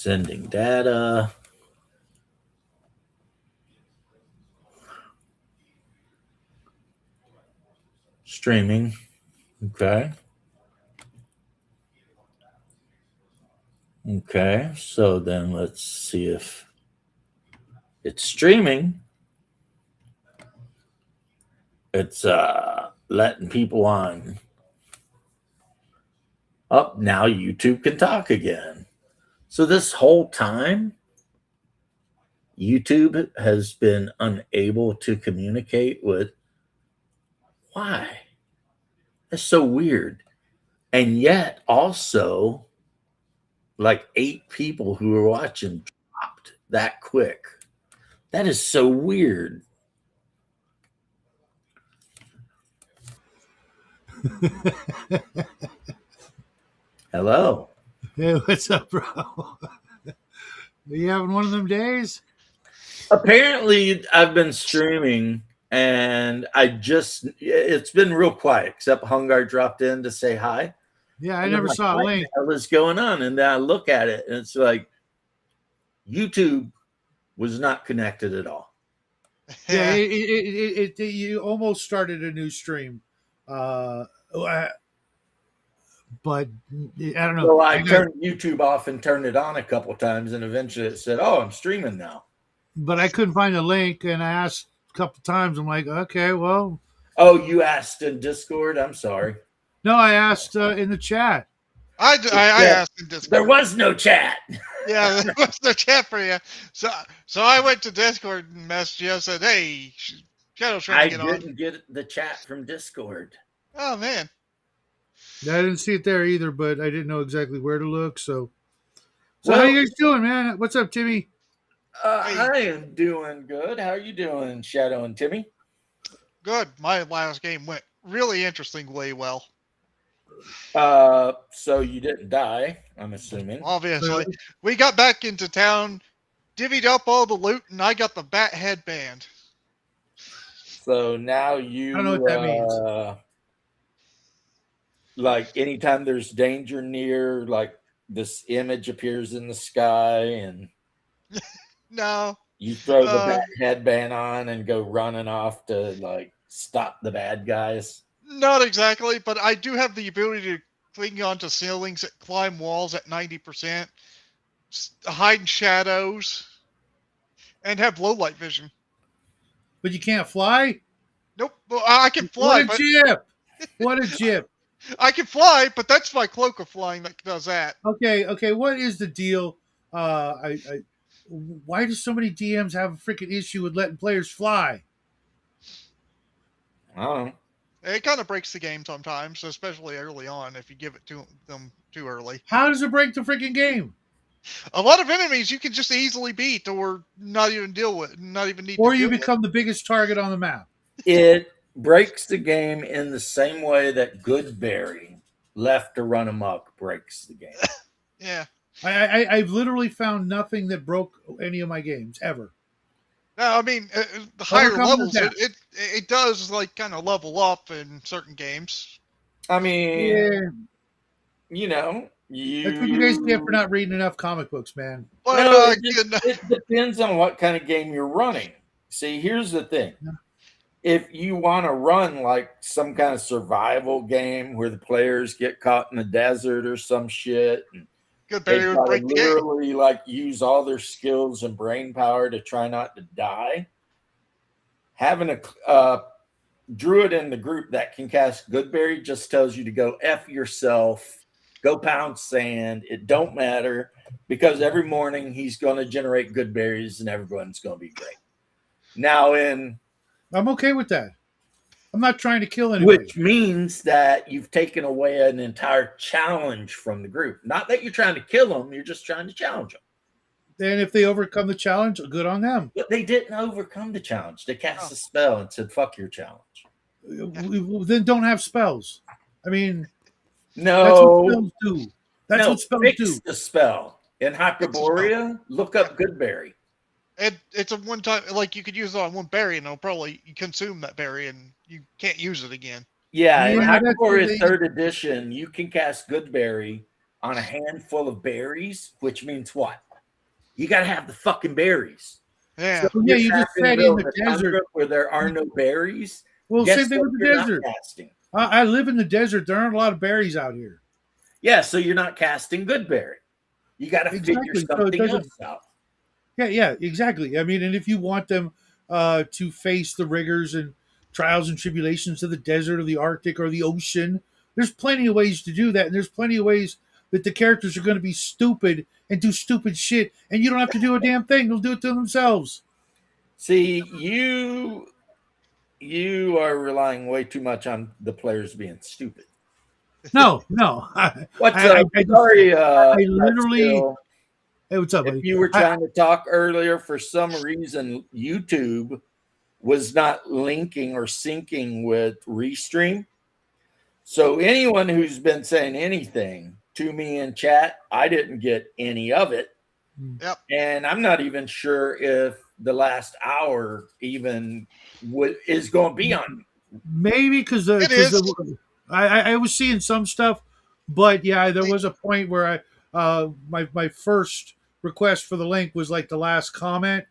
Sending data. Streaming. Okay. Okay. So then let's see if it's streaming. It's letting people on. Up now YouTube can talk again. So this whole time YouTube has been unable to communicate with why? That's so weird. And yet also like 8 people who were watching dropped that quick. That is so weird. Hello. Hey, what's up, bro? Are you having one of them days? Apparently, I've been streaming and it's been real quiet, except Hungar dropped in to say hi. Yeah, I And never like, saw a what link. the hell is going on? And then I look at it and it's like YouTube was not connected at all. Yeah, you almost started a new stream. But I don't know. So I turned YouTube off and turned it on a couple times, and eventually it said, "Oh, I'm streaming now." But I couldn't find a link, and I asked a couple times. I'm like, okay, well. Oh, you asked in Discord? I'm sorry. No, I asked in the chat. I asked in Discord. There was no chat. Yeah, there was no chat for you. So I went to Discord and messaged you and said, "Hey, Shadow's trying to get on." I didn't get the chat from Discord. Oh man. I didn't see it there either, but I didn't know exactly where to look. So Well, how you guys doing, man? What's up, Timmy? I am doing good. How are you doing, Shadow and Timmy? Good. My last game went really interestingly well. So you didn't die, I'm assuming. Obviously. We got back into town, divvied up all the loot, and I got the bat headband. So now you I don't know what that means. Like anytime there's danger near, like this image appears in the sky and No. you throw the bat headband on and go running off to like stop the bad guys. Not exactly, but I do have the ability to cling onto ceilings, climb walls at 90%, hide in shadows, and have low light vision. But you can't fly? Nope. Well, I can fly. What a jip! What a jip! I can fly, but that's my cloak of flying that does that. Okay. What is the deal? Why do so many DMs have a freaking issue with letting players fly? I don't know. It kind of breaks the game sometimes, especially early on if you give it to them too early. How does it break the freaking game? A lot of enemies you can just easily beat or not even deal with, not even need or to you deal become the biggest target on the map. It breaks the game in the same way that Goodberry left to run amok breaks the game. Yeah. I've literally found nothing that broke any of my games ever. No, I mean the higher levels, it does like kind of level up in certain games. I mean, Yeah. You know, That's what you guys get for not reading enough comic books, man. No, it depends on what kind of game you're running. See, here's the thing. If you want to run like some kind of survival game where the players get caught in the desert or some shit, and they literally like use all their skills and brain power to try not to die, having a druid in the group that can cast Goodberry just tells you to go F yourself, go pound sand. It don't matter because every morning he's going to generate good berries and everyone's going to be great. Now I'm okay with that. I'm not trying to kill anybody. Which means that you've taken away an entire challenge from the group. Not that you're trying to kill them, you're just trying to challenge them. And if they overcome the challenge, good on them. But they didn't overcome the challenge. They cast a spell and said, fuck your challenge. Then don't have spells. I mean, no. That's what spells do. That's what spells fix do. The spell. In Hyperborea, look up Goodberry. It's a one time, like you could use it on one berry and it'll probably consume that berry and you can't use it again. Yeah, in Hyperborea 3rd edition, you can cast Goodberry on a handful of berries, which means what? You got to have the fucking berries. Yeah. So, yeah, You're you just trapped in the said middle in of the the desert. tundra where there are no berries. Well, Guess same thing what? with the You're not desert. casting. I live in the desert. There aren't a lot of berries out here. Yeah, so you're not casting good berry. You got to figure Exactly. So it something doesn't. else out. Yeah, exactly. I mean, and if you want them to face the rigors and trials and tribulations of the desert or the Arctic or the ocean, there's plenty of ways to do that. And there's plenty of ways that the characters are going to be stupid and do stupid shit, and you don't have to do a damn thing. They'll do it to themselves. See, you are relying way too much on the players being stupid. No. What's I sorry, literally. Still, Hey, what's up, if buddy? you were trying to talk earlier, for some reason, YouTube was not linking or syncing with Restream. So anyone who's been saying anything to me in chat, I didn't get any of it. Yep. And I'm not even sure if the last hour even is going to be on. Maybe because It is. I was seeing some stuff, but yeah, there was a point where my first request for the link was like the last comment,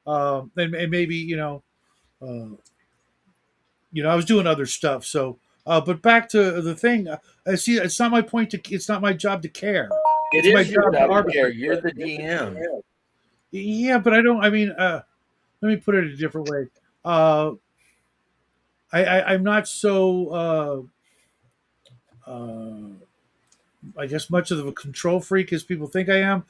and maybe I was doing other stuff. So, but back to the thing, I see. It's not my point to. It's not my job to care. It It's my is your job to job to arbitrate. care. You're the DM. Yeah, but I don't. I mean, let me put it a different way. I'm not so. I guess much of a control freak as people think I am.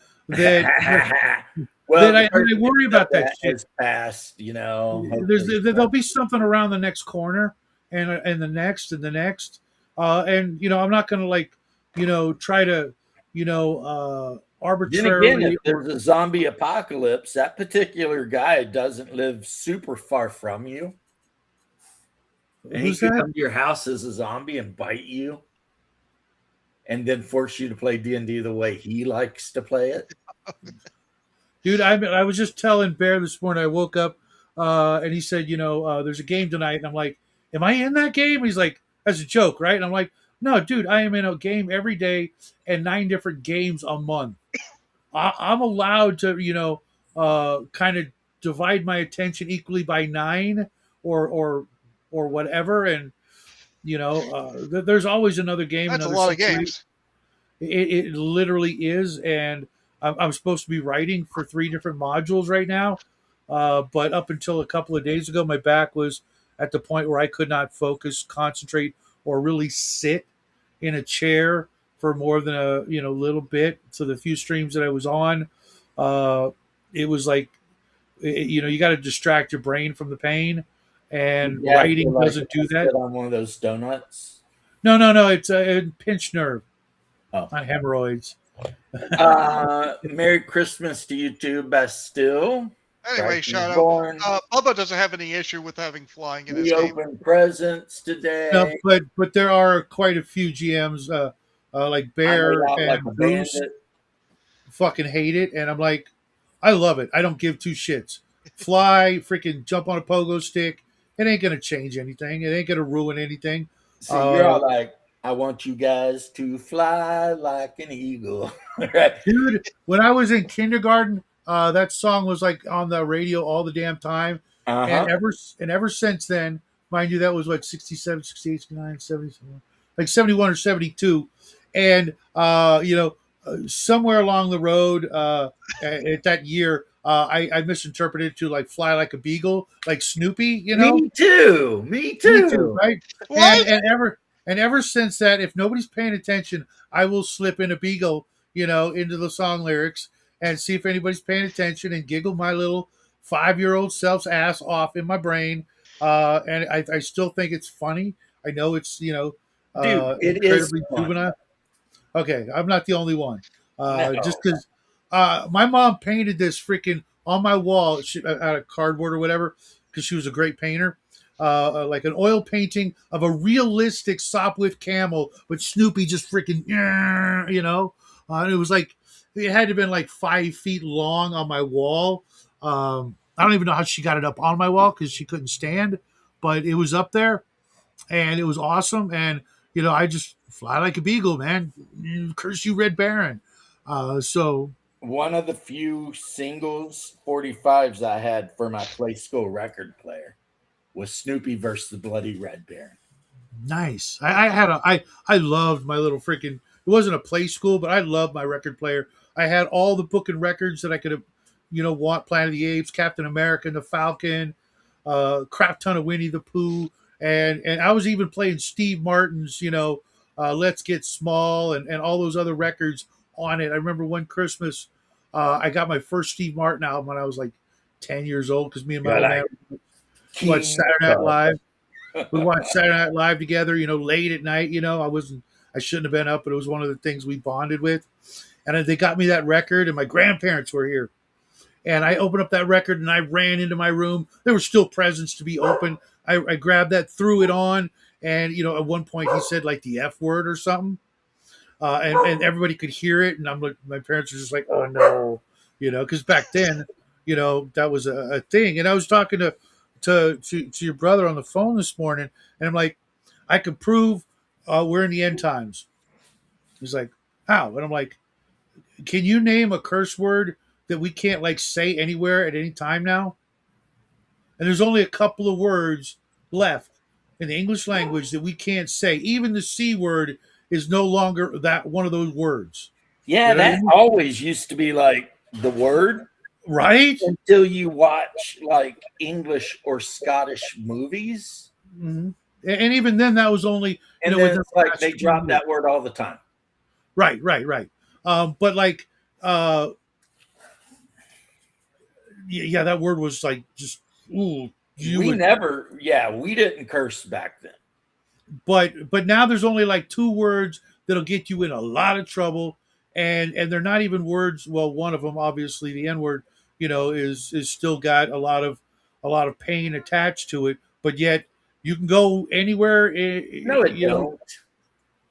Well, I worry about that shit. has passed. There'll be something around the next corner, and the next and the next, and I'm not going to try to Then arbitrarily. again, if there's a zombie apocalypse, that particular guy doesn't live super far from you, and he Who's could that? come to your house as a zombie and bite you, and then force you to play D&D the way he likes to play it. Dude, I was just telling Bear this morning. I woke up, and he said, there's a game tonight, and I'm like, am I in that game? He's like, that's a joke, right? And I'm like, no, dude, I am in a game every day and 9 different games a month. I'm allowed to, kind of divide my attention equally by 9 or whatever, and there's always another game. That's a another lot of situation. games. It literally is, and I'm supposed to be writing for 3 different modules right now, but up until a couple of days ago, my back was at the point where I could not focus, concentrate, or really sit in a chair for more than a little bit. So the few streams that I was on, it was like you got to distract your brain from the pain, and Yeah, I writing feel like doesn't do I that. sit on one of those donuts. No, it's a pinched nerve, Oh. not hemorrhoids. Merry Christmas to you too, Bastille. Anyway, shout Born. out. Bubba doesn't have any issue with having flying in his We game. opened presents today. No, but there are quite a few GMs like Bear I made out and like a Bruce bandit. fucking hate it, and I'm like, I love it. I don't give 2 shits. Fly, freaking jump on a pogo stick. It ain't gonna change anything. It ain't gonna ruin anything. See, you're all like, I want you guys to fly like an eagle. Right? Dude, when I was in kindergarten, that song was like on the radio all the damn time. Uh-huh. And ever since then, mind you, that was what 67, 68, 69, 70, like 71 or 72. And somewhere along the road at that year, I misinterpreted it to like fly like a beagle, like Snoopy, Me too. Me too, right? What? And ever since that, if nobody's paying attention, I will slip in a beagle, into the song lyrics and see if anybody's paying attention and giggle my little 5-year-old self's ass off in my brain. And I still think it's funny. I know it's Dude, it is incredibly fun. juvenile. Okay, I'm not the only one. No. Just because my mom painted this freaking on my wall out of cardboard or whatever, because she was a great painter. Like an oil painting of a realistic Sopwith camel, but Snoopy just freaking, and it was like, it had to have been like 5 feet long on my wall. I don't even know how she got it up on my wall because she couldn't stand, but it was up there and it was awesome. And, I just fly like a beagle, man. Curse you, Red Baron. So one of the few singles 45s I had for my play school record player was Snoopy versus the Bloody Red Baron. Nice. I loved my little freaking. It wasn't a play school, but I loved my record player. I had all the book and records that I could have, want Planet of the Apes, Captain America, and the Falcon, crap ton of Winnie the Pooh, and I was even playing Steve Martin's, Let's Get Small, and all those other records on it. I remember one Christmas, I got my first Steve Martin album when I was like 10 years old because me and my old man watched Saturday Night Live. We watched Saturday Night Live together, late at night. I shouldn't have been up, but it was one of the things we bonded with. And they got me that record, and my grandparents were here. And I opened up that record, and I ran into my room. There were still presents to be opened. I grabbed that, threw it on, and at one point he said like the F word or something, and everybody could hear it. And I'm like, my parents were just like, oh no, because back then, that was a thing. And I was talking to your brother on the phone this morning, and I'm like, I could prove we're in the end times. He's like, how? And I'm like, can you name a curse word that we can't like say anywhere at any time now? And there's only a couple of words left in the English language that we can't say. Even the C word is no longer that one of those words. Yeah, that always used to be like the word. Right? Until you watch like English or Scottish movies. Mm-hmm. And even then, that was only, and then it's like they drop that word all the time. Right. But like, yeah, that word was like just, ooh. We didn't curse back then. But now there's only like 2 words that'll get you in a lot of trouble. And they're not even words. Well, one of them, obviously, the N word, is still got a lot of pain attached to it. But yet you can go anywhere. No, it don't.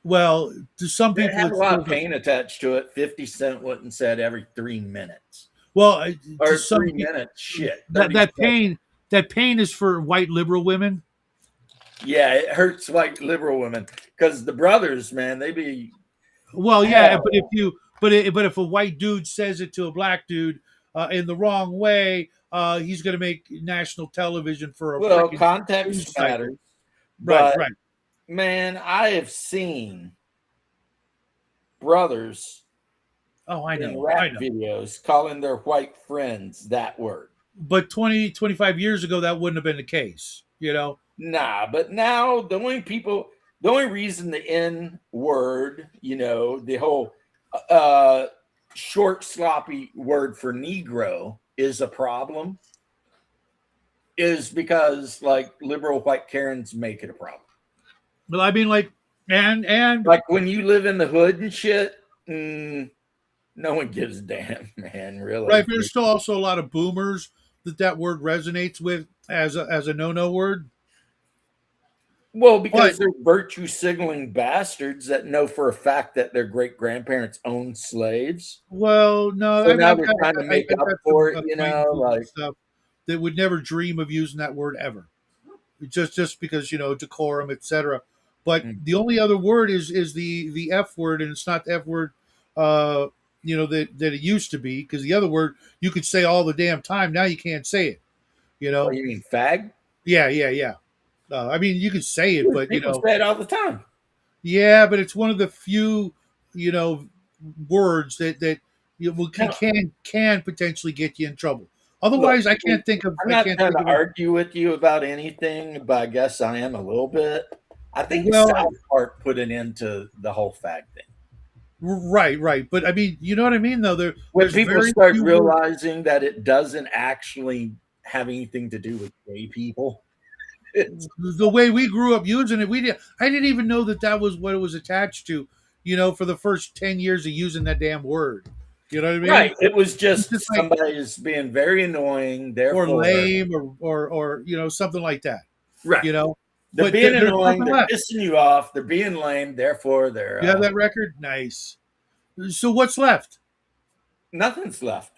Well, to some people, it has a lot of pain attached to it. 50 Cent wouldn't said every 3 minutes. Well, or 3 minutes. Shit. That pain is for white liberal women. Yeah, it hurts white liberal women because the brothers, man, they be. Well, yeah, but if a white dude says it to a black dude in the wrong way, he's going to make national television for a context matters. Right. Man, I have seen brothers. Oh, I know. In rap videos calling their white friends that word. But 25 years ago, that wouldn't have been the case, Nah, but now the only reason the N word, the whole short, sloppy word for Negro is a problem is because like liberal white Karens make it a problem. Well, I mean, like, and like when you live in the hood and shit, no one gives a damn, man. Really, right? But there's still also a lot of boomers that word resonates with as a no word. Well, because they're virtue signaling bastards that know for a fact that their great grandparents owned slaves. Well, no, so now they're trying to make up for it, like stuff that would never dream of using that word ever, just because decorum, etc. But the only other word is the F word, and it's not the F word, that it used to be, because the other word you could say all the damn time. Now you can't say it. Oh, you mean fag? Yeah. I mean, you can say it, but people say it all the time. Yeah, but it's one of the few, words that can potentially get you in trouble. Otherwise, I can't think of. I'm not trying to argue with you about anything, but I guess I am a little bit. I think South Park put an end to the whole fag thing. Right. But I mean, you know what I mean, though. When people start realizing that it doesn't actually have anything to do with gay people. The way we grew up using it, I didn't even know that was what it was attached to, for the first 10 years of using that damn word. You know what I mean? Right. It was just somebody is being very annoying, therefore, or lame, or something like that. Right. They're being annoying, they're pissing you off, they're being lame, therefore they're. You have that record? Nice. So what's left? Nothing's left.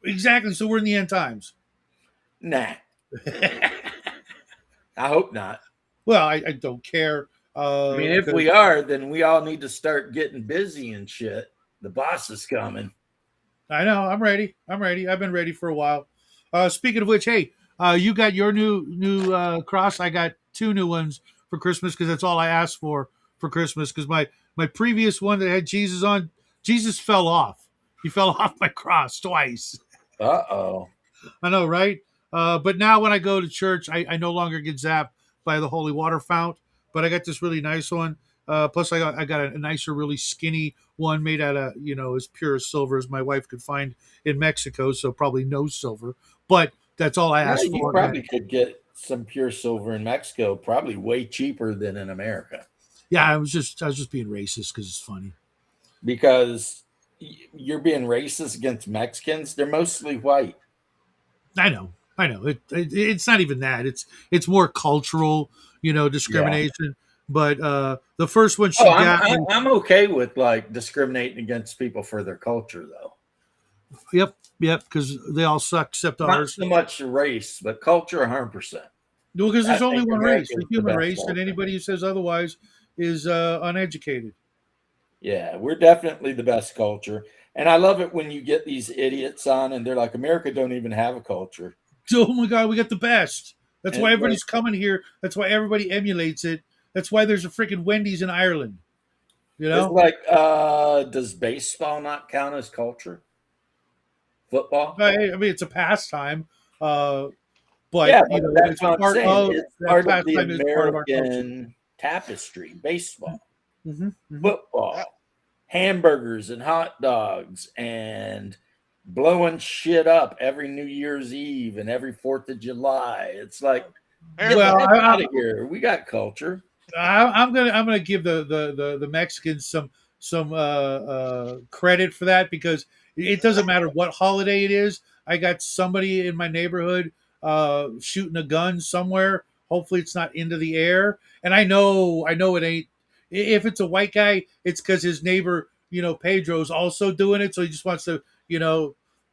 Exactly. So we're in the end times. Nah. I hope not. Well, I don't care. I mean, if we are, then we all need to start getting busy and shit. The boss is coming. I know. I'm ready. I'm ready. I've been ready for a while. Speaking of which, hey, you got your new cross. I got two new ones for Christmas because that's all I asked for Christmas. Because my previous one that had Jesus on, Jesus fell off. He fell off my cross twice. Uh-oh. I know, right? But now when I go to church, I no longer get zapped by the holy water fount. But I got this really nice one. Plus, I got a nicer, really skinny one made out of as pure as silver as my wife could find in Mexico. So probably no silver, but that's all I Yeah, asked you for. probably could get some pure silver in Mexico, probably way cheaper than in America. Yeah, I was just being racist because it's funny. Because you're being racist against Mexicans. They're mostly white. I know. It's not even that. It's more cultural, Yeah. discrimination. But the first one Oh, she got me. I'm okay with like discriminating against people for their culture, though. Yep, yep, because they all suck except Not ours. so much race, but culture, 100%. Well, because I there's only think one race, America the is the human best race, and culture. anybody who says otherwise is uneducated. Yeah, we're definitely the best culture. And I love it when you get these idiots on and they're like, America don't even have a culture. So, oh my God, we got the best. That's And why it's like, everybody's coming here. That's why everybody emulates it. That's why there's a freaking Wendy's in Ireland. You it's know, like does baseball not count as culture? Football? I mean, it's a pastime, uh, but Yeah, but that's it's what I'm part saying. of It's that part of the pastime is part of our culture. American tapestry. Baseball, Hmm, hmm. Yeah. football, hamburgers and hot dogs, and blowing shit up every New Year's Eve and every 4th of July. It's like, get Well, the heck I, out of here. We got culture. I'm gonna give the Mexicans some credit for that because it doesn't matter what holiday it is. I got somebody in my neighborhood shooting a gun somewhere. Hopefully, it's not into the air. And I know it ain't. If it's a white guy, it's because his neighbor, Pedro's also doing it. So he just wants to,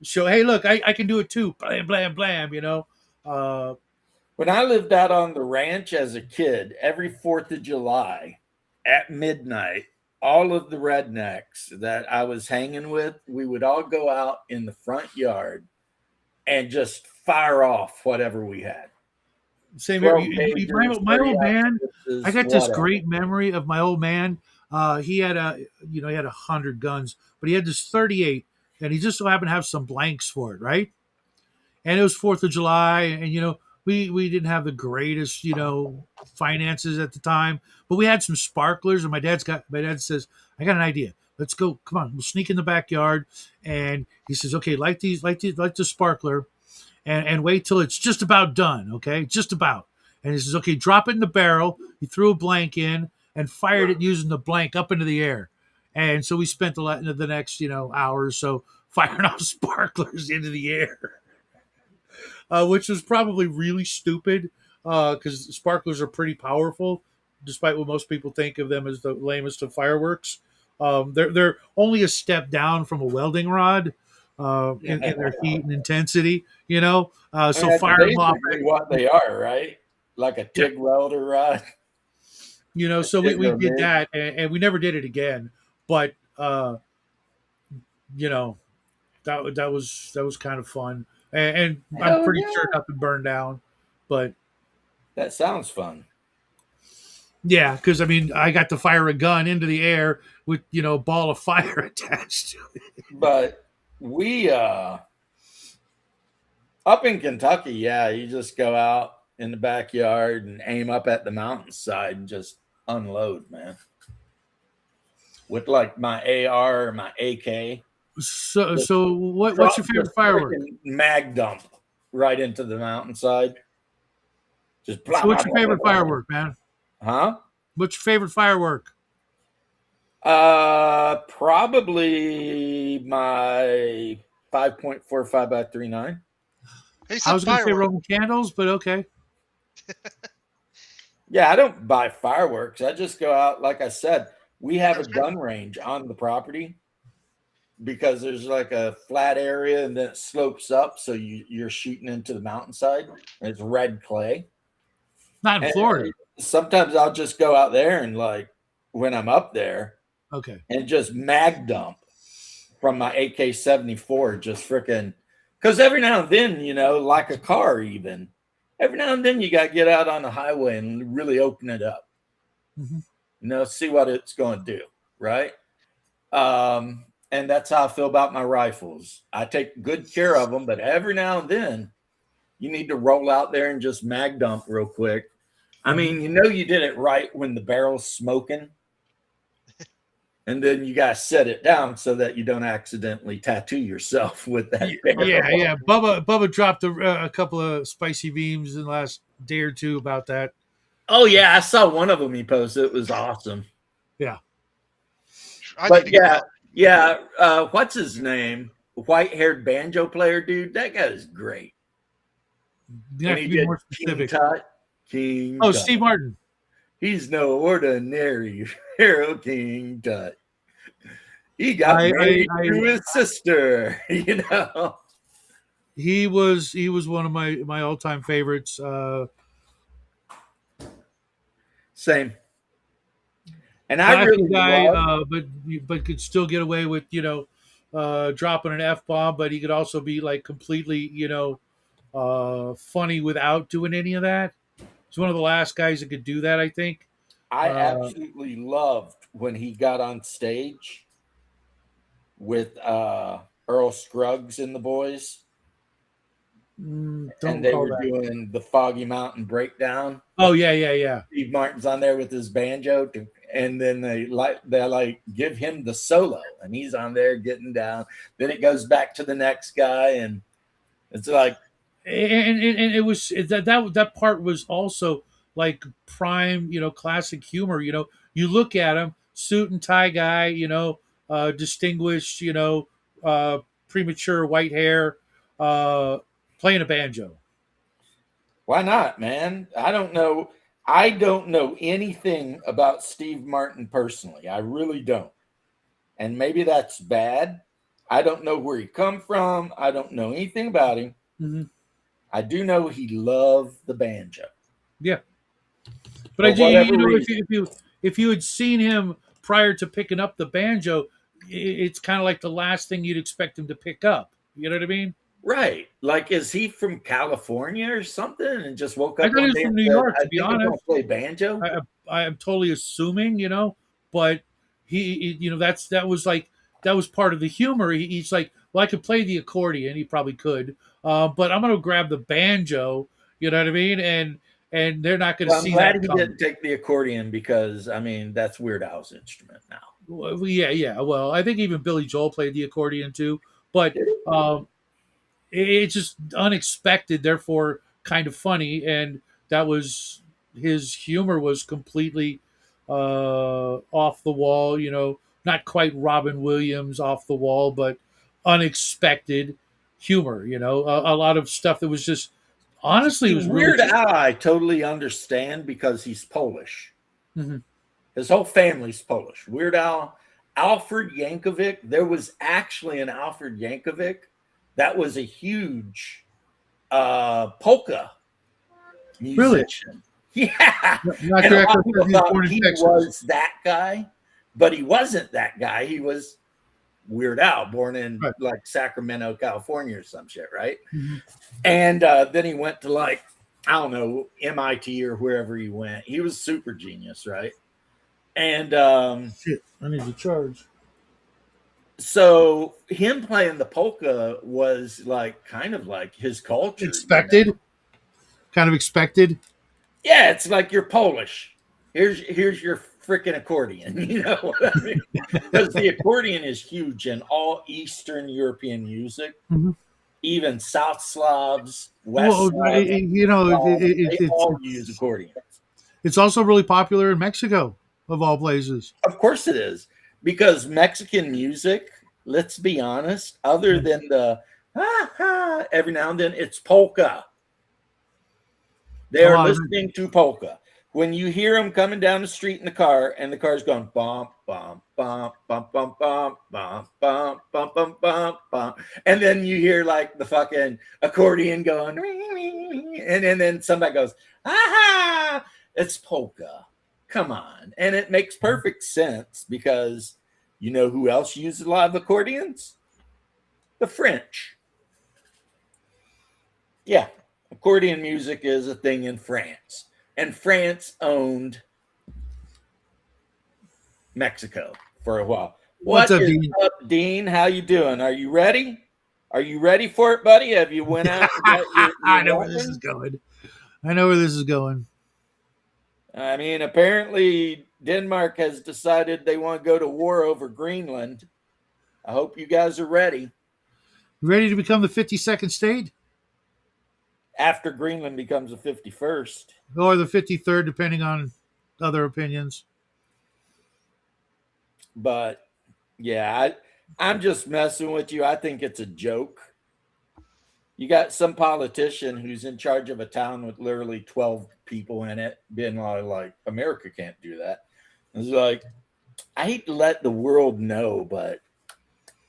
show, hey, look, I can do it too. Blam, blam, blam. Uh, When I lived out on the ranch as a kid, every 4th of July at midnight, all of the rednecks that I was hanging with, we would all go out in the front yard and just fire off whatever we had. Same here. 12 My, gauges, my 30 old man, I ounces, got this whatever. great memory of my old man. He had 100 guns, but he had this 38, and he just so happened to have some blanks for it, right? And it was 4th of July, and we didn't have the greatest finances at the time, but we had some sparklers, and my dad says, I got an idea. Let's go. Come on, we'll sneak in the backyard, and he says, okay, light the sparkler, and wait till it's just about done, okay? Just about. And he says, okay, drop it in the barrel. He threw a blank in and fired it using the blank up into the air. And so we spent the next, hour or so firing off sparklers into the air, which was probably really stupid because sparklers are pretty powerful, despite what most people think of them as the lamest of fireworks. They're only a step down from a welding rod in their heat and intensity. I mean, So that's fire them off. basically what they are, right? Like a Yeah, TIG welder rod, a so we TIG or did MIG. that, and we never did it again. But you know that was kind of fun, and I'm Hell pretty sure yeah. nothing burned down. But That sounds fun. yeah, because I mean, I got to fire a gun into the air with a ball of fire attached to it. But we up in Kentucky, yeah, you just go out in the backyard and aim up at the mountainside and just unload, man. With like my AR or my AK. So, Just so what's drop your just favorite firework? freaking mag dump right into the mountainside. Just blah So, blah what's your blah blah favorite blah. firework, man? Huh? What's your favorite firework? Probably my 5.45 by 39. He I said was going to say firework. Roman candles, but okay. Yeah, I don't buy fireworks. I just go out, like I said, we have a That's good. gun range on the property because there's like a flat area and then it slopes up. So you're shooting into the mountainside and it's red clay. Not in And Florida. sometimes I'll just go out there and like when I'm up there Okay. and just mag dump from my AK-74, just freaking, because every now and then, like a car, even every now and then you got to get out on the highway and really open it up, see what it's going to do, right? And that's how I feel about my rifles. I take good care of them, but every now and then you need to roll out there and just mag dump real quick. I mean, you did it right when the barrel's smoking. And then you got to set it down so that you don't accidentally tattoo yourself with that barrel. Yeah. Bubba dropped a couple of spicy beams in the last day or two about that. Oh, yeah. I saw one of them he posted. It was awesome. Yeah. But yeah. What's his name? White-haired banjo player dude. That guy is great. You have to be more specific. King Tut. Tut. Steve Martin. He's no ordinary hero, King Tut. He got married to his sister, He was one of my all-time favorites. Same. And I really guy, but could still get away with dropping an F-bomb, but he could also be like completely funny without doing any of that. He's one of the last guys that could do that, I think. I absolutely loved when he got on stage with Earl Scruggs and the boys. And they were doing the Foggy Mountain Breakdown. Oh, yeah. Steve Martin's on there with his banjo, and then they give him the solo, and he's on there getting down. Then it goes back to the next guy, and it's like, and it was that part was also like prime, classic humor. You look at him, suit and tie guy, distinguished, premature white hair, playing a banjo. Why not, man? I don't know anything about Steve Martin personally. I really don't. And maybe that's bad. I don't know where he come from. I don't know anything about him. Mm-hmm. I do know he loved the banjo. Yeah. But if you had seen him prior to picking up the banjo, it's kind of like the last thing you'd expect him to pick up. You know what I mean? Right. Like, is he from California or something and just woke up? I thought he was from New York, to be honest. Play banjo? I am totally assuming, but he that was part of the humor. He's like, well, I could play the accordion. He probably could. But I'm going to grab the banjo, you know what I mean? And they're not going to see that. I'm glad he didn't take the accordion because, I mean, that's Weird Al's instrument now. Well, yeah. Well, I think even Billy Joel played the accordion too. But it's just unexpected, therefore kind of funny. And that was his humor was completely off the wall, not quite Robin Williams off the wall, but unexpected humor, a lot of stuff that was just honestly it was Weird really Al. I totally understand because he's Polish. Mm-hmm. His whole family's Polish. Weird Al, Alfred Yankovic. There was actually an Alfred Yankovic that was a huge polka musician. Really? Yeah. Not and a lot of people thought he was that guy, but he wasn't that guy. He was Weird Al, born in like Sacramento, California or some shit, right? Mm-hmm. And then he went to I don't know, MIT or wherever he went. He was super genius, right? And shit, I need to charge. So him playing the polka was kind of like his culture. Expected? Kind of expected? Yeah, it's like you're Polish. Here's your freaking accordion, you know what I mean? Because the accordion is huge in all Eastern European music, even South Slavs, West Slavs. They all use accordions. It's also really popular in Mexico, of all places. Of course it is, because Mexican music, let's be honest, other than the every now and then, it's polka. They are listening to polka. When you hear them coming down the street in the car, and the car's going bump, bump, bump, bump, bump, bump, bump, bump, bump, bump, bump, bump, and then you hear the fucking accordion going, and then somebody goes, aha, it's polka. Come on. And it makes perfect sense because You know who else used a lot of accordions? The French. Yeah, accordion music is a thing in France. And France owned Mexico for a while. What's up, What is Dean? up, Dean? How you doing? Are you ready? Are you ready for it, buddy? Have you went out and got your I know where this is weapons? going. I know where this is going. I mean, apparently Denmark has decided they want to go to war over Greenland. I hope you guys are ready You ready to become the 52nd state? after Greenland becomes the 51st. Or the 53rd, depending on other opinions. But yeah, I'm just messing with you. I think it's a joke. You got some politician who's in charge of a town with literally 12 people in it being like, America can't do that. It's like, I hate to let the world know, but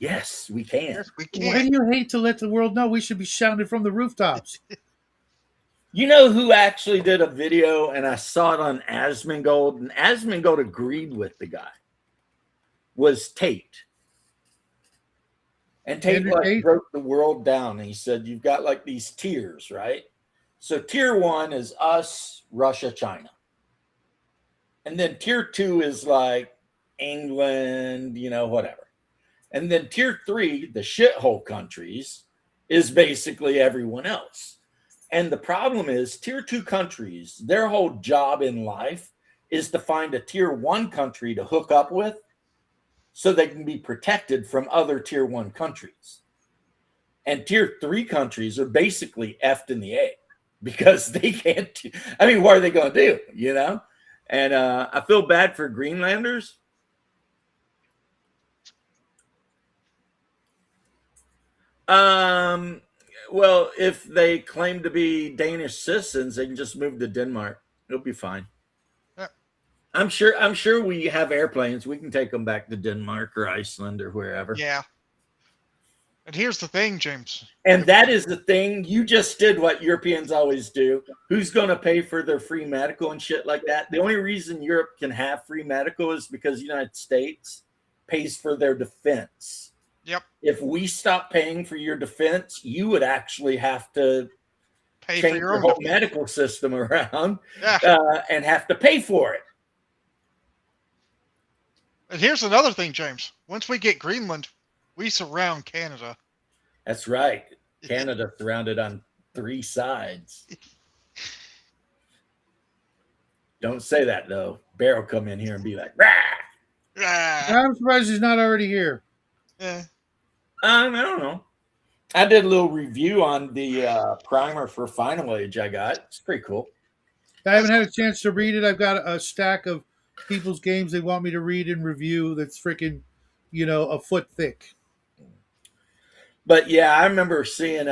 yes, we can. Yes, we Why can. do you hate to let the world know? We should be shouting from the rooftops. You know who actually did a video, and I saw it on Asmongold, and Asmongold agreed with the guy, was Tate. And Tate Andrew like Tate? broke the world down. And he said, you've got like these tiers, right? So tier 1 is us, Russia, China. And then tier 2 is like England, whatever. And then tier 3, the shithole countries, is basically everyone else. And the problem is tier 2 countries, their whole job in life is to find a tier 1 country to hook up with so they can be protected from other tier 1 countries. And tier 3 countries are basically effed in the egg because they can't. I mean, what are they going to do, And I feel bad for Greenlanders. Well, if they claim to be Danish citizens, they can just move to Denmark. It'll be fine. Yeah. I'm sure we have airplanes. We can take them back to Denmark or Iceland or wherever. Yeah. And here's the thing, James. And that is the thing. You just did what Europeans always do. Who's going to pay for their free medical and shit like that? The only reason Europe can have free medical is because the United States pays for their defense. Yep. If we stop paying for your defense, you would actually have to Pay change for your your own whole defense. medical system around Yeah. and have to pay for it. And here's another thing, James. Once we get Greenland, we surround Canada. That's right. Canada surrounded on 3 sides. Don't say that, though. Bear will come in here and be like, rah! I'm surprised he's not already here. Yeah. I don't know. I did a little review on the primer for Final Age I got. It's pretty cool. I haven't had a chance to read it. I've got a stack of people's games they want me to read and review that's freaking, a foot thick. But yeah, I remember seeing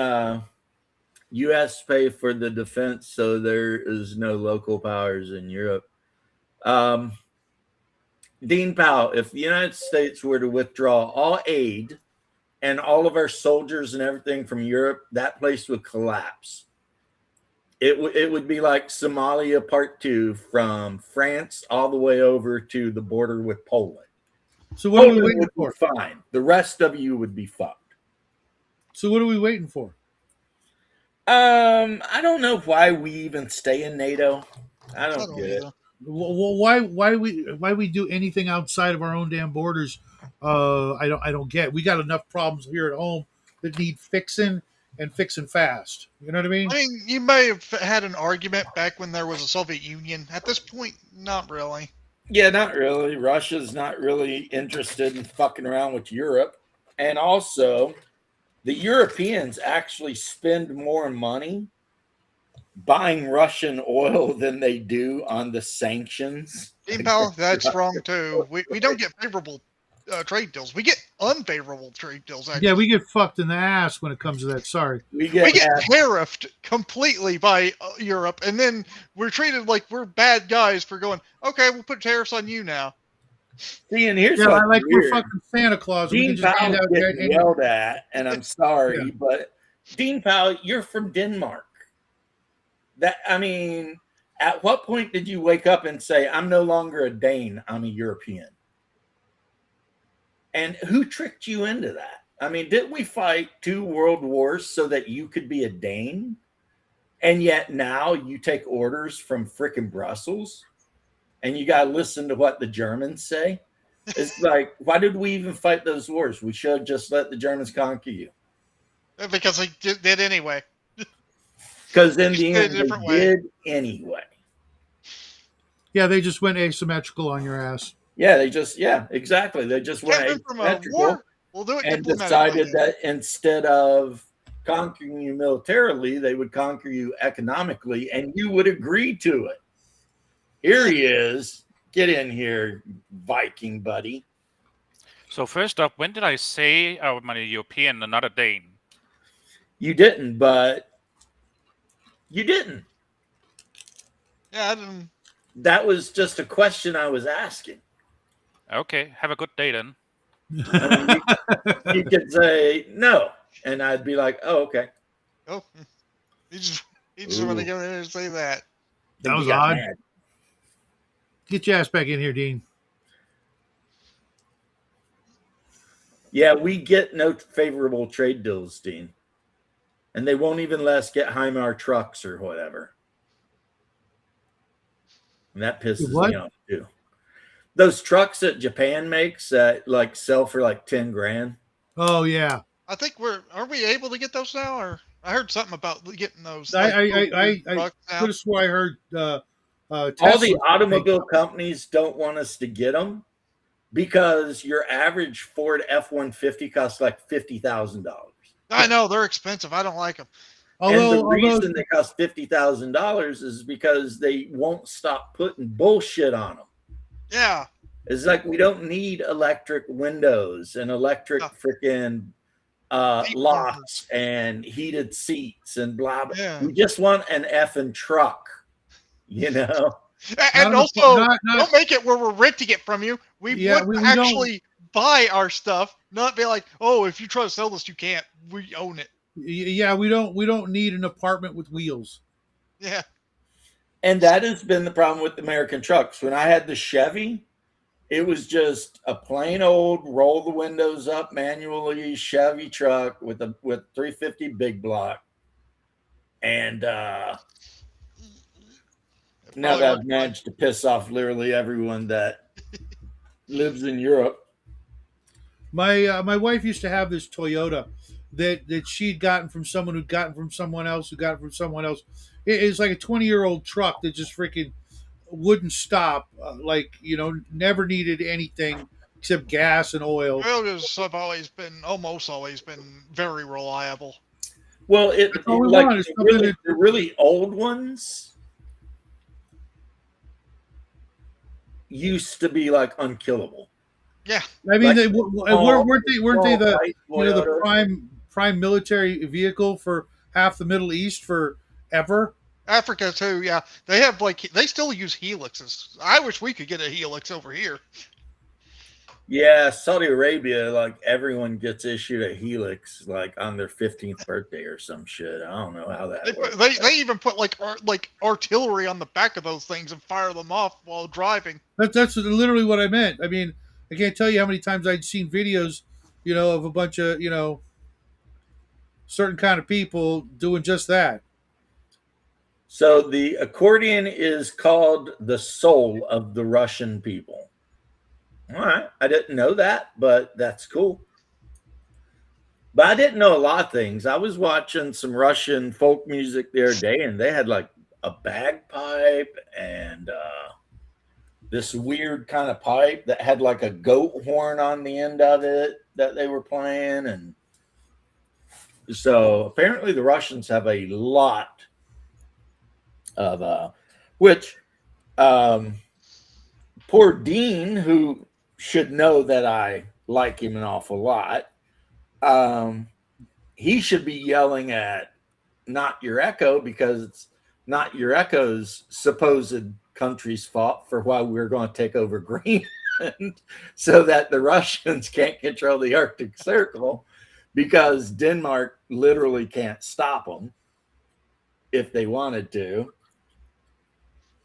U.S. pay for the defense, so there is no local powers in Europe. Dean Powell, if the United States were to withdraw all aid and all of our soldiers and everything from Europe, that place would collapse. It would be like Somalia Part 2 from France all the way over to the border with Poland. So what are we Poland waiting would for? be fine. The rest of you would be fucked. So what are we waiting for? I don't know why we even stay in NATO. I don't get it. either. Well, why we do anything outside of our own damn borders? I don't get. We got enough problems here at home that need fixing and fixing fast. You know what I mean? I mean, you may have had an argument back when there was a Soviet Union. At this point, not really. Yeah, not really. Russia's not really interested in fucking around with Europe. And also, the Europeans actually spend more money buying Russian oil than they do on the sanctions. Dean Powell, that's wrong too. We don't get favorable trade deals. We get unfavorable trade deals, actually. Yeah, we get fucked in the ass when it comes to that. Sorry. We get, We get tariffed completely by Europe, and then we're treated like we're bad guys for going, okay, we'll put tariffs on you now. see, and here's Yeah, what's like we're weird. fucking Santa Claus. And we Dean can just hand Powell's out getting yelled at, and I'm sorry, Yeah. but Dean Powell, you're from Denmark. At what point did you wake up and say, I'm no longer a Dane, I'm a European? And who tricked you into that? I mean, didn't we fight 2 world wars so that you could be a Dane? And yet now you take orders from frickin' Brussels and you got to listen to what the Germans say. It's like, why did we even fight those wars? We should have just let the Germans conquer you. Because they did anyway. Because in the Did a end, they different way. did anyway. Yeah, they just went asymmetrical on your ass. Yeah, exactly. They just Can't went move from a asymmetrical war. We'll do it and diplomatically. decided that instead of conquering you militarily, they would conquer you economically, and you would agree to it. Here he is. Get in here, Viking buddy. So first up, when did I say I'm a European and not a Dane? You didn't, but you didn't. Yeah, I didn't. That was just a question I was asking. Okay, have a good day then. I mean, you could say no, and I'd be like, "Oh, okay." Oh, he just want to go in there and say that. That Then was you got odd. mad. Get your ass back in here, Dean. Yeah, we get no favorable trade deals, Dean. And they won't even let us get HIMAR trucks or whatever. And that pisses me off too. Those trucks that Japan makes that like sell for like 10 grand. Oh yeah. I think are we able to get those now? Or I heard something about getting those. I trucks now. could have swore I heard All Tesla the automobile companies don't want us to get them because your average Ford F-150 costs like $50,000. I know they're expensive. I don't like them. And the reason they cost $50,000 is because they won't stop putting bullshit on them. Yeah. It's like we don't need electric windows and electric freaking locks and heated seats and blah blah. Yeah. We just want an effing truck, you know. And also, don't make it where we're renting it from you. We actually buy our stuff, not be like, oh, if you try to sell this, you can't. We own it. Yeah, we don't need an apartment with wheels. Yeah. And that has been the problem with American trucks. When I had the Chevy, it was just a plain old roll the windows up manually Chevy truck with 350 big block. And now that I've managed to piss off literally everyone that lives in Europe. My wife used to have this Toyota that she'd gotten from someone who'd gotten from someone else who got it from someone else. It's like a 20-year-old truck that just freaking wouldn't stop. Never needed anything except gas and oil. Toyotas have almost always been very reliable. Well, the really old ones used to be like unkillable. Yeah, I mean, weren't they the prime military vehicle for half the Middle East forever? Africa too. Yeah, they have they still use helixes. I wish we could get a helix over here. Yeah, Saudi Arabia, like everyone gets issued a helix like on their 15th birthday or some shit. I don't know how that works. They even put like artillery on the back of those things and fire them off while driving. That's literally what I meant. I mean, I can't tell you how many times I'd seen videos, of a bunch of, certain kind of people doing just that. So the accordion is called the soul of the Russian people. All right. I didn't know that, but that's cool. But I didn't know a lot of things. I was watching some Russian folk music the other day, and they had like a bagpipe and this weird kind of pipe that had like a goat horn on the end of it that they were playing. And so apparently the Russians have a lot of poor Dean, who should know that I like him an awful lot, he should be yelling at Not Your Echo, because it's Not Your Echo's supposed country's fault for why we're going to take over Greenland so that the Russians can't control the Arctic Circle, because Denmark literally can't stop them if they wanted to.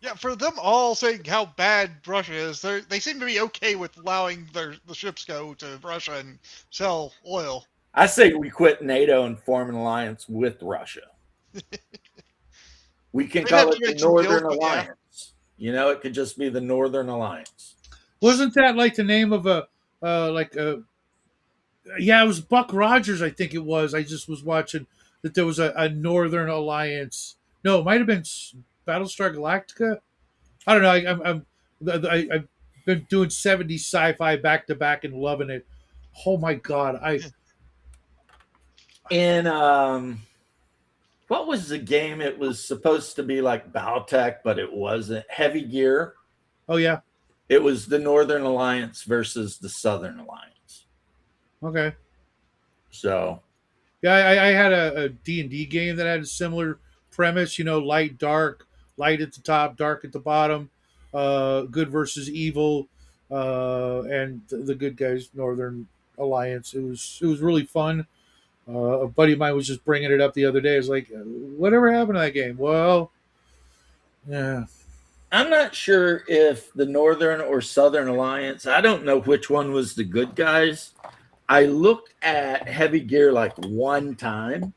Yeah, for them all saying how bad Russia is, they seem to be okay with allowing the ships go to Russia and sell oil. I say we quit NATO and form an alliance with Russia. We can They'd have call to it the make some deals, Northern but yeah. Alliance. It could just be the Northern Alliance. Wasn't that like the name of a yeah, it was Buck Rogers, I think it was. I just was watching that there was a Northern Alliance. No, it might have been Battlestar Galactica. I don't know. I've been doing 70s sci-fi back to back and loving it. Oh my god! In what was the game? It was supposed to be like Battletech, but it wasn't. Heavy Gear. Oh yeah. It was the Northern Alliance versus the Southern Alliance. Okay. So yeah, I had a D&D game that had a similar premise. Light, dark, light at the top, dark at the bottom, good versus evil, and the good guys, Northern Alliance. It was really fun. A buddy of mine was just bringing it up the other day. It's like, whatever happened to that game? Well, yeah. I'm not sure if the Northern or Southern Alliance, I don't know which one was the good guys. I looked at Heavy Gear like one time,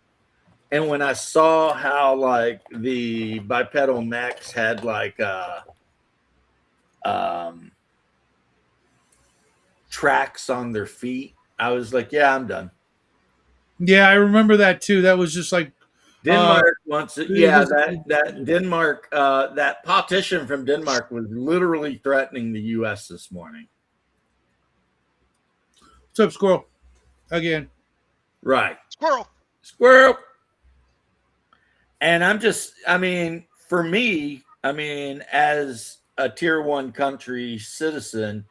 and when I saw how like the bipedal mechs had like tracks on their feet, I was like, yeah, I'm done. Yeah, I remember that too. That was just like Denmark wants it. Yeah, that Denmark, that politician from Denmark was literally threatening the U.S. this morning. What's up, Squirrel? Again. Right. Squirrel. And for me, as a tier 1 country citizen,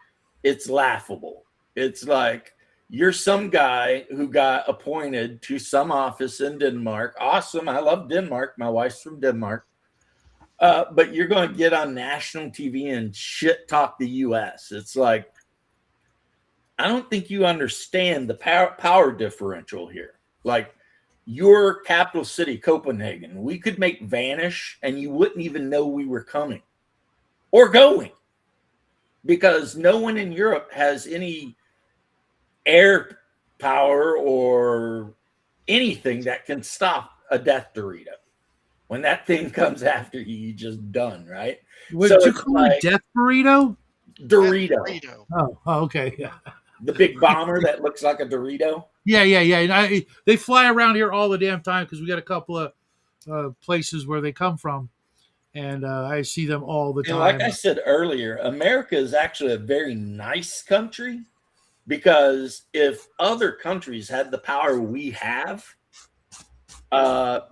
it's laughable. It's like you're some guy who got appointed to some office in Denmark. Awesome. I love Denmark. My wife's from Denmark. But you're going to get on national TV and shit talk the U.S. It's like, I don't think you understand the power differential here. Like, your capital city, Copenhagen, we could make vanish and you wouldn't even know we were coming or going, because no one in Europe has any air power or anything that can stop a death Dorito. When that thing comes after you, you just done, right? What did you call it? Death burrito? Dorito. Oh, okay. Yeah. The big bomber that looks like a Dorito. Yeah. And they fly around here all the damn time because we got a couple of places where they come from, and I see them all the time. And like I said earlier, America is actually a very nice country, because if other countries had the power we have,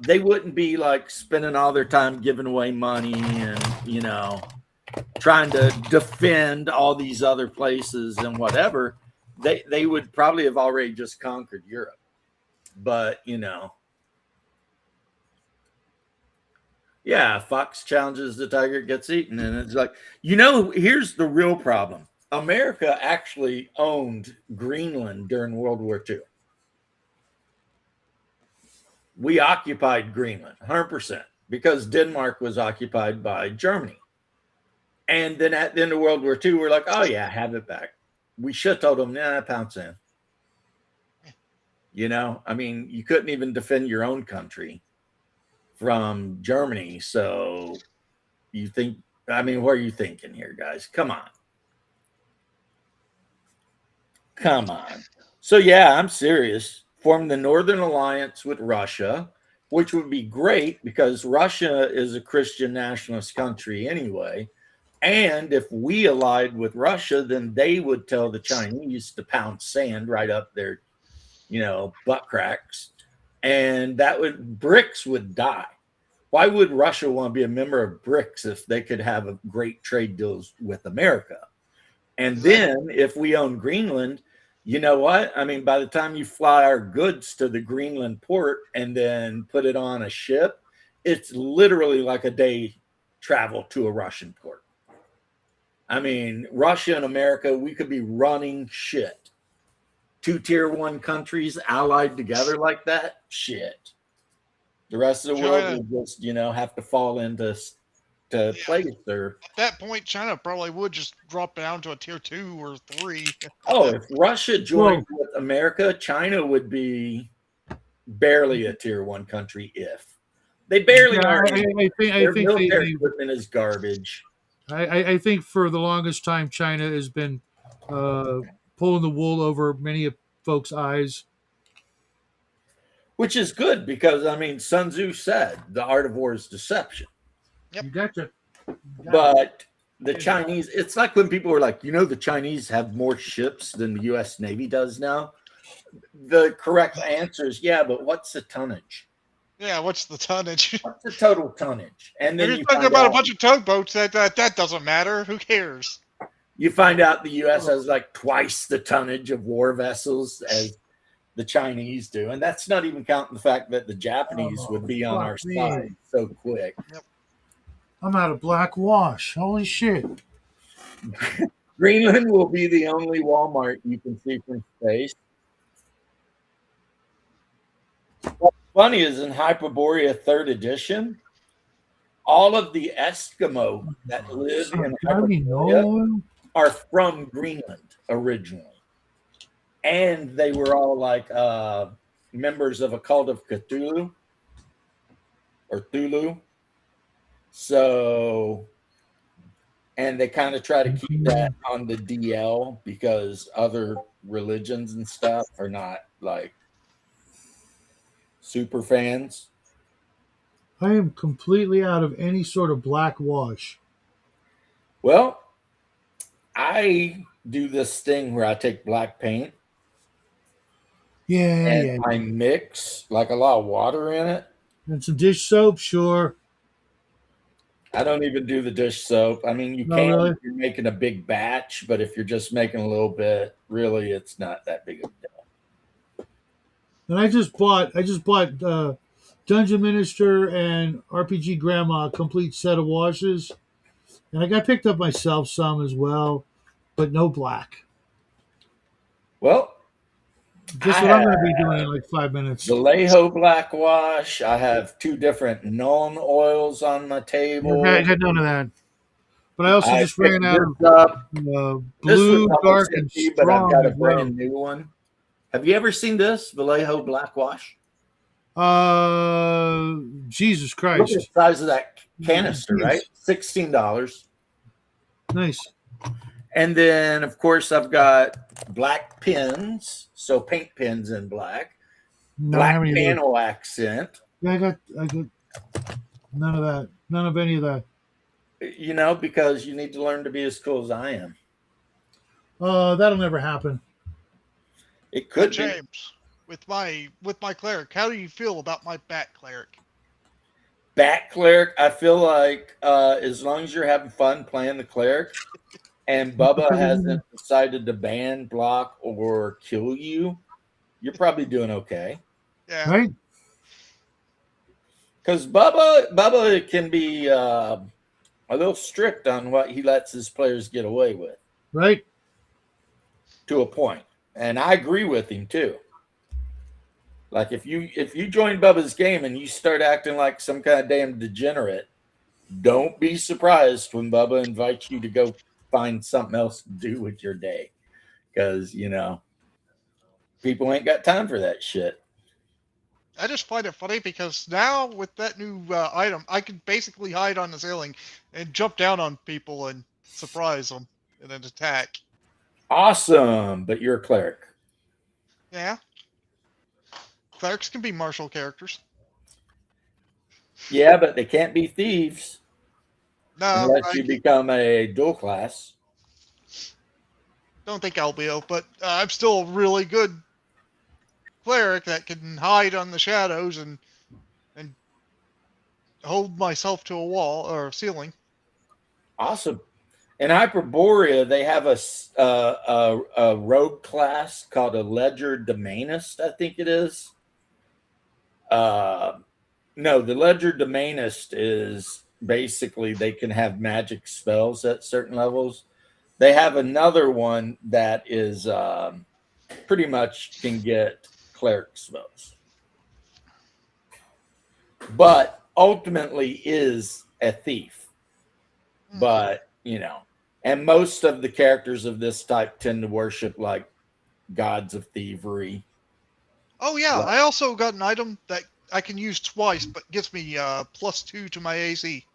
they wouldn't be like spending all their time giving away money and trying to defend all these other places and whatever. They would probably have already just conquered Europe. But, yeah, fox challenges the tiger, gets eaten. And it's like, here's the real problem. America actually owned Greenland during World War II. We occupied Greenland 100% because Denmark was occupied by Germany. And then at the end of World War II, we're like, oh, yeah, have it back. We should have told them, nah, pounce in. You couldn't even defend your own country from Germany. So you think, what are you thinking here, guys? Come on. So, yeah, I'm serious. Form the Northern Alliance with Russia, which would be great because Russia is a Christian nationalist country anyway. And if we allied with Russia, then they would tell the Chinese to pound sand right up their, butt cracks. And BRICS would die. Why would Russia want to be a member of BRICS if they could have a great trade deals with America? And then if we own Greenland, you know what? By the time you fly our goods to the Greenland port and then put it on a ship, it's literally like a day travel to a Russian port. Russia and America, we could be running shit. 2 tier 1 countries allied together like that, shit. The rest of the world would just, have to fall into to Yeah. place her. At that point, China probably would just drop down to a tier 2 or 3. Oh, if Russia joined with America, China would be barely a tier 1 country. If they barely Yeah, are, I their think military equipment is garbage. I think for the longest time, China has been pulling the wool over many of folks' eyes. Which is good because, I mean, Sun Tzu said the art of war is deception. Yep. You gotcha. But the Chinese, it's like when people were like, the Chinese have more ships than the U.S. Navy does now. The correct answer is, yeah, but what's the tonnage? Yeah, what's the tonnage? What's the total tonnage? And If then you're you talking find about a out, bunch of tugboats, that doesn't matter. Who cares? the U.S. has like twice the tonnage of war vessels as the Chinese do. And that's not even counting the fact that the Japanese would be on our side so quick. Yep. I'm out of black wash. Holy shit. Greenland will be the only Walmart you can see from space. What's funny is in Hyperborea 3rd edition, all of the Eskimo that live in Hyperborea are from Greenland originally. And they were all like members of a cult of Cthulhu or Thulu. So, and they kind of try to keep that on the DL because other religions and stuff are not like super fans. I am completely out of any sort of black wash. Well, I do this thing where I take black paint. And I mix like a lot of water in it. And some dish soap, sure. I don't even do the dish soap. I mean, you can if you're making a big batch, but if you're just making a little bit, really, it's not that big of a deal. And I just bought Dungeon Minister and RPG Grandma a complete set of washes, and I picked up myself some as well, but no black. Well, guess what I'm going to be doing in like 5 minutes. Vallejo black wash. I have 2 different Nuln oils on my table. I had none of that. But I also just ran out of blue, dark, and strong. But I've got a brand new one. Have you ever seen this Vallejo black wash? Jesus Christ! Look at the size of that canister, right? $16. Nice. And then, of course, I've got black pins, so paint pins in black. Black panel accent. Yeah, I got none of that. None of any of that. Because you need to learn to be as cool as I am. That'll never happen. It could James, with my cleric, how do you feel about my bat cleric? Bat cleric, I feel like as long as you're having fun playing the cleric, and Bubba hasn't decided to ban, block, or kill you, you're probably doing okay. Yeah. Right? Because Bubba can be a little strict on what he lets his players get away with. Right. To a point. And I agree with him too. Like if you join Bubba's game and you start acting like some kind of damn degenerate, don't be surprised when Bubba invites you to go find something else to do with your day. Because, people ain't got time for that shit. I just find it funny because now with that new item, I can basically hide on the ceiling and jump down on people and surprise them in an attack. Awesome, but you're a cleric. Yeah. Clerics can be martial characters. Yeah, but they can't be thieves. No, unless you become a dual class. Don't think I'll be able, but I'm still a really good cleric that can hide on the shadows and hold myself to a wall or a ceiling. Awesome. In Hyperborea, they have a rogue class called a Ledger Domainist, I think it is. No, the Ledger Domainist is basically they can have magic spells at certain levels. They have another one that is pretty much can get cleric spells, but ultimately is a thief. But, and most of the characters of this type tend to worship like gods of thievery. Oh yeah, Right. I also got an item that I can use twice, but gives me +2 to my AC.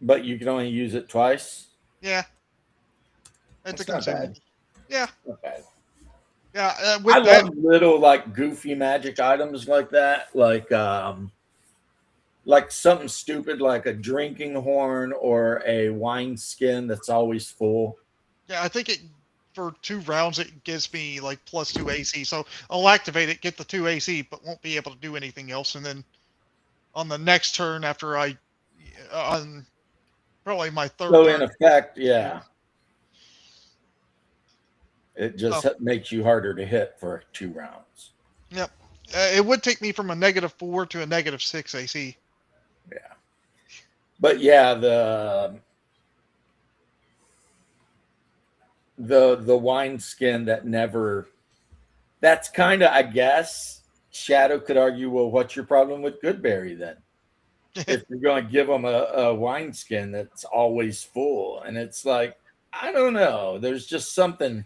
But you can only use it twice. Yeah, it's a That's not bad. consumable. Yeah, Not bad. yeah. I With that, love little like goofy magic items like that, like something stupid like a drinking horn or a wine skin that's always full. yeah, I think it for 2 rounds it gives me like +2 AC. So I'll activate it, get the 2 AC, but won't be able to do anything else. And then on the next turn, after on probably my third So turn, in effect, yeah, it just Oh. makes you harder to hit for 2 rounds. yep, it would take me from a -4 to a -6 AC. Yeah, but yeah, the wine skin that never. That's kind of, I guess, Shadow could argue. Well, what's your problem with Goodberry then? If you're going to give them a wine skin that's always full, and it's like, I don't know. There's just something.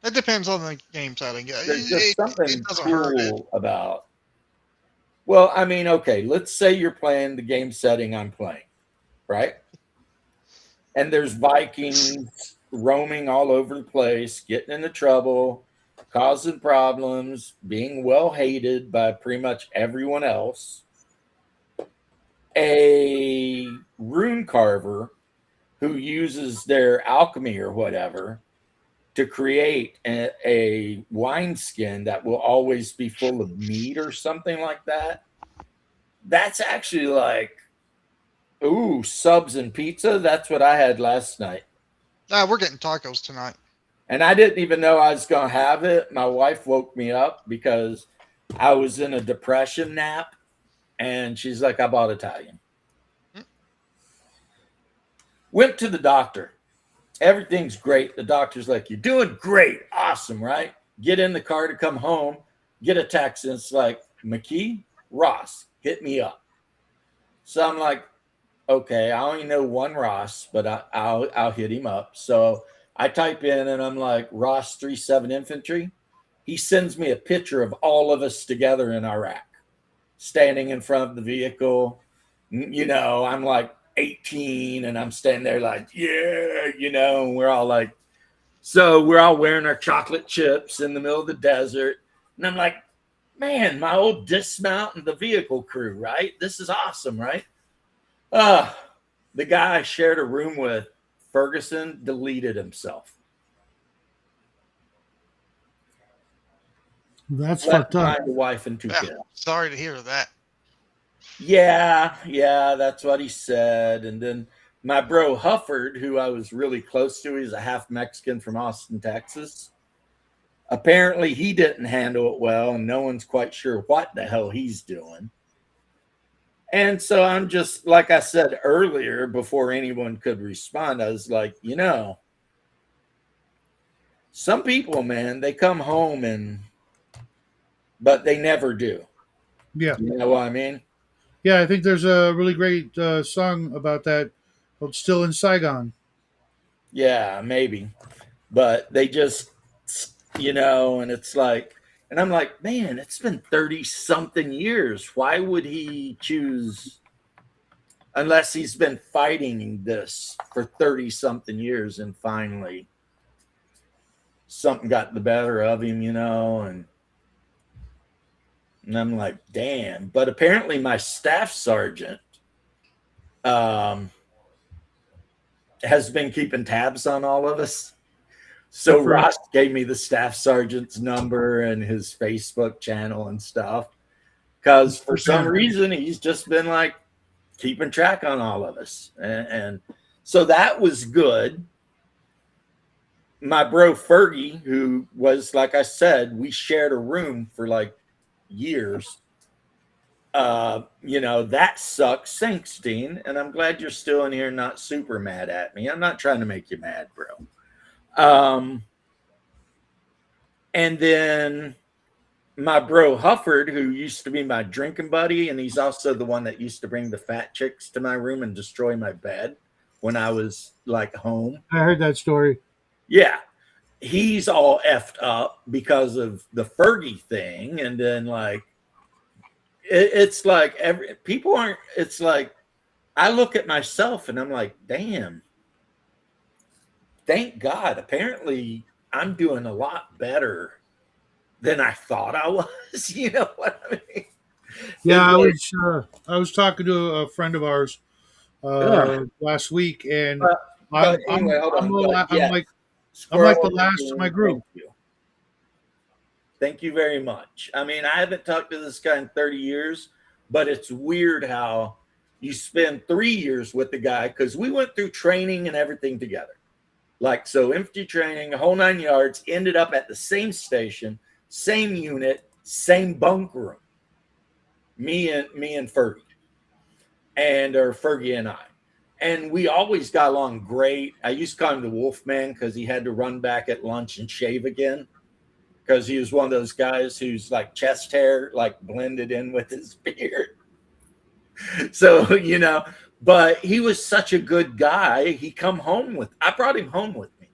It depends on the game setting. Yeah, There's just something it doesn't hurt it. cool about. Well, I mean, okay, let's say you're playing the game setting I'm playing, right? And there's Vikings roaming all over the place, getting into trouble, causing problems, being well hated by pretty much everyone else. A rune carver who uses their alchemy or whatever to create a wine skin that will always be full of meat or something like that. That's actually like, ooh, subs and pizza. That's what I had last night. We're getting tacos tonight. And I didn't even know I was going to have it. My wife woke me up because I was in a depression nap. And she's like, I bought Italian. Went to the doctor. Everything's great. The doctor's like, you're doing great. Awesome, right? Get in the car to come home. Get a text. And it's like, McKee, Ross, hit me up. So I'm like, okay, I only know one Ross, but I'll hit him up. So I type in and I'm like, Ross 37 Infantry. He sends me a picture of all of us together in Iraq, standing in front of the vehicle. I'm like 18 and I'm standing there like, yeah, and we're all like, so we're all wearing our chocolate chips in the middle of the desert. And I'm like, man, my old dismount and the vehicle crew, right? This is awesome, right? The guy I shared a room with, Ferguson, deleted himself. That's Left fucked up. behind a wife and 2 kids. Sorry to hear that. Yeah, that's what he said. And then my bro Hufford, who I was really close to, he's a half Mexican from Austin, Texas. Apparently he didn't handle it well, and no one's quite sure what the hell he's doing. And so I'm just, like I said earlier, before anyone could respond, I was like, some people, man, they come home but they never do. Yeah. You know what I mean? Yeah, I think there's a really great song about that called Still in Saigon. Yeah, maybe. But they just, and it's like, and I'm like, man, it's been 30-something years. Why would he choose, unless he's been fighting this for 30-something years and finally something got the better of him, and I'm like, damn. But apparently my staff sergeant has been keeping tabs on all of us. So Ross gave me the staff sergeant's number and his Facebook channel and stuff, because for some reason he's just been like keeping track on all of us. And so that was good. My bro Fergie, who was, like I said, we shared a room for like years. That sucks, Sinkstein. And I'm glad you're still in here, not super mad at me. I'm not trying to make you mad, bro. And then my bro Hufford, who used to be my drinking buddy, and he's also the one that used to bring the fat chicks to my room and destroy my bed. when I was like home. I heard that story. Yeah. He's all effed up because of the Fergie thing. And then like, it's like people aren't, it's like, I look at myself and I'm like, damn, thank God. Apparently I'm doing a lot better than I thought I was. You know what I mean? Yeah, It's I was talking to a friend of ours like, last week, and but anyway, hold I'm on. But yes, I'm like Squirrel, the last of my group. thank you. Thank you very much. I mean, I haven't talked to this guy in 30 years, but it's weird how you spend 3 years with the guy because we went through training and everything together. Like, so infantry training, a whole 9 yards, ended up at the same station, same unit, same bunk room. Me and Fergie, or Fergie and I. And we always got along great. I used to call him the Wolfman because he had to run back at lunch and shave again because he was one of those guys whose like chest hair like blended in with his beard. So, you know, but he was such a good guy. I brought him home with me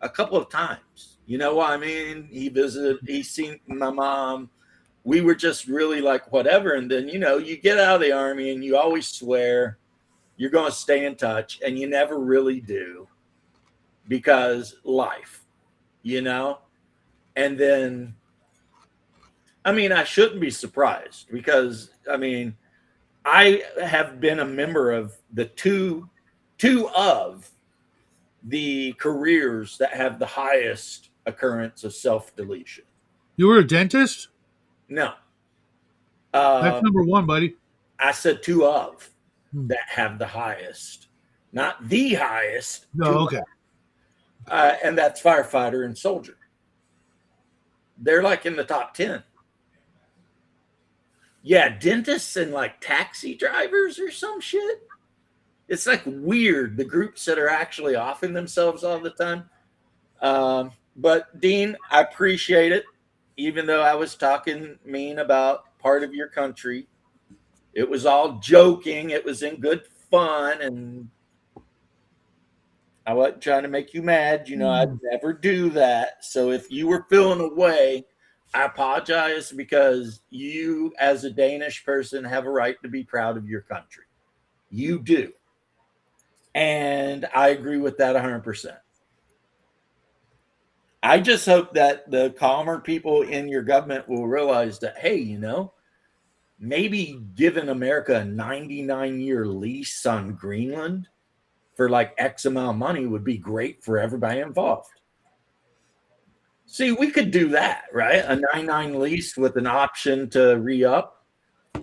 a couple of times. You know what I mean? He visited, he seen my mom. We were just really like whatever. And then, you know, you get out of the Army and you always swear you're going to stay in touch, and you never really do because life, you know? And then, I mean, I shouldn't be surprised because, I mean, I have been a member of the two of the careers that have the highest occurrence of self-deletion. You were a dentist? No. That's number one, buddy. I said two of that have the highest, not the highest. No, okay. And that's firefighter and soldier. They're like in the top 10. Yeah, dentists and like taxi drivers or some shit. It's like weird, the groups that are actually offing themselves all the time. But Dean, I appreciate it. Even though I was talking mean about part of your country, it was all joking. It was in good fun, and I wasn't trying to make you mad. You know, I'd never do that. So if you were feeling away, I apologize because you, as a Danish person, have a right to be proud of your country. You do. And I agree with that 100%. I just hope that the calmer people in your government will realize that, hey, you know, maybe giving America a 99-year lease on Greenland for like X amount of money would be great for everybody involved. See, we could do that, right? A 99 lease with an option to re-up.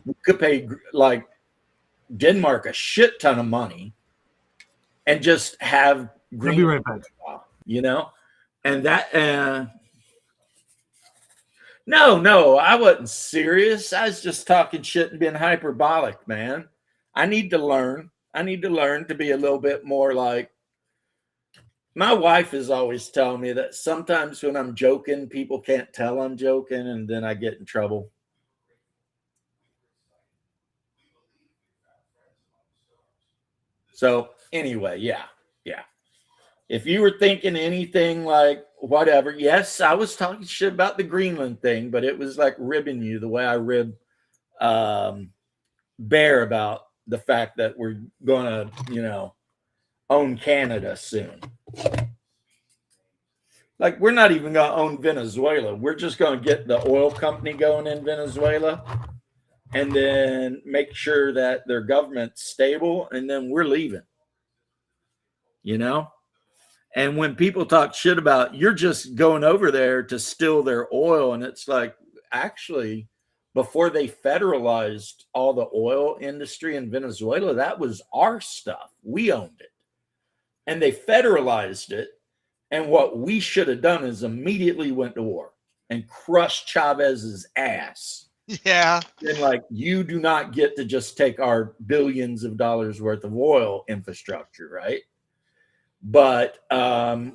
We could pay like Denmark a shit ton of money and just have Greenland. I'll be right back. You know? And that, no, I wasn't serious. I was just talking shit and being hyperbolic, man. I need to learn. I need to learn to be a little bit more like, my wife is always telling me that sometimes when I'm joking, people can't tell I'm joking, and then I get in trouble. So anyway, yeah. If you were thinking anything like whatever, yes, I was talking shit about the Greenland thing, but it was like ribbing you the way I rib Bear about the fact that we're going to, you know, own Canada soon. Like, we're not even going to own Venezuela. We're just going to get the oil company going in Venezuela and then make sure that their government's stable, and then we're leaving. You know? And when people talk shit about you're just going over there to steal their oil, and it's like, actually, before they federalized all the oil industry in Venezuela, that was our stuff. We owned it. And they federalized it. And what we should have done is immediately went to war and crushed Chavez's ass. Yeah. And like, you do not get to just take our billions of dollars worth of oil infrastructure, right? But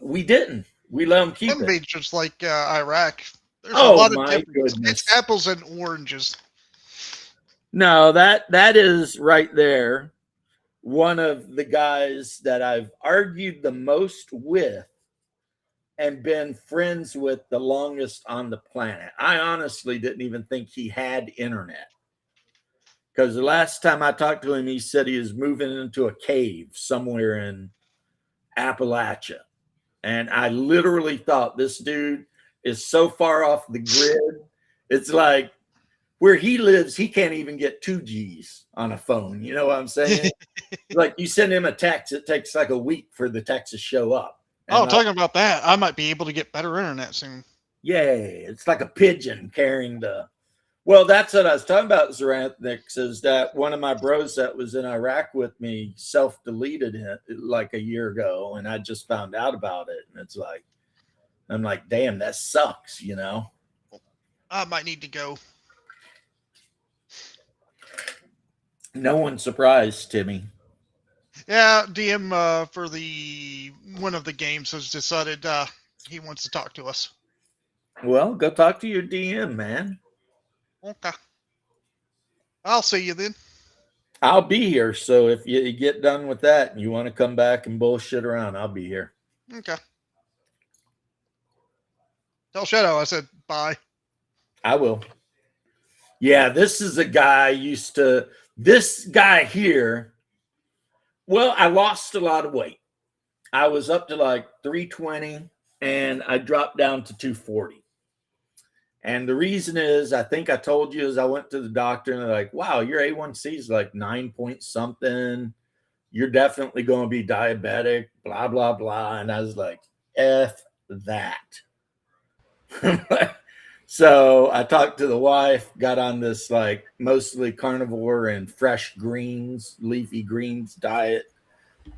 we didn't. We let them keep Some it. be just like Iraq. There's Oh, a lot of my difference. goodness. It's apples and oranges. No, that is right there. one of the guys that I've argued the most with and been friends with the longest on the planet. I honestly didn't even think he had internet. Because the last time I talked to him, he said he was moving into a cave somewhere in Appalachia. And I literally thought this dude is so far off the grid. It's like where he lives, he can't even get 2Gs on a phone. You know what I'm saying? Like you send him a text, it takes like a week for the text to show up. Oh, talking about that, I might be able to get better internet soon. Yay. It's like a pigeon carrying the. Well, that's what I was talking about, Zaranthnix, is that one of my bros that was in Iraq with me self-deleted it like a year ago, and I just found out about it. And it's like, I'm like, damn, that sucks, you know? I might need to go. No one's surprised, Timmy. Yeah, DM for the one of the games has decided he wants to talk to us. Well, go talk to your DM, man. Okay. I'll see you then. I'll be here, so if you get done with that and you want to come back and bullshit around, I'll be here. Okay. Tell Shadow I said bye. I will. Yeah, this is a guy this guy here. Well, I lost a lot of weight. I was up to like 320 and I dropped down to 240. And the reason is, I think I told you, is I went to the doctor and they're like, wow, your A1C is like 9 point something. You're definitely going to be diabetic, blah, blah, blah. And I was like, F that. So I talked to the wife, got on this like mostly carnivore and fresh greens, leafy greens diet,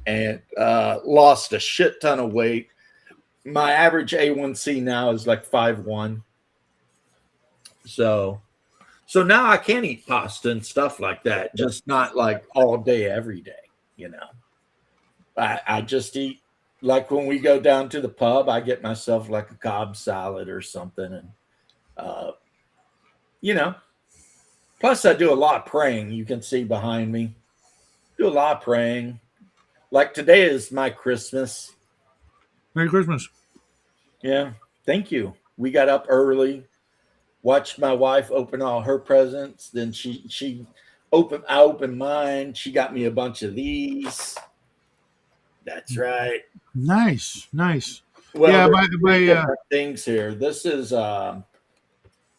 and lost a shit ton of weight. My average A1C now is like 5.1. So now I can eat pasta and stuff like that, just not like all day, every day, you know. I just eat, like when we go down to the pub, I get myself like a Cobb salad or something. And, you know, plus I do a lot of praying. You can see behind me. Do a lot of praying. Like today is my Christmas. Merry Christmas. Yeah. Thank you. We got up early, watched my wife open all her presents. Then I opened mine. She got me a bunch of these. That's right. Nice. Well, Yeah, three different things here. This is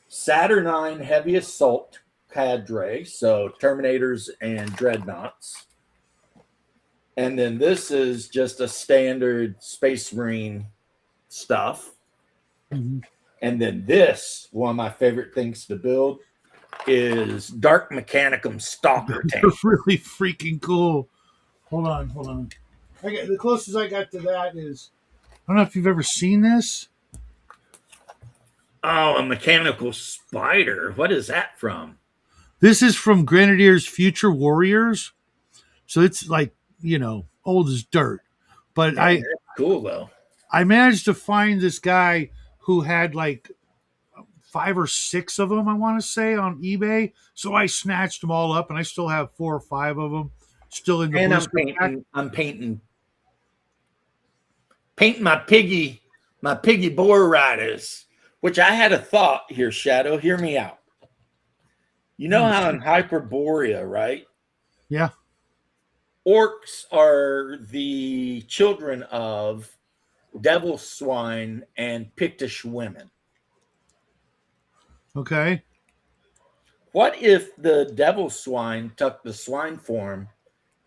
Saturnine Heavy Assault Cadre, so Terminators and Dreadnoughts. And then this is just a standard Space Marine stuff. Mm-hmm. And then this, one of my favorite things to build, is Dark Mechanicum Stalker tank. Really freaking cool. Hold on. The closest I got to that is, I don't know if you've ever seen this. Oh, a mechanical spider. What is that from? This is from Grenadier's Future Warriors. So it's like, you know, old as dirt. But Man, that's cool though. I managed to find this guy who had like 5 or 6 of them, I want to say, on eBay. So I snatched them all up, and I still have 4 or 5 of them still in the. And I'm painting my piggy boar riders, which I had a thought here, Shadow. Hear me out. You know how in Hyperborea, right? Yeah. Orcs are the children of devil swine and Pictish women. Okay. What if the devil swine took the swine form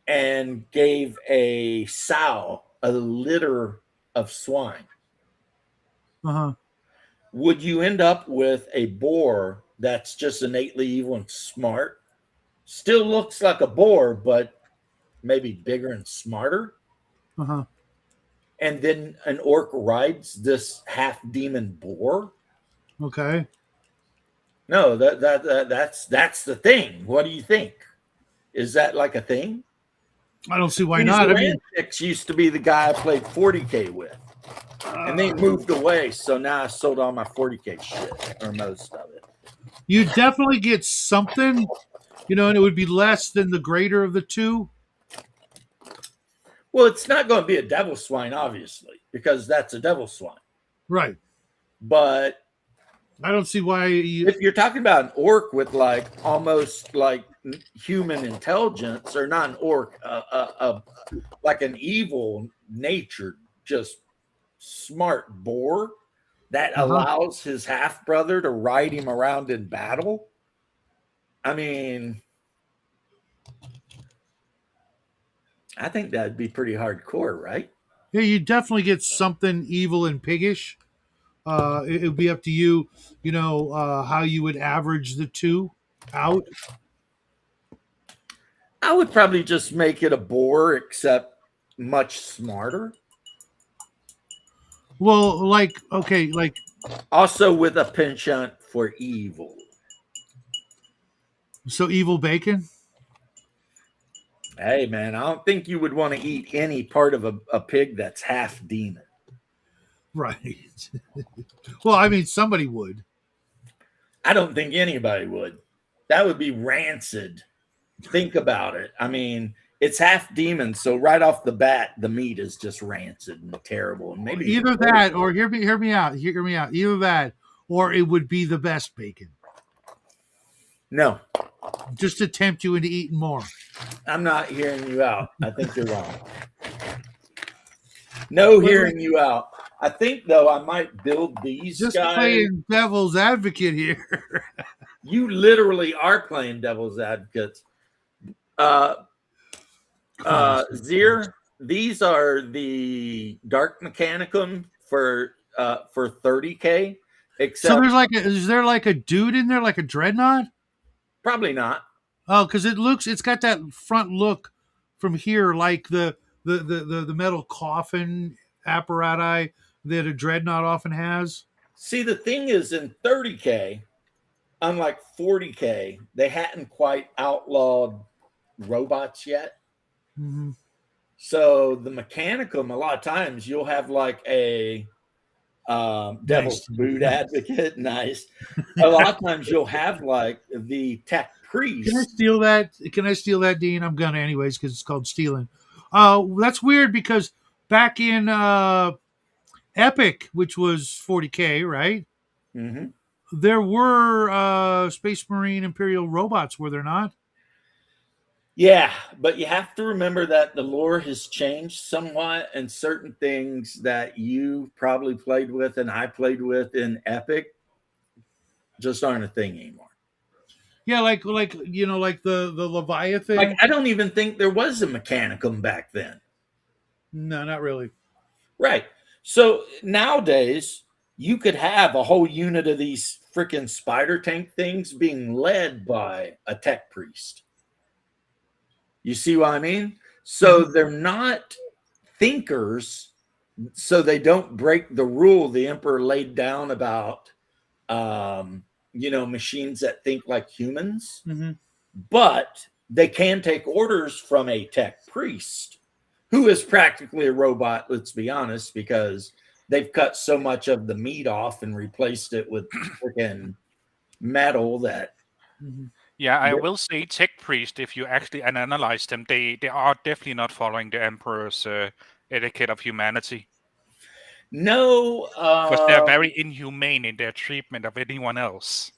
and gave a sow a litter of swine? Uh-huh. Would you end up with a boar that's just innately evil and smart? Still looks like a boar, but maybe bigger and smarter? Uh-huh. And then an orc rides this half demon boar? Okay. No, that's the thing. What do you think? Is that like a thing? I don't see why not. I mean, used to be the guy I played 40K with. And they moved away, so now I sold all my 40K shit, or most of it. You definitely get something, you know, and it would be less than the greater of the two. Well, it's not going to be a devil swine, obviously, because that's a devil swine. Right. But I don't see why you. if you're talking about an orc with like almost like human intelligence, or not an orc, like an evil natured, just smart boar that allows his half brother to ride him around in battle. I mean, I think that'd be pretty hardcore, right? Yeah, you definitely get something evil and piggish. It would be up to you, how you would average the two out. I would probably just make it a boar, except much smarter. Well, okay, Also with a penchant for evil. so evil bacon. Hey, man, I don't think you would want to eat any part of a pig that's half demon. Right. Well, I mean, somebody would. I don't think anybody would. That would be rancid. Think about it. I mean, it's half demon, so right off the bat, the meat is just rancid and terrible. And maybe Either that, or hear me out. Either that, or it would be the best bacon. No, Just to tempt you into eating more. I'm not hearing you out. I think you're wrong. No hearing you out. I think, though, I might build these Just guys. playing devil's advocate here. You literally are playing devil's advocate. Zir, these are the Dark Mechanicum for 30K. Except So is there like a dude in there, like a dreadnought? probably not. Oh, because it's got that front look from here, like the metal coffin apparatus that a dreadnought often has. See, the thing is, in 30K, unlike 40K, they hadn't quite outlawed robots yet. Mm-hmm. So the Mechanicum, a lot of times you'll have like a devil's boot advocate. Nice. A lot of times you'll have like the tech priest. Can I steal that? Can I steal that, Dean? I'm gonna anyways because it's called stealing. That's weird because back in Epic, which was 40K, right? Mm-hmm. There were Space Marine Imperial robots, were there not? Yeah, but you have to remember that the lore has changed somewhat, and certain things that you probably played with and I played with in Epic just aren't a thing anymore. Yeah, like the Leviathan. Like, I don't even think there was a Mechanicum back then. No, not really. Right. So nowadays, you could have a whole unit of these freaking spider tank things being led by a tech priest. You see what I mean? So they're not thinkers, so they don't break the rule the emperor laid down about, machines that think like humans. Mm-hmm. But they can take orders from a tech priest, who is practically a robot, let's be honest, because they've cut so much of the meat off and replaced it with freaking metal that... Mm-hmm. Yeah, I will say tech priest, if you actually analyze them, they are definitely not following the emperor's etiquette of humanity. No. Because they're very inhumane in their treatment of anyone else.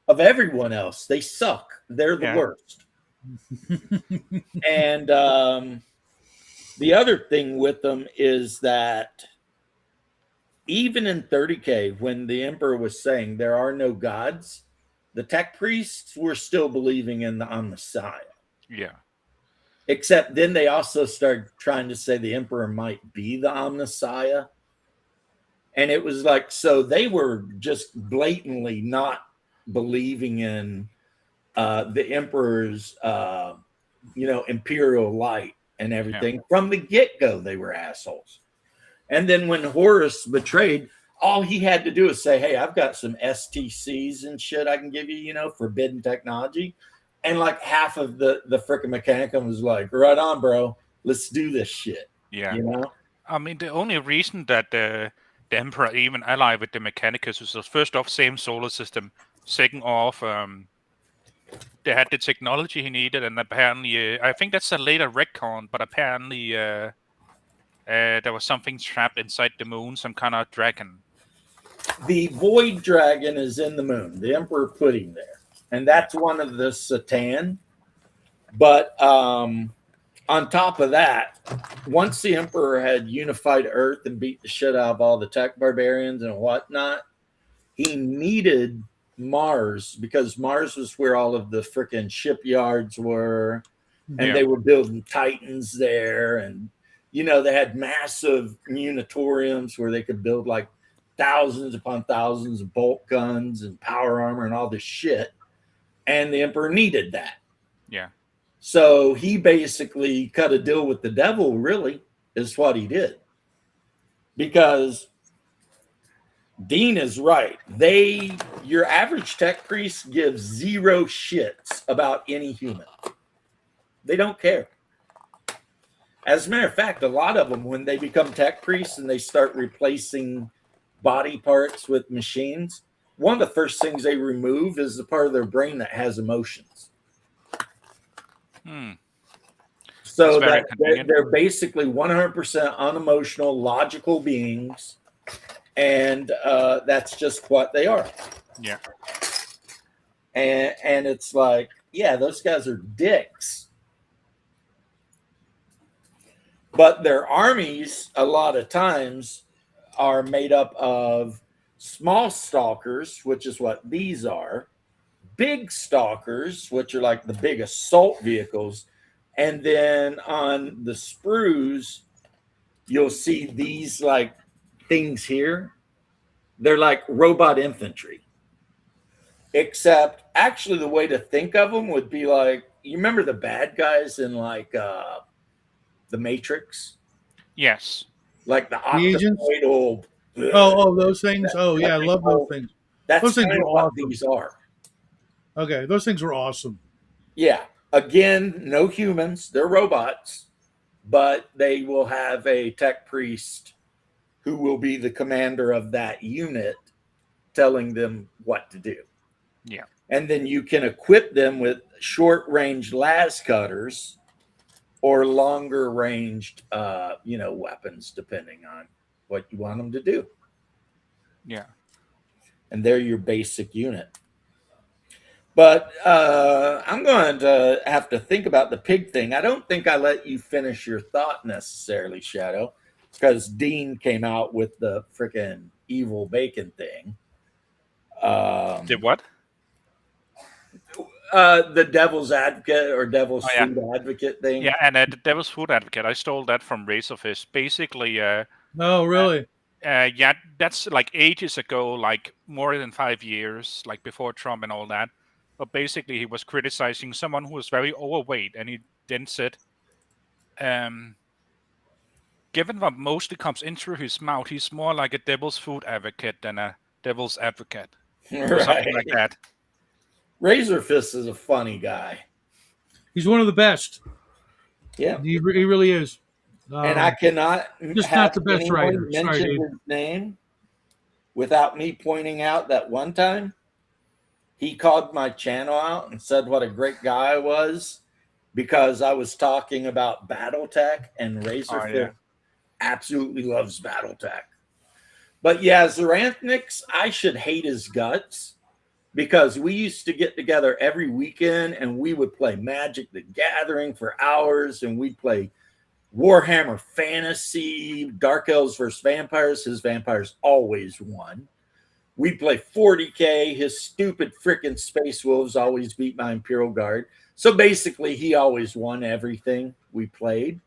Of everyone else. They suck. They're the worst. And the other thing with them is that even in 30K, when the emperor was saying there are no gods, the tech priests were still believing in the Messiah. Yeah. Except then they also started trying to say the emperor might be the Messiah. And it was like, so they were just blatantly not believing in the emperor's, imperial light and everything. Yeah. From the get-go, they were assholes. And then when Horus betrayed, all he had to do is say, hey, I've got some STCs and shit I can give you, forbidden technology. And like half of the frickin' Mechanicum was like, right on, bro. Let's do this shit. Yeah. I mean, the only reason that the Emperor even allied with the Mechanicus was first off, same solar system. Second off, they had the technology he needed. And apparently, I think that's a later retcon, but apparently there was something trapped inside the moon, some kind of dragon. The void dragon is in the moon. The emperor put him there, and that's one of the Satan. But on top of that, once the emperor had unified Earth and beat the shit out of all the tech barbarians and whatnot, he needed Mars because Mars was where all of the freaking shipyards were, and they were building Titans there, and they had massive munitoriums where they could build like thousands upon thousands of bolt guns and power armor and all this shit. And the emperor needed that. Yeah. So he basically cut a deal with the devil, really, is what he did. Because Dean is right. Your average tech priest gives zero shits about any human. They don't care. As a matter of fact, a lot of them, when they become tech priests and they start replacing body parts with machines, one of the first things they remove is the part of their brain that has emotions. So that they're basically 100% unemotional, logical beings, and that's just what they are. Yeah. And it's like, yeah, those guys are dicks. But their armies, a lot of times, are made up of small stalkers, which is what these are, big stalkers, which are like the big assault vehicles, and then on the sprues, you'll see these like things here. They're like robot infantry. Except, actually, the way to think of them would be like, you remember the bad guys in like the Matrix? Yes. Like the octopoid. Those things. Oh yeah, I love those things. That's those things kind are of what awesome. these are. Okay, those things were awesome. Yeah. Again, no humans. They're robots, but they will have a tech priest who will be the commander of that unit telling them what to do. Yeah. And then you can equip them with short-range las cutters or longer-ranged, weapons, depending on what you want them to do. Yeah. And they're your basic unit. But I'm going to have to think about the pig thing. I don't think I let you finish your thought necessarily, Shadow, because Dean came out with the freaking evil bacon thing. Did what? The devil's advocate or devil's food advocate thing. Yeah, and the devil's food advocate, I stole that from Razorfish. Basically, no, really? Yeah, that's like ages ago, like more than 5 years, like before Trump and all that. But basically, he was criticizing someone who was very overweight, and he then said, given what mostly comes in through his mouth, he's more like a devil's food advocate than a devil's advocate. Or something like that. Razorfist is a funny guy. He's one of the best. Yeah. He really is. And I cannot just not the best writer. Mention his name without me pointing out that one time he called my channel out and said what a great guy I was because I was talking about BattleTech, and Razorfist absolutely loves BattleTech. But yeah, Zaranthnix, I should hate his guts because we used to get together every weekend and we would play Magic the Gathering for hours, and we'd play Warhammer Fantasy, Dark Elves versus Vampires. His vampires always won. We'd play 40K. His stupid freaking Space Wolves always beat my Imperial Guard. So basically, he always won everything we played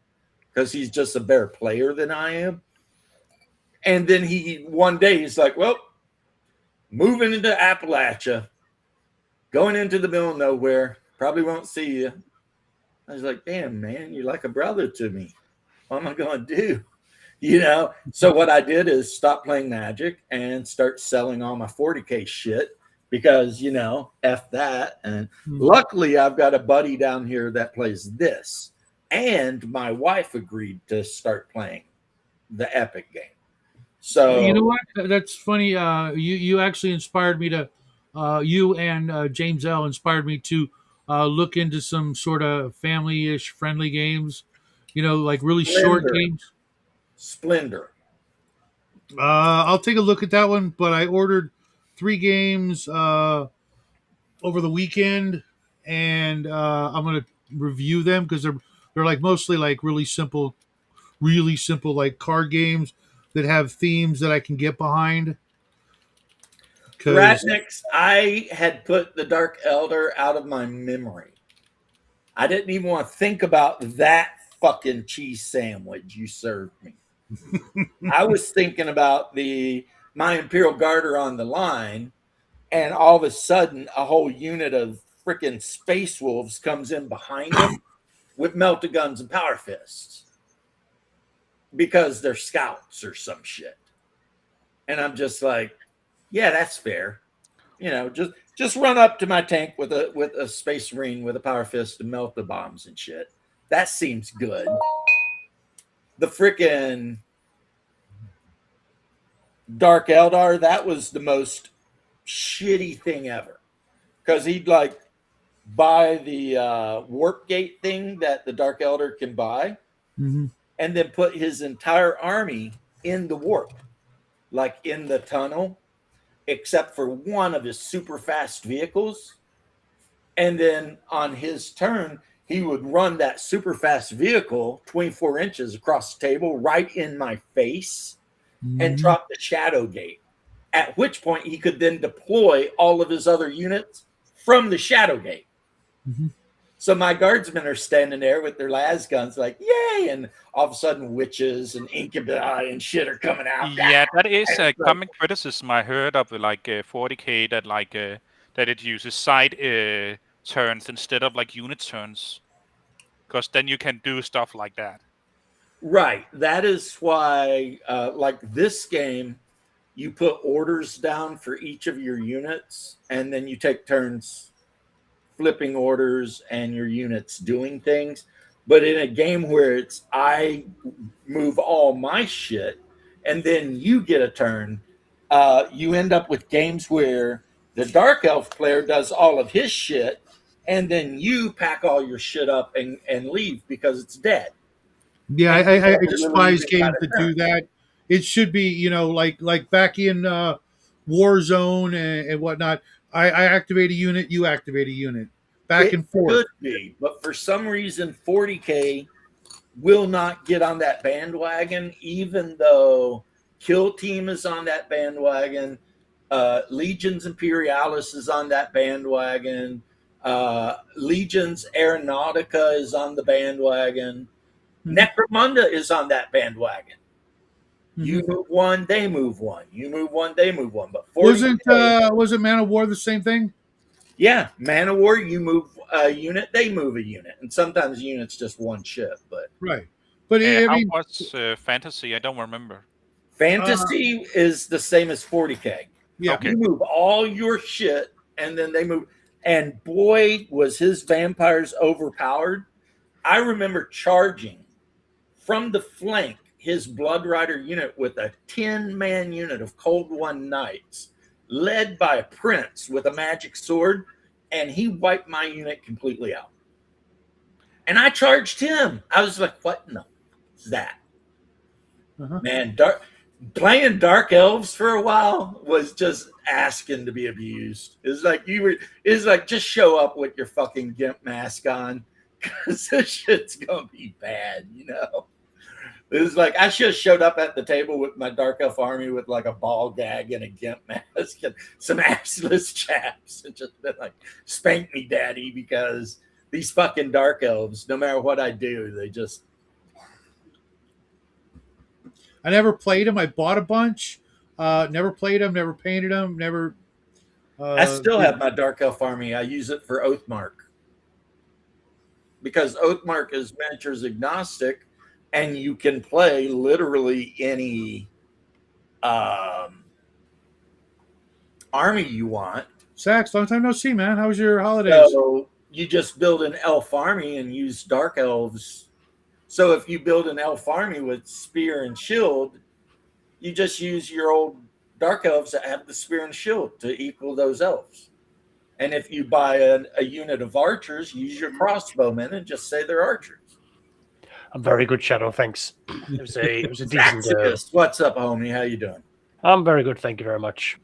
because he's just a better player than I am. And then one day he's like, well, moving into Appalachia, going into the middle of nowhere, probably won't see you. I was like, damn, man, you're like a brother to me. What am I going to do? So what I did is stop playing Magic and start selling all my 40K shit because, F that. And luckily, I've got a buddy down here that plays this. And my wife agreed to start playing the Epic game. So you know what? That's funny. You actually inspired me to. You and James L inspired me to look into some sort of family-ish friendly games. Like really short games. Splendor. I'll take a look at that one, but I ordered 3 games over the weekend, and I'm gonna review them because they're like mostly like really simple like card games that have themes that I can get behind. Because Ratniks, I had put the Dark Elder out of my memory. I didn't even want to think about that fucking cheese sandwich you served me. I was thinking about my Imperial Garter on the line, and all of a sudden a whole unit of freaking Space Wolves comes in behind them with melta guns and power fists because they're scouts or some shit. And I'm just like, yeah, that's fair. Just run up to my tank with a Space Marine with a power fist and melt the bombs and shit. That seems good. The freaking Dark Eldar, that was the most shitty thing ever. Because he'd like buy the warp gate thing that the Dark Elder can buy, mm-hmm. and then put his entire army in the warp, like in the tunnel, except for one of his super fast vehicles. And then on his turn, he would run that super fast vehicle 24 inches across the table right in my face and drop the shadow gate. At which point he could then deploy all of his other units from the shadow gate. Mm-hmm. So my guardsmen are standing there with their las guns like, yay! And all of a sudden witches and incubi and shit are coming out. Yeah, that is a common criticism I heard of like 40k that it uses side turns instead of like unit turns. Because then you can do stuff like that. Right. That is why, like this game, you put orders down for each of your units, and then you take turns flipping orders and your units doing things. But in a game where it's I move all my shit, and then you get a turn, you end up with games where the Dark Elf player does all of his shit, and then you pack all your shit up and leave because it's dead. Yeah, I despise games that do that. It should be, like back in Warzone and whatnot. I activate a unit, you activate a unit, back and forth. Could be, but for some reason, 40k will not get on that bandwagon, even though Kill Team is on that bandwagon. Legions Imperialis is on that bandwagon. Legions Aeronautica is on the bandwagon. Mm-hmm. Necromunda is on that bandwagon. Mm-hmm. You move one, they move one. You move one, they move one. But wasn't Man of War the same thing? Yeah, Man of War, you move a unit, they move a unit, and sometimes units just one ship. But right, but how was fantasy? I don't remember. Fantasy is the same as 40k. Yeah, okay. You move all your shit, and then they move. And boy, was his vampires overpowered. I remember charging from the flank his Blood Rider unit with a 10-man unit of Cold One Knights, led by a prince with a magic sword, and he wiped my unit completely out. And I charged him. I was like, what in the is that? Man, playing Dark Elves for a while was just asking to be abused. It's like just show up with your fucking gimp mask on, because this shit's gonna be bad, It was like I should have showed up at the table with my Dark Elf army with like a ball gag and a gimp mask and some assless chaps and just been like, spank me, daddy, because these fucking Dark Elves, no matter what I do, they just. I never played them. I bought a bunch. Never played them. Never painted them. Never. I still have my Dark Elf army. I use it for Oathmark because Oathmark is miniatures agnostic. And you can play literally any army you want. Sax, long time no see, man. How was your holidays? So you just build an elf army and use Dark Elves. So if you build an elf army with spear and shield, you just use your old Dark Elves that have the spear and shield to equal those elves. And if you buy a unit of archers, use your crossbowmen and just say they're archers. I'm very good, Shadow. Thanks. It was a decent. Zaxius, what's up, homie? How you doing? I'm very good, thank you very much.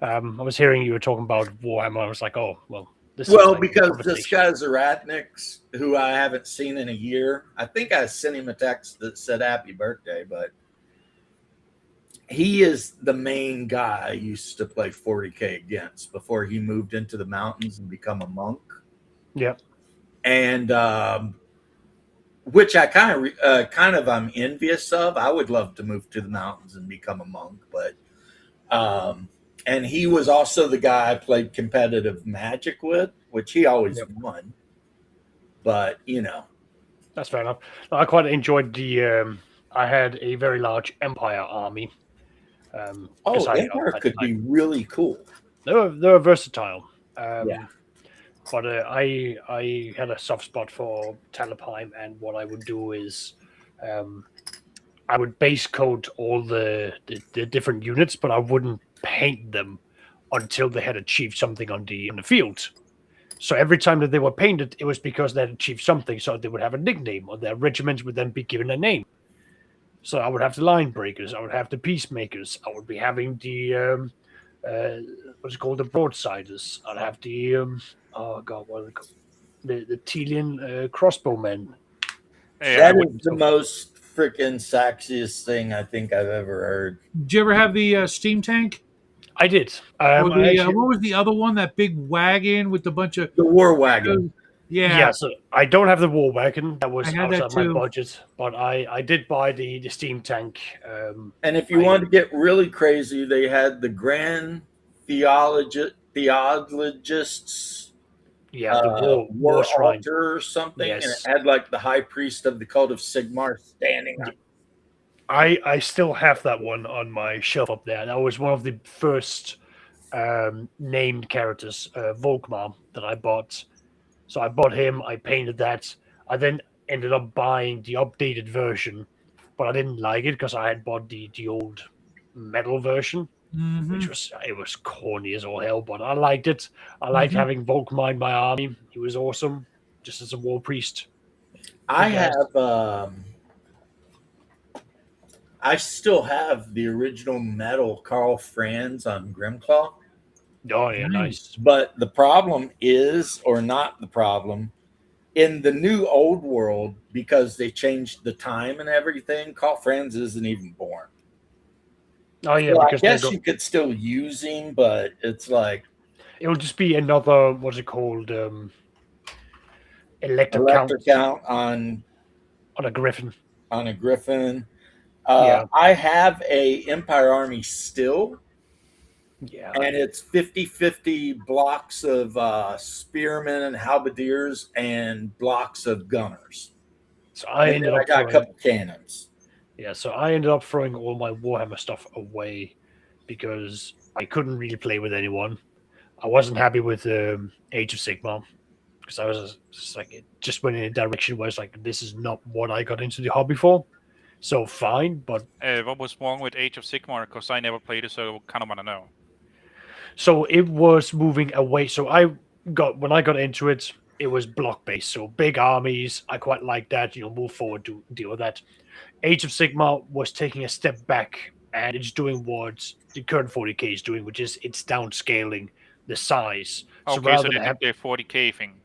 I was hearing you were talking about Warhammer. I was like, oh, well, this is Well, like a because this conversation. guy Zaratnix, who I haven't seen in a year, I think I sent him a text that said happy birthday, but he is the main guy I used to play 40K against before he moved into the mountains and become a monk. Yeah. And which I kind of I'm envious of. I would love to move to the mountains and become a monk, but and he was also the guy I played competitive Magic with, which he always won. But That's fair enough. I quite enjoyed the. I had a very large Empire army. Empire could be really cool. They were versatile. Yeah. But I had a soft spot for Talabheim, and what I would do is I would base code all the different units, but I wouldn't paint them until they had achieved something on the field. So every time that they were painted, it was because they had achieved something, so they would have a nickname, or their regiments would then be given a name. So I would have the line breakers, I would have the peacemakers, I would be having the what's it called, the broadsiders. I'd have the oh god, what are they called? The Telian crossbowmen. That is the most freaking sexiest thing I think I've ever heard. Did you ever have the steam tank? I did. What was the other one? That big wagon with a bunch of the war wagon. Yeah. So I don't have the war wagon. That was outside my too. budget, but I did buy the steam tank. And if you wanted to get really crazy, they had the Grand Theologists. Yeah, the war altar or something, and it had like the high priest of the cult of Sigmar standing up. I still have that one on my shelf up there. That was one of the first named characters, Volkmar, that I bought. So I bought him, I painted that. I then ended up buying the updated version, but I didn't like it because I had bought the old metal version, which was corny as all hell, but I liked it. I liked having Volkmar in my army. He was awesome, just as a war priest. I still have the original metal Carl Franz on Grimclaw. Oh, yeah, nice. But the problem is, or not the problem, in the new old world, because they changed the time and everything, Carl Franz isn't even born. Oh, yeah. So I guess you could still use him, but it's like... It will just be another, what's it called? Elector count on a Griffin. On a Griffin. I have a Empire army still. Yeah. And it's 50-50 blocks of spearmen and halberdiers and blocks of gunners. So I got a couple cannons. Yeah, so I ended up throwing all my Warhammer stuff away because I couldn't really play with anyone. I wasn't happy with Age of Sigmar because I was just like, it just went in a direction where it's like, this is not what I got into the hobby for. So fine, but what was wrong with Age of Sigmar? Because I never played it, so I kind of want to know. So it was moving away. So when I got into it, it was block based. So big armies, I quite like that. Move forward to deal with that. Age of Sigmar was taking a step back, and it's doing what the current 40k is doing, which is it's downscaling the size. Okay, so they did the 40k thing.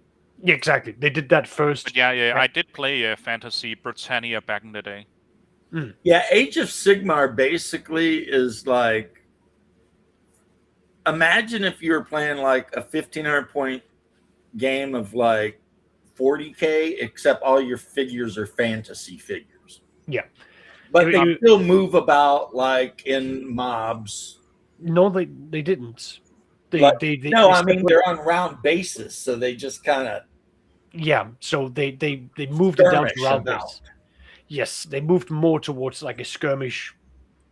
Yeah, exactly. They did that first. But yeah, I did play Fantasy Britannia back in the day. Yeah, Age of Sigmar basically is like, imagine if you were playing like a 1,500 point game of like 40k, except all your figures are fantasy figures. Yeah, but they still move about like in mobs. No, they didn't. I mean they're on round bases, so they just kind of. Yeah, so they moved it down to round base. Yes, they moved more towards like a skirmish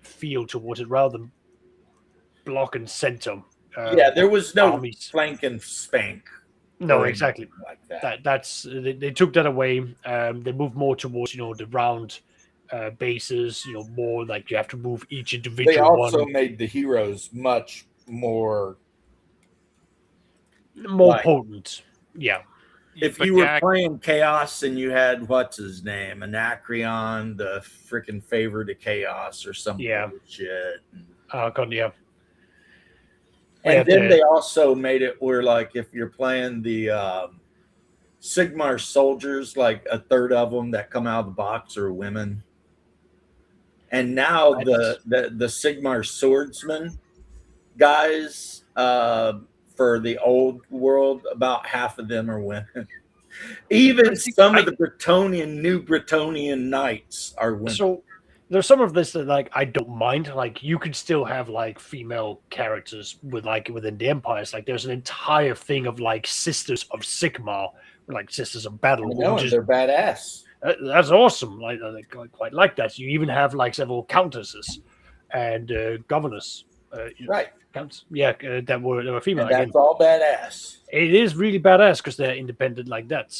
feel towards it rather than block and center. There was no armies. Flank and spank. No, exactly. Like that. That's they took that away. They moved more towards the round bases. More like you have to move each individual. They also made the heroes much more potent. Yeah. if you were playing Chaos and you had what's his name, Anacreon, the freaking favor to Chaos or some bullshit. Oh god, yeah. And then they also made it where, like, if you're playing the Sigmar soldiers, like a third of them that come out of the box are women. And now the Sigmar swordsman guys for the old world, about half of them are women. Even some of the new Bretonnian knights are women. So there's some of this that like I don't mind. Like you could still have like female characters with like within the empires. Like there's an entire thing of like Sisters of Sigmar, like Sisters of Battle. They're badass. That's awesome. Like I quite like that. You even have like several countesses and governors. Right. That were female. And that's all badass. It is really badass because they're independent like that.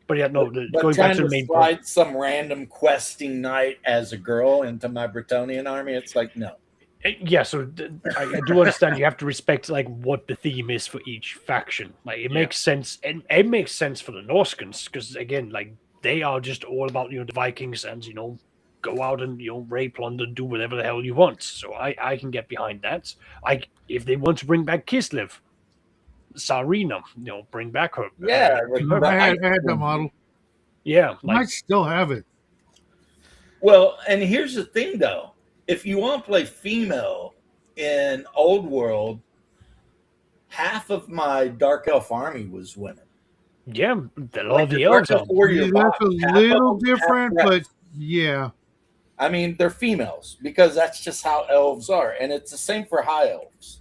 But yeah, no. Going back to the main point, some random questing knight as a girl into my Bretonnian army, it's like no. Yeah, so I do understand you have to respect like what the theme is for each faction. Like it makes sense, and it makes sense for the Norskans because again, like they are just all about the Vikings and go out and raid, plunder, do whatever the hell you want. So I can get behind that. If they want to bring back Kislev, Sarina, bring back her. Yeah, I had that model. Yeah, I might still have it. Well, and here's the thing, though: if you want to play female in Old World, half of my Dark Elf army was women. Yeah, all the elves are. That's a little different, but yeah. I mean, they're females because that's just how elves are, and it's the same for high elves.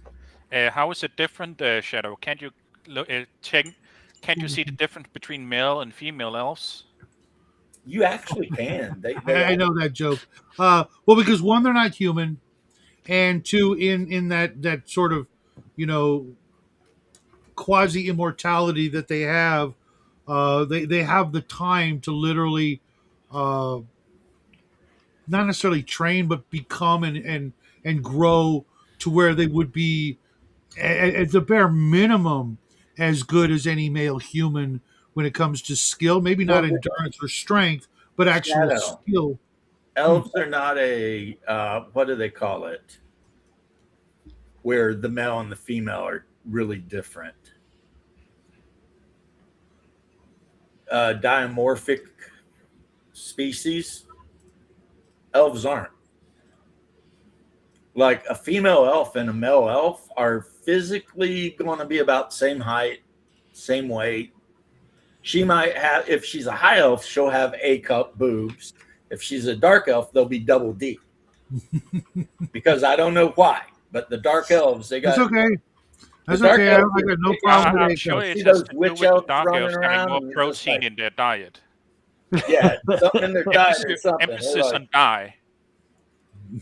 How is it different, Shadow? Can't you check? Can't you see the difference between male and female elves? You actually can. I know that joke. Well, because one, they're not human, and two, in that sort of quasi immortality that they have the time to literally not necessarily train, but become and grow to where they would be at the bare minimum as good as any male human when it comes to skill. Maybe not endurance or strength, but actual skill. Elves are not a what do they call it? Where the male and the female are really different. Dimorphic species. Elves aren't. Like a female elf and a male elf are physically going to be about same height, same weight. She might have, if she's a high elf, she'll have A cup boobs. If she's a dark elf, they'll be double D. Because I don't know why, but the dark elves, they got. That's okay. That's okay. I got no problem with I'm A sure cup. it has to do witch with elves dark running elves around having more and protein like- in their diet. Yeah, something in their diet or something. Emphasis on die.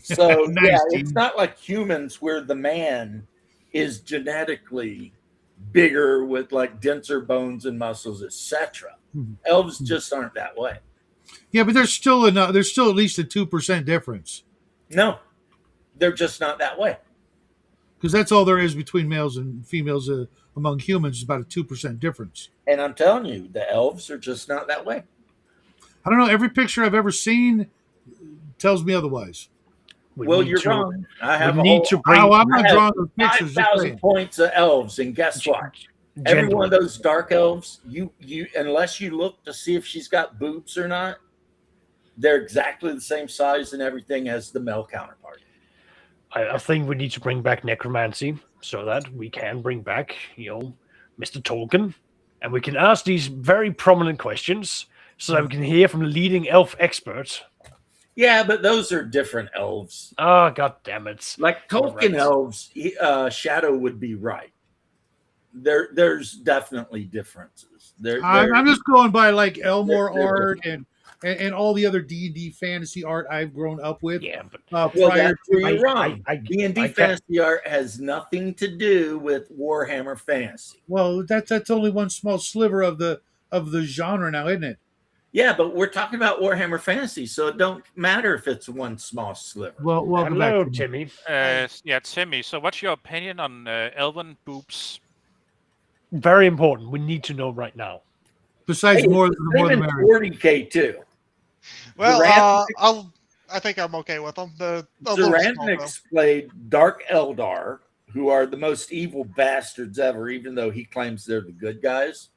So Nice, yeah, team. it's not like humans where the man is genetically bigger with like denser bones and muscles, etc. Elves just aren't that way. Yeah, but there's still at least a 2% difference No, they're just not that way. because that's all there is between males and females among humans is about a 2% difference. And I'm telling you, the elves are just not that way. I don't know. Every picture I've ever seen tells me otherwise. Well, you're wrong. I have we need to bring. I'm not I have drawing those pictures. just 5,000 saying. points of elves, and guess what? Every one of those dark elves, you unless you look to see if she's got boobs or not, they're exactly the same size and everything as the male counterpart. I think we need to bring back necromancy so that we can bring back, Mr. Tolkien, and we can ask these very prominent questions so that we can hear from the leading elf experts. Yeah, but those are different elves. Oh, god damn it. Like Tolkien elves, Shadow would be right. There's definitely differences. I'm just going by like Elmore art and all the other D&D fantasy art I've grown up with. Yeah, but well, prior that's where to you're wrong. D&D fantasy art has nothing to do with Warhammer fantasy. well, that's only one small sliver of the genre now, isn't it? Yeah, but we're talking about Warhammer fantasy, so it don't matter if it's one small sliver. Well, welcome hello, back, Timmy. Yeah, Timmy. So, what's your opinion on elven boobs? Very important. We need to know right now. Besides, Hey, more it's the the more the same in merrier. 40K too. Well, I think I'm okay with them. The little small though. Durantniks played Dark Eldar, who are the most evil bastards ever, even though he claims they're the good guys.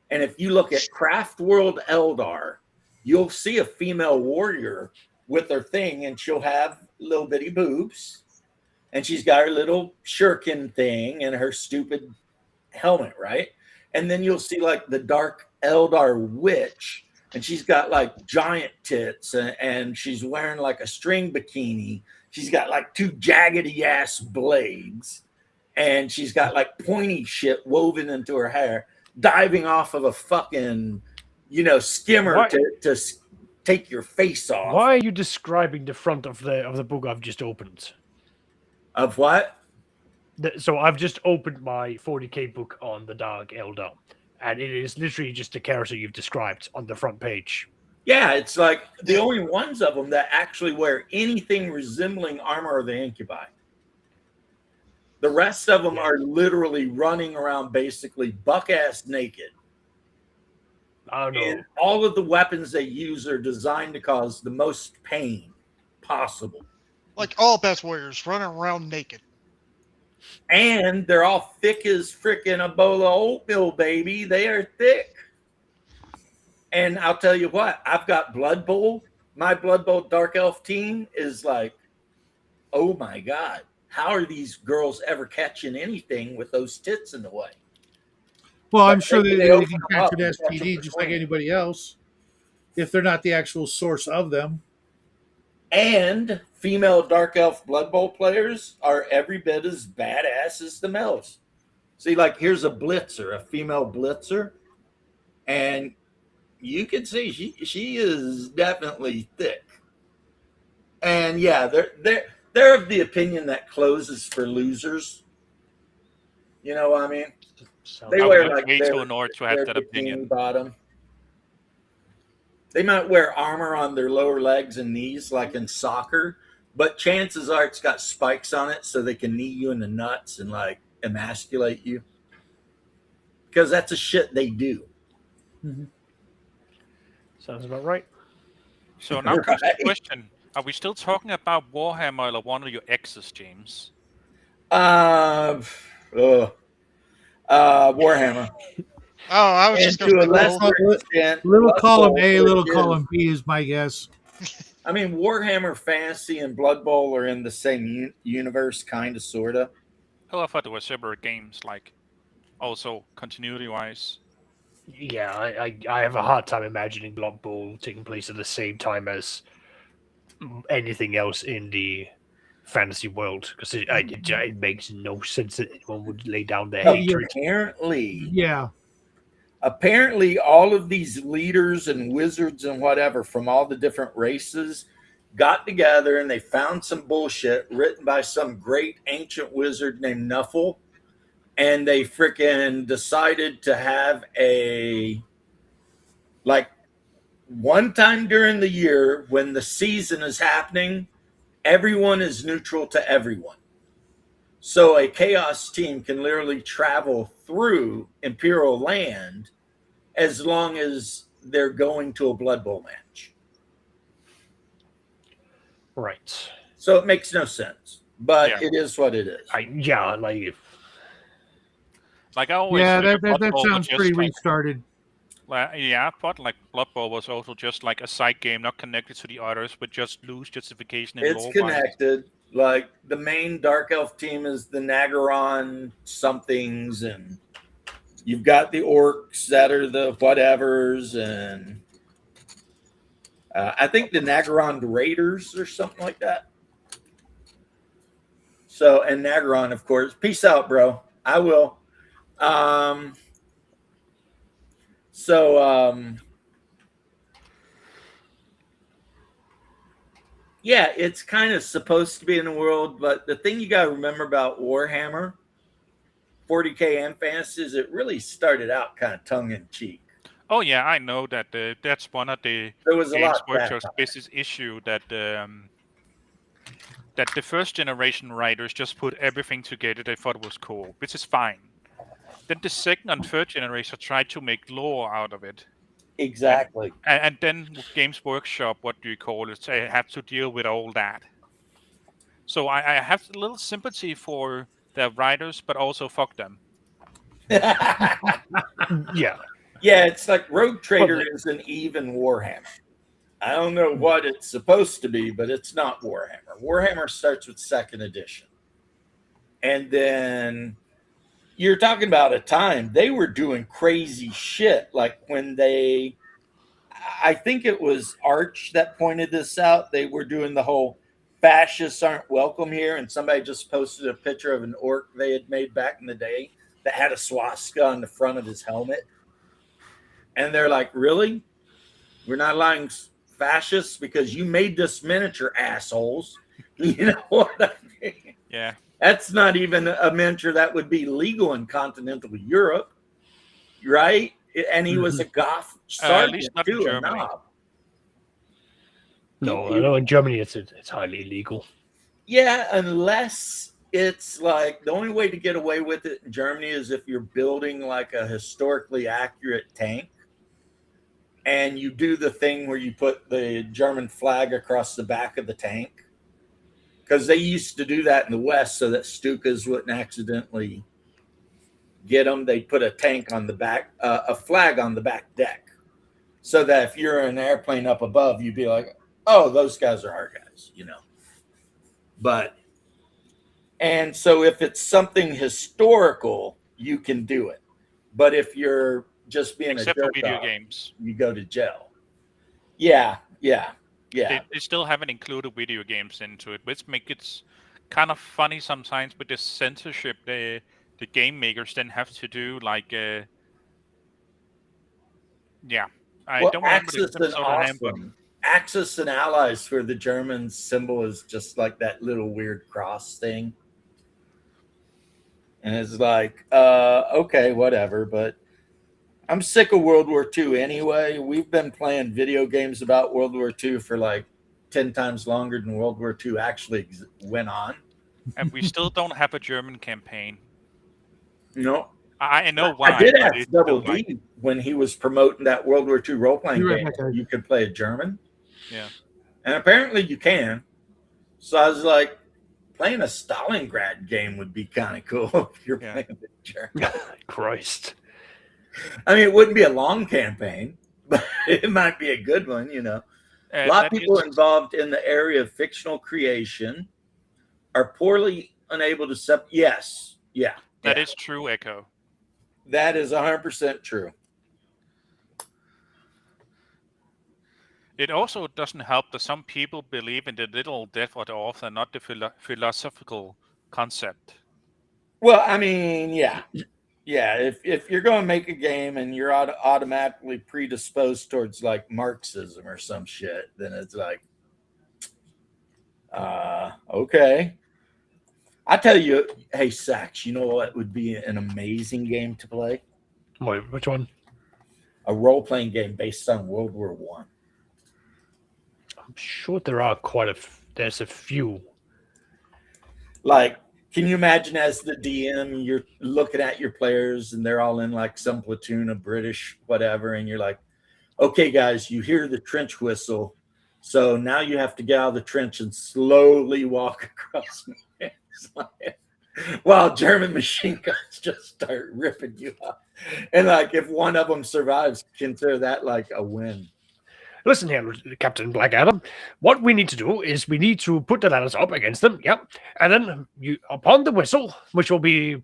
And if you look at Craft World Eldar, you'll see a female warrior with her thing, and she'll have little bitty boobs, and she's got her little shuriken thing and her stupid helmet, right? And then you'll see like the Dark Eldar witch, and she's got like giant tits, and she's wearing like a string bikini. She's got like two jaggedy ass blades, and she's got like pointy shit woven into her hair, diving off of a fucking, skimmer What? to take your face off. Why are you describing the front of the book I've just opened? Of what? So I've just opened my 40k book on the Dark Eldar, and it is literally just the character you've described on the front page. Yeah, it's like the only ones of them that actually wear anything resembling armor are the incubi. The rest of them are literally running around basically buck-ass naked. I don't know. And all of the weapons they use are designed to cause the most pain possible. Like all best warriors running around naked. And they're all thick as frickin' a bowl of oatmeal, baby. They are thick. And I'll tell you what, I've got Blood Bowl. My Blood Bowl Dark Elf team is like, oh my God, how are these girls ever catching anything with those tits in the way? Well, I'm But sure they they open can them catch up an and catch STD them just for like 20. anybody else, if they're not the actual source of them. And female Dark Elf Blood Bowl players are every bit as badass as the males. See, like here's a blitzer, a female blitzer, and you can see she is definitely thick. And yeah, they're of the opinion that clothes is for losers. You know what I mean? They I wear would like way their, too annoyed to have their that bikini opinion. bottom. They might wear armor on their lower legs and knees, like in soccer, but chances are it's got spikes on it so they can knee you in the nuts and like emasculate you. Because that's a shit they do. Sounds about right. So now comes the Right. question: are we still talking about Warhammer or one of your exes, James? Warhammer. Oh, I was And just going to a to lesser extent, Little Blood column Bowl, A, little which is- column B is my guess. I mean, Warhammer Fantasy and Blood Bowl are in the same universe, kind of, sort of. Oh, I thought they were separate games, like also continuity-wise. Yeah, I have a hard time imagining Blood Bowl taking place at the same time as anything else in the fantasy world, because it makes no sense that anyone would lay down their hatred. Apparently, all of these leaders and wizards and whatever from all the different races got together and they found some bullshit written by some great ancient wizard named Nuffle, and they freaking decided to have one time during the year when the season is happening, everyone is neutral to everyone. So a chaos team can literally travel through Imperial land as long as they're going to a Blood Bowl match. Right. So it makes no sense, but it is what it is. Like I always that sounds pretty restarted. Yeah, but like Blood Bowl was also just like a side game, not connected to the others, but just loose justification. It's connected. Like the main Dark Elf team is the Nagaron somethings, and you've got the orcs that are the whatevers, and I think the Nagaron Raiders or something like that. So, and Nagaron, of course. Peace out, bro. I will. Yeah, it's kind of supposed to be in the world, but the thing you got to remember about Warhammer 40K and fantasy is it really started out kind of tongue-in-cheek. Oh yeah, I know that. That's one of the there was a Games lot Workshop's biggest issue, that that the first generation writers just put everything together they thought was cool, which is fine. Then the second and third generation tried to make lore out of it. Exactly. And then Games Workshop, what do you call it, they had to deal with all that. So I have a little sympathy for their writers, but also fuck them. Yeah, Yeah. it's like Rogue Trader Well, is an even Warhammer. I don't know what it's supposed to be, but it's not Warhammer. Warhammer starts with second edition. And then you're talking about a time they were doing crazy shit. Like when I think it was Arch that pointed this out. They were doing the whole fascists aren't welcome here. And somebody just posted a picture of an orc they had made back in the day that had a swastika on the front of his helmet. And they're like, really? We're not allowing fascists because you made this miniature, assholes. You know what I mean? Yeah. That's not even a miniature that would be legal in continental Europe, right? And he was a Goth At least sergeant not in too, a Germany. knob. No, I know in Germany it's highly illegal. Yeah, unless it's like the only way to get away with it in Germany is if you're building like a historically accurate tank and you do the thing where you put the German flag across the back of the tank. Because they used to do that in the West so that Stukas wouldn't accidentally get them. They'd put a tank on the back, a flag on the back deck. So that if you're in an airplane up above, you'd be like, oh, those guys are our guys, you know. And so if it's something historical, you can do it. But if you're just being Except a for jerk video off, games. you go to jail. Yeah. They still haven't included video games into it, which makes it kind of funny sometimes with the censorship the game makers then have to do. Like, yeah, I don't remember the Axis and episode of hand, but awesome. Axis and Allies, where the German symbol is just like that little weird cross thing. And it's like, okay, whatever. But I'm sick of World War II anyway. We've been playing video games about World War II for like 10 times longer than World War II actually went on. and we still don't have a German campaign. No. I know why. I did but ask it's Double still D when he was promoting that World War II role playing You're game. right, guys. You could play a German. Yeah. And apparently you can. So I was like, playing a Stalingrad game would be kind of cool if you're Yeah. playing the German. Christ. I mean, it wouldn't be a long campaign, but it might be a good one, you know. A lot of that people is- involved in the area of fictional creation are poorly unable to Yes. Yeah. That yeah. is true, Echo. That is 100% true. It also doesn't help that some people believe in the literal death of the author, not the philosophical concept. Well, I mean, yeah. Yeah, if you're going to make a game and you're automatically predisposed towards like Marxism or some shit, then it's like, okay. I tell you, hey, Sax, you know what would be an amazing game to play? Wait, which one? A role-playing game based on World War One. I'm sure there are there's a few. Like, can you imagine as the DM, you're looking at your players and they're all in like some platoon of British whatever, and you're like, okay, guys, you hear the trench whistle. So now you have to get out of the trench and slowly walk across while German machine guns just start ripping you up. And like, if one of them survives, consider that like a win. Listen here, Captain Blackadder. What we need to do is we need to put the ladders up against them. Yep. And then upon the whistle, which will be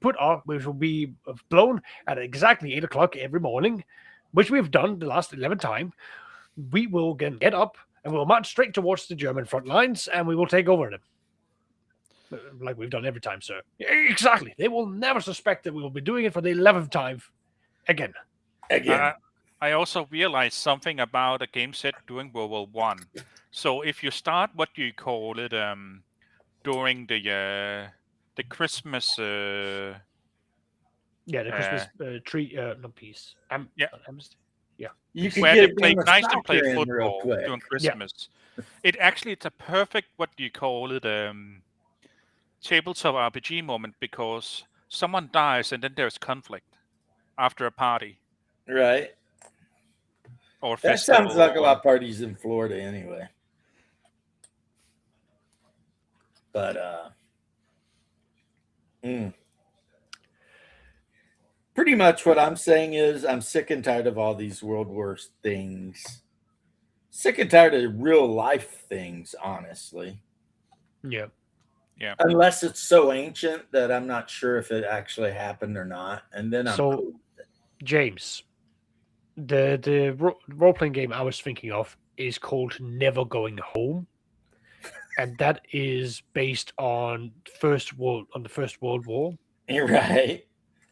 blown at exactly 8 o'clock every morning, which we've done the last 11 times, we will get up and we'll march straight towards the German front lines and we will take over them. Like we've done every time, sir. Exactly. They will never suspect that we will be doing it for the 11th time again. I also realized something about a game set during World War One. So if you start, what do you call it, during the Christmas? The Christmas tree, no peace. You can Where get they play nice and play in real football quick. during Christmas. Yeah. It's a perfect, what do you call it, tabletop RPG moment because someone dies and then there's conflict. after a party Right. or That festival. sounds like a or- lot of parties in Florida anyway. But pretty much what I'm saying is I'm sick and tired of all these World War things. Sick and tired of real life things, honestly. Yeah. Unless it's so ancient that I'm not sure if it actually happened or not. And then I'm So- cool. James, the role playing game I was thinking of is called Never Going Home, and that is based on the First World War. You're right.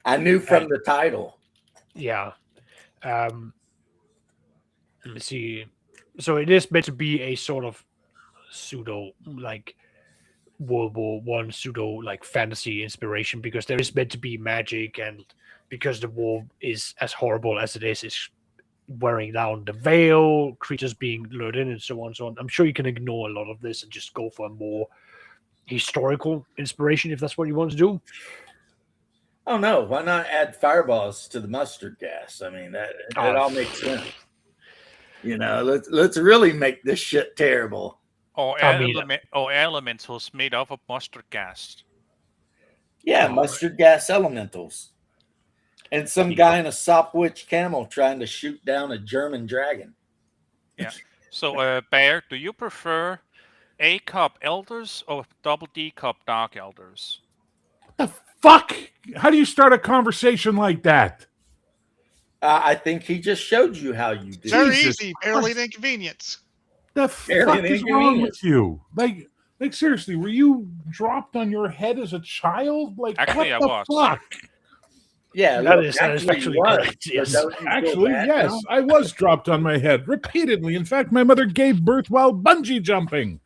I knew from the title. Yeah. Let me see. So it is meant to be a sort of pseudo like World War One pseudo like fantasy inspiration, because there is meant to be magic, and because the war is as horrible as it is wearing down the veil, creatures being lured in, and so on and so on. I'm sure you can ignore a lot of this and just go for a more historical inspiration if that's what you want to do. Oh no, why not add fireballs to the mustard gas? I mean, that it all makes sense. You know, let's really make this shit terrible. Or elementals made up of mustard gas. Yeah, mustard gas elementals. And some guy in a Sopwich camel trying to shoot down a German dragon. Yeah. So, Bear, do you prefer A cup elders or double D cup dark elders? The fuck? How do you start a conversation like that? I think he just showed you how you do. Very Jesus easy, barely Christ. an inconvenience. The Barely fuck an is wrong inconvenience. with you? Like seriously, were you dropped on your head as a child? Like Actually, what I the was. fuck? Yeah, That look, is actually actually you was, correct, but yes. don't you feel Actually, bad yes, now? I was dropped on my head repeatedly. In fact, my mother gave birth while bungee jumping.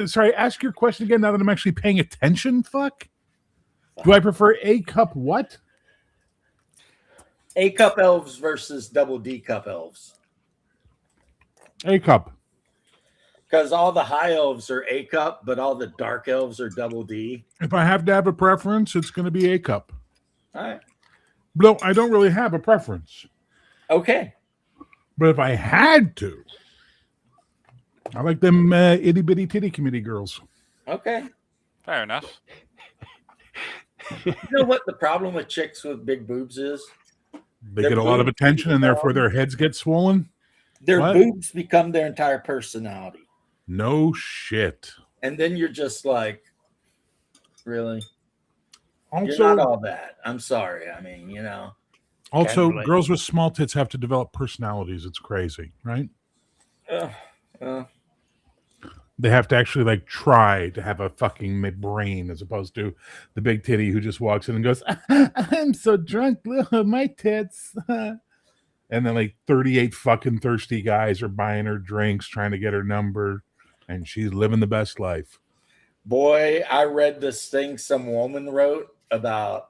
Sorry, ask your question again now that I'm actually paying attention. Fuck. Do I prefer A cup what? A cup elves versus double D cup elves. A cup. Because all the high elves are A cup, but all the dark elves are double D. If I have to have a preference, it's going to be A cup. All right. No, I don't really have a preference. Okay. But if I had to, I like them itty bitty titty committee girls. Okay. Fair enough. You know what the problem with chicks with big boobs is? They Their get a lot of boobs attention and therefore become- their heads get swollen. Their What? boobs become their entire personality. No shit. And then you're just like, really? You're Also, not all that. I'm sorry. I mean, you know. also, Can't girls with small tits have to develop personalities. It's crazy, right? They have to actually like try to have a fucking brain as opposed to the big titty who just walks in and goes, "I'm so drunk, my tits." And then like 38 fucking thirsty guys are buying her drinks, trying to get her number, and she's living the best life. Boy, I read this thing some woman wrote about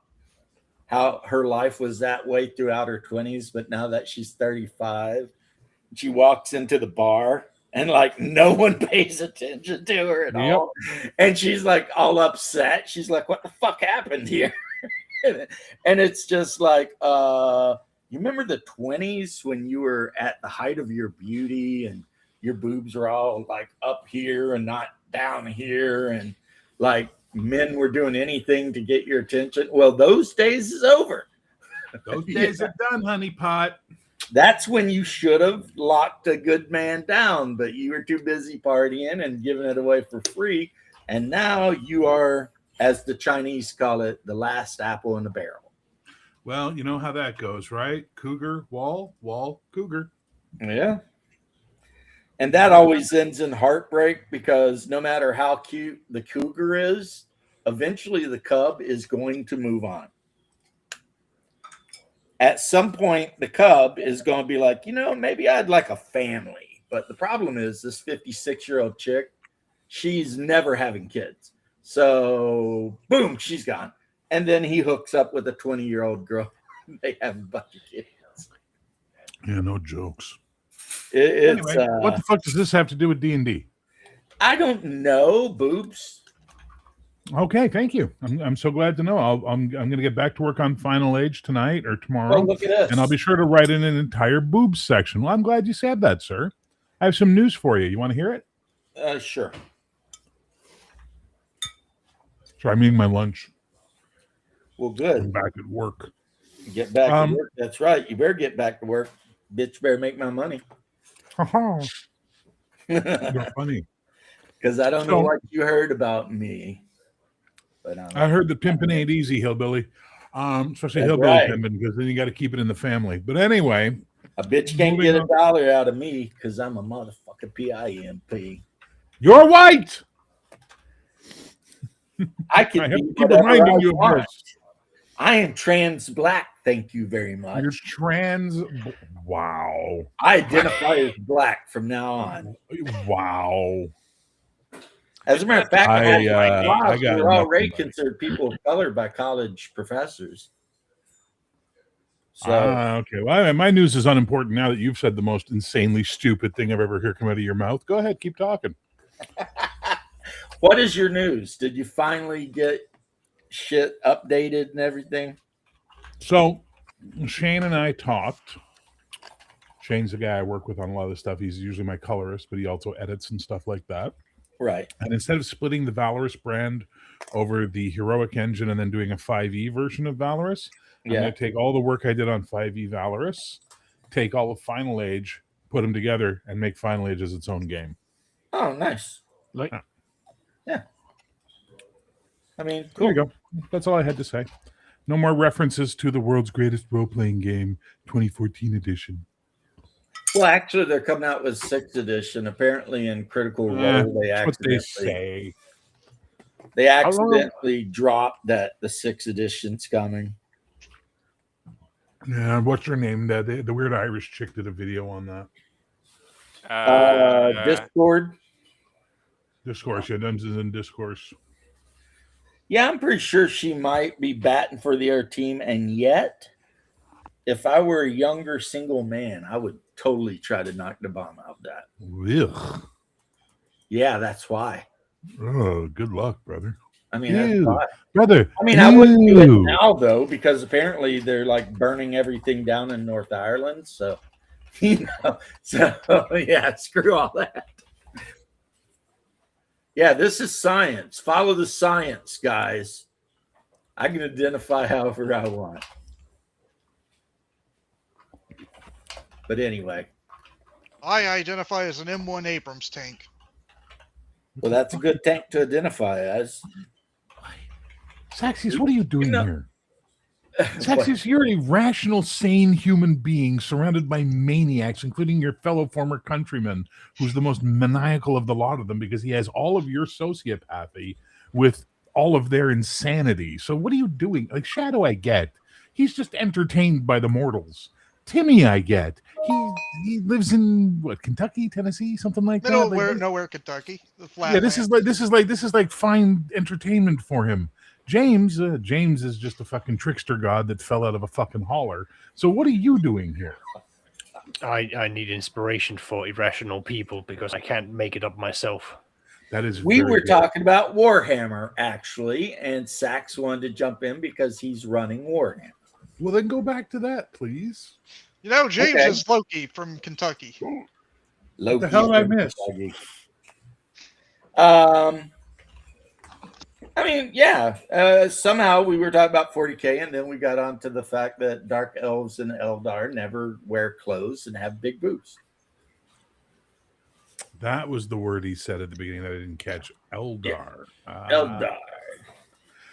how her life was that way throughout her 20s, but now that she's 35, she walks into the bar and like no one pays attention to her at all. And she's like all upset. She's like, what the fuck happened here? And it's just like, you remember the 20s when you were at the height of your beauty and your boobs were all like up here and not down here, and like men were doing anything to get your attention? Well, those days is over. Those days are done, honeypot. That's when you should have locked a good man down, but you were too busy partying and giving it away for free. And now you are, as the Chinese call it, the last apple in the barrel. Well, you know how that goes, right? Cougar, wall, cougar. Yeah. And that always ends in heartbreak, because no matter how cute the cougar is, eventually the cub is going to move on. At some point, the cub is going to be like, you know, maybe I'd like a family. But the problem is this 56-year-old chick, she's never having kids. So, boom, she's gone. And then he hooks up with a 20-year-old girl. They have a bunch of kids. Yeah, no jokes. It's Anyway, what the fuck does this have to do with D&D? I don't know, boobs. Okay, thank you. I'm so glad to know. I'm going to get back to work on Final Age tonight or tomorrow, Oh, look at us. and I'll be sure to write in an entire boobs section. Well, I'm glad you said that, sir. I have some news for you. You want to hear it? Sure. So I'm eating my lunch. Well, I'm good. back at work. Get back to work. That's right. You better get back to work. Bitch, better make my money. You're funny. Because I don't know what you heard about me. But I heard that pimping ain't easy, hillbilly. Especially hillbilly pimping, because then you got to keep it in the family. But anyway, a bitch can't get $1 out of me because I'm a motherfucking PIMP. You're white. I can keep reminding you of this. I am trans black. Thank you very much. You're trans. Wow. I identify as black from now on. Wow. As a matter of fact, I got we're already considered people of color by college professors. So okay. Well, my news is unimportant now that you've said the most insanely stupid thing I've ever heard come out of your mouth. Go ahead, keep talking. What is your news? Did you finally get shit updated and everything? So Shane and I talked. Shane's the guy I work with on a lot of this stuff. He's usually my colorist, but he also edits and stuff like that. Right. And instead of splitting the Valorous brand over the Heroic engine and then doing a 5e version of Valorous, I'm going to take all the work I did on 5e Valorous, take all of Final Age, put them together, and make Final Age as its own game. Oh, nice. Yeah. I mean, cool. There you go. That's all I had to say. No more references to the world's greatest role-playing game, 2014 edition. Well, actually, they're coming out with 6th edition. Apparently, in Critical Role, they accidentally dropped that the 6th edition's coming. Yeah, what's her name? The weird Irish chick did a video on that. Discord. Discourse, yeah, Dungeons and Discourse. Yeah, I'm pretty sure she might be batting for the other team, and yet, if I were a younger single man, I would totally try to knock the bomb out of that. Ugh. Yeah, that's why. Oh, good luck, brother. I mean, that's why. Brother. I mean, I wouldn't do it now, though, because apparently they're like burning everything down in North Ireland. So, yeah, screw all that. Yeah, this is science. Follow the science, guys. I can identify however I want. But anyway. I identify as an M1 Abrams tank. Well, that's a good tank to identify as. Saxius, what are you doing here? Saxius, you're a rational, sane human being surrounded by maniacs, including your fellow former countryman, who's the most maniacal of the lot of them because he has all of your sociopathy with all of their insanity. So what are you doing? Like, Shadow, I get. He's just entertained by the mortals. Timmy, I get. He lives in what, Kentucky, Tennessee, something like that. Nowhere, Kentucky. The flat. Yeah, this is like fine entertainment for him. James is just a fucking trickster god that fell out of a fucking holler. So what are you doing here? I need inspiration for irrational people because I can't make it up myself. That is. We were talking about Warhammer actually, and Sax wanted to jump in because he's running Warhammer. Well, then go back to that, please. You know, James is Loki from Kentucky. Loki. What the hell did I miss? I mean, yeah. Somehow we were talking about 40K, and then we got onto the fact that Dark Elves and Eldar never wear clothes and have big boobs. That was the word he said at the beginning that I didn't catch. Eldar. Eldar.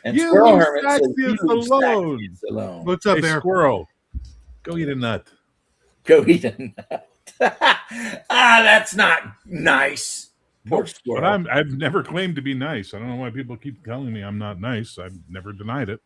And you Squirrel Hermit says, alone. What's up, hey, there? Squirrel? Go eat a nut. Go eat a nut. That's not nice. Poor Squirrel. But I've never claimed to be nice. I don't know why people keep telling me I'm not nice. I've never denied it.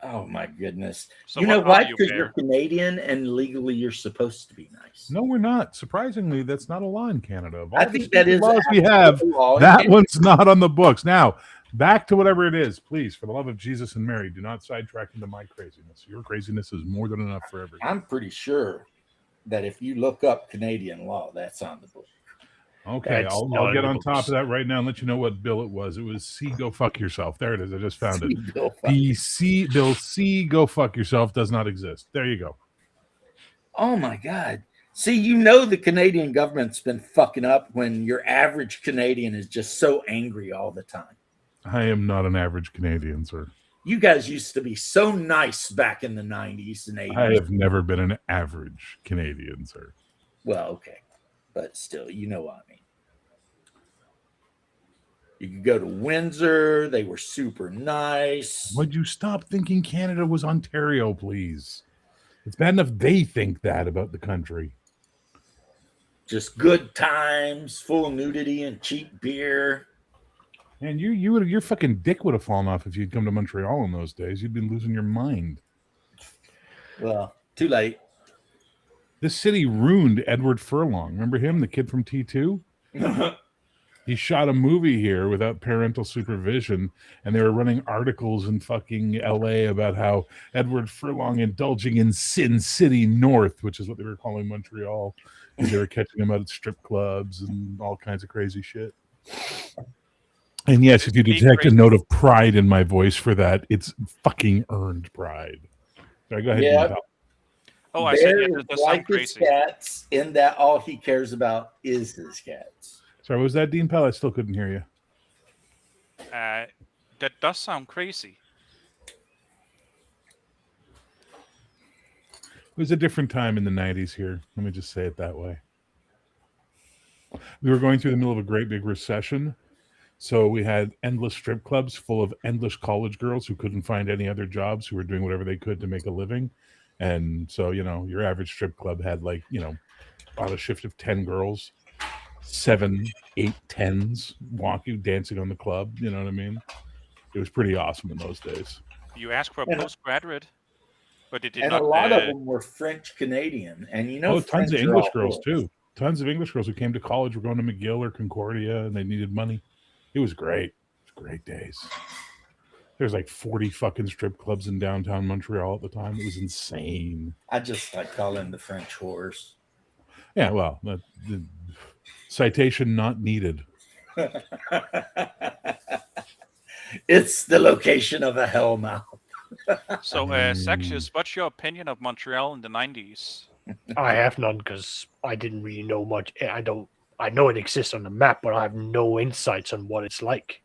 Oh my goodness! So you know why? Because you're Canadian and legally you're supposed to be nice. No, we're not. Surprisingly, that's not a law in Canada. Of all I think that is laws we have. That one's not on the books. Now, back to whatever it is, please, for the love of Jesus and Mary, do not sidetrack into my craziness. Your craziness is more than enough for everyone. I'm pretty sure that if you look up Canadian law, that's on the book. Okay, That's I'll not get in the on top books. of that right now and let you know what bill it was. It was C, go fuck yourself. There it is. I just found it. See, Bill Fuck. Bill C, go fuck yourself does not exist. There you go. Oh my God. See, you know the Canadian government's been fucking up when your average Canadian is just so angry all the time. I am not an average Canadian, sir. You guys used to be so nice back in the 90s and 80s. I have never been an average Canadian, sir. Well, okay. But still, you know what I mean. You could go to Windsor. They were super nice. Would you stop thinking Canada was Ontario, please? It's bad enough they think that about the country. Just good times, full nudity and cheap beer. And your fucking dick would have fallen off if you'd come to Montreal in those days. You'd been losing your mind. Well, too late. This city ruined Edward Furlong. Remember him, the kid from T2? He shot a movie here without parental supervision, and they were running articles in fucking LA about how Edward Furlong indulging in Sin City North, which is what they were calling Montreal, because they were catching him out at strip clubs and all kinds of crazy shit. And yes, if you detect a note of pride in my voice for that, it's fucking earned pride. Sorry, go ahead. Yeah. Oh, I said Bear yeah, is that does sound like his crazy. cats in that all he cares about is his cats. Sorry, what was that, Dean Pell? I still couldn't hear you. That does sound crazy. It was a different time in the 90s here. Let me just say it that way. We were going through the middle of a great big recession. So we had endless strip clubs full of endless college girls who couldn't find any other jobs, who were doing whatever they could to make a living. And so, your average strip club had on a shift of 10 girls, 7, 8, 10s walking, dancing on the club. You know what I mean? It was pretty awesome in those days. You asked for a postgraduate, but it did And not. a lot of them were French Canadian. And tons French of are English all girls fools. too. Tons of English girls who came to college were going to McGill or Concordia, and they needed money. It was great. It was great days. There's like 40 fucking strip clubs in downtown Montreal at the time. It was insane. I just like calling the French whores. Yeah, well, the citation not needed. It's the location of a hellmouth. So, Sexius, what's your opinion of Montreal in the 90s? I have none because I didn't really know much. I know it exists on the map, but I have no insights on what it's like.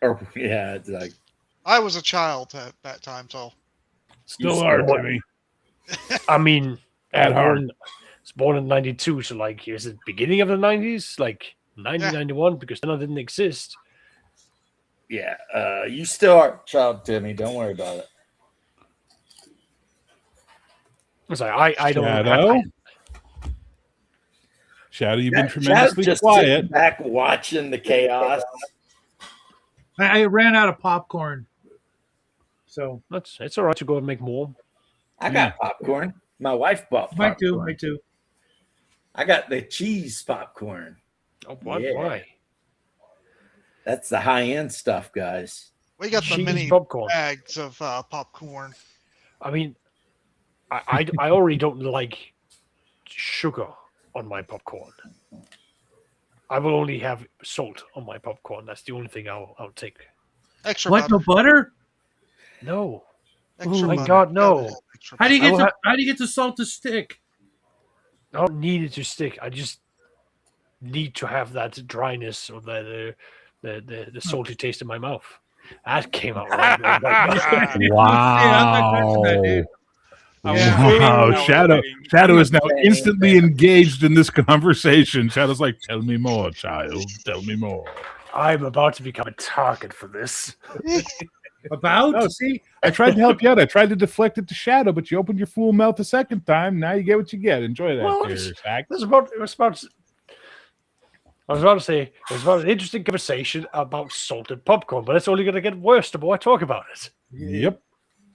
Oh, yeah, it's like I was a child at that time, so Still are, Timmy. I mean, At heart. it's born in 92, so like, is it beginning of the 90s? Like 1991? Because then I didn't exist. yeah. You still are a child, Timmy. Don't worry about it. It's like, I don't Shadow? Shadow, you've been Shadow's tremendously just quiet. sitting back watching the chaos. I ran out of popcorn. So It's all right to go and make more. I got popcorn. My wife bought popcorn. me too. I got the cheese popcorn. Oh, what? Yeah. Why? That's the high-end stuff, guys. we got the Cheese mini popcorn. bags of popcorn. I mean, I already don't like sugar on my popcorn. I will only have salt on my popcorn. That's the only thing I'll take. Extra What, no butter. butter? No. Extra my butter. God, no. Gotta have extra How do you butter. get how do you get the salt to stick? I don't need it to stick. I just need to have that dryness or the salty taste in my mouth. That came out right. Wow. Yeah. Wow. Shadow is now saying instantly engaged in this conversation. Shadow's like, tell me more, child. Tell me more. I'm about to become a target for this. About? Oh, see, I tried to help you out. I tried to deflect it to Shadow, but you opened your fool mouth a second time. Now you get what you get. Enjoy that, Well, there, Zach. I was about to say it was about an interesting conversation about salted popcorn, but it's only going to get worse the more I talk about it. Yep.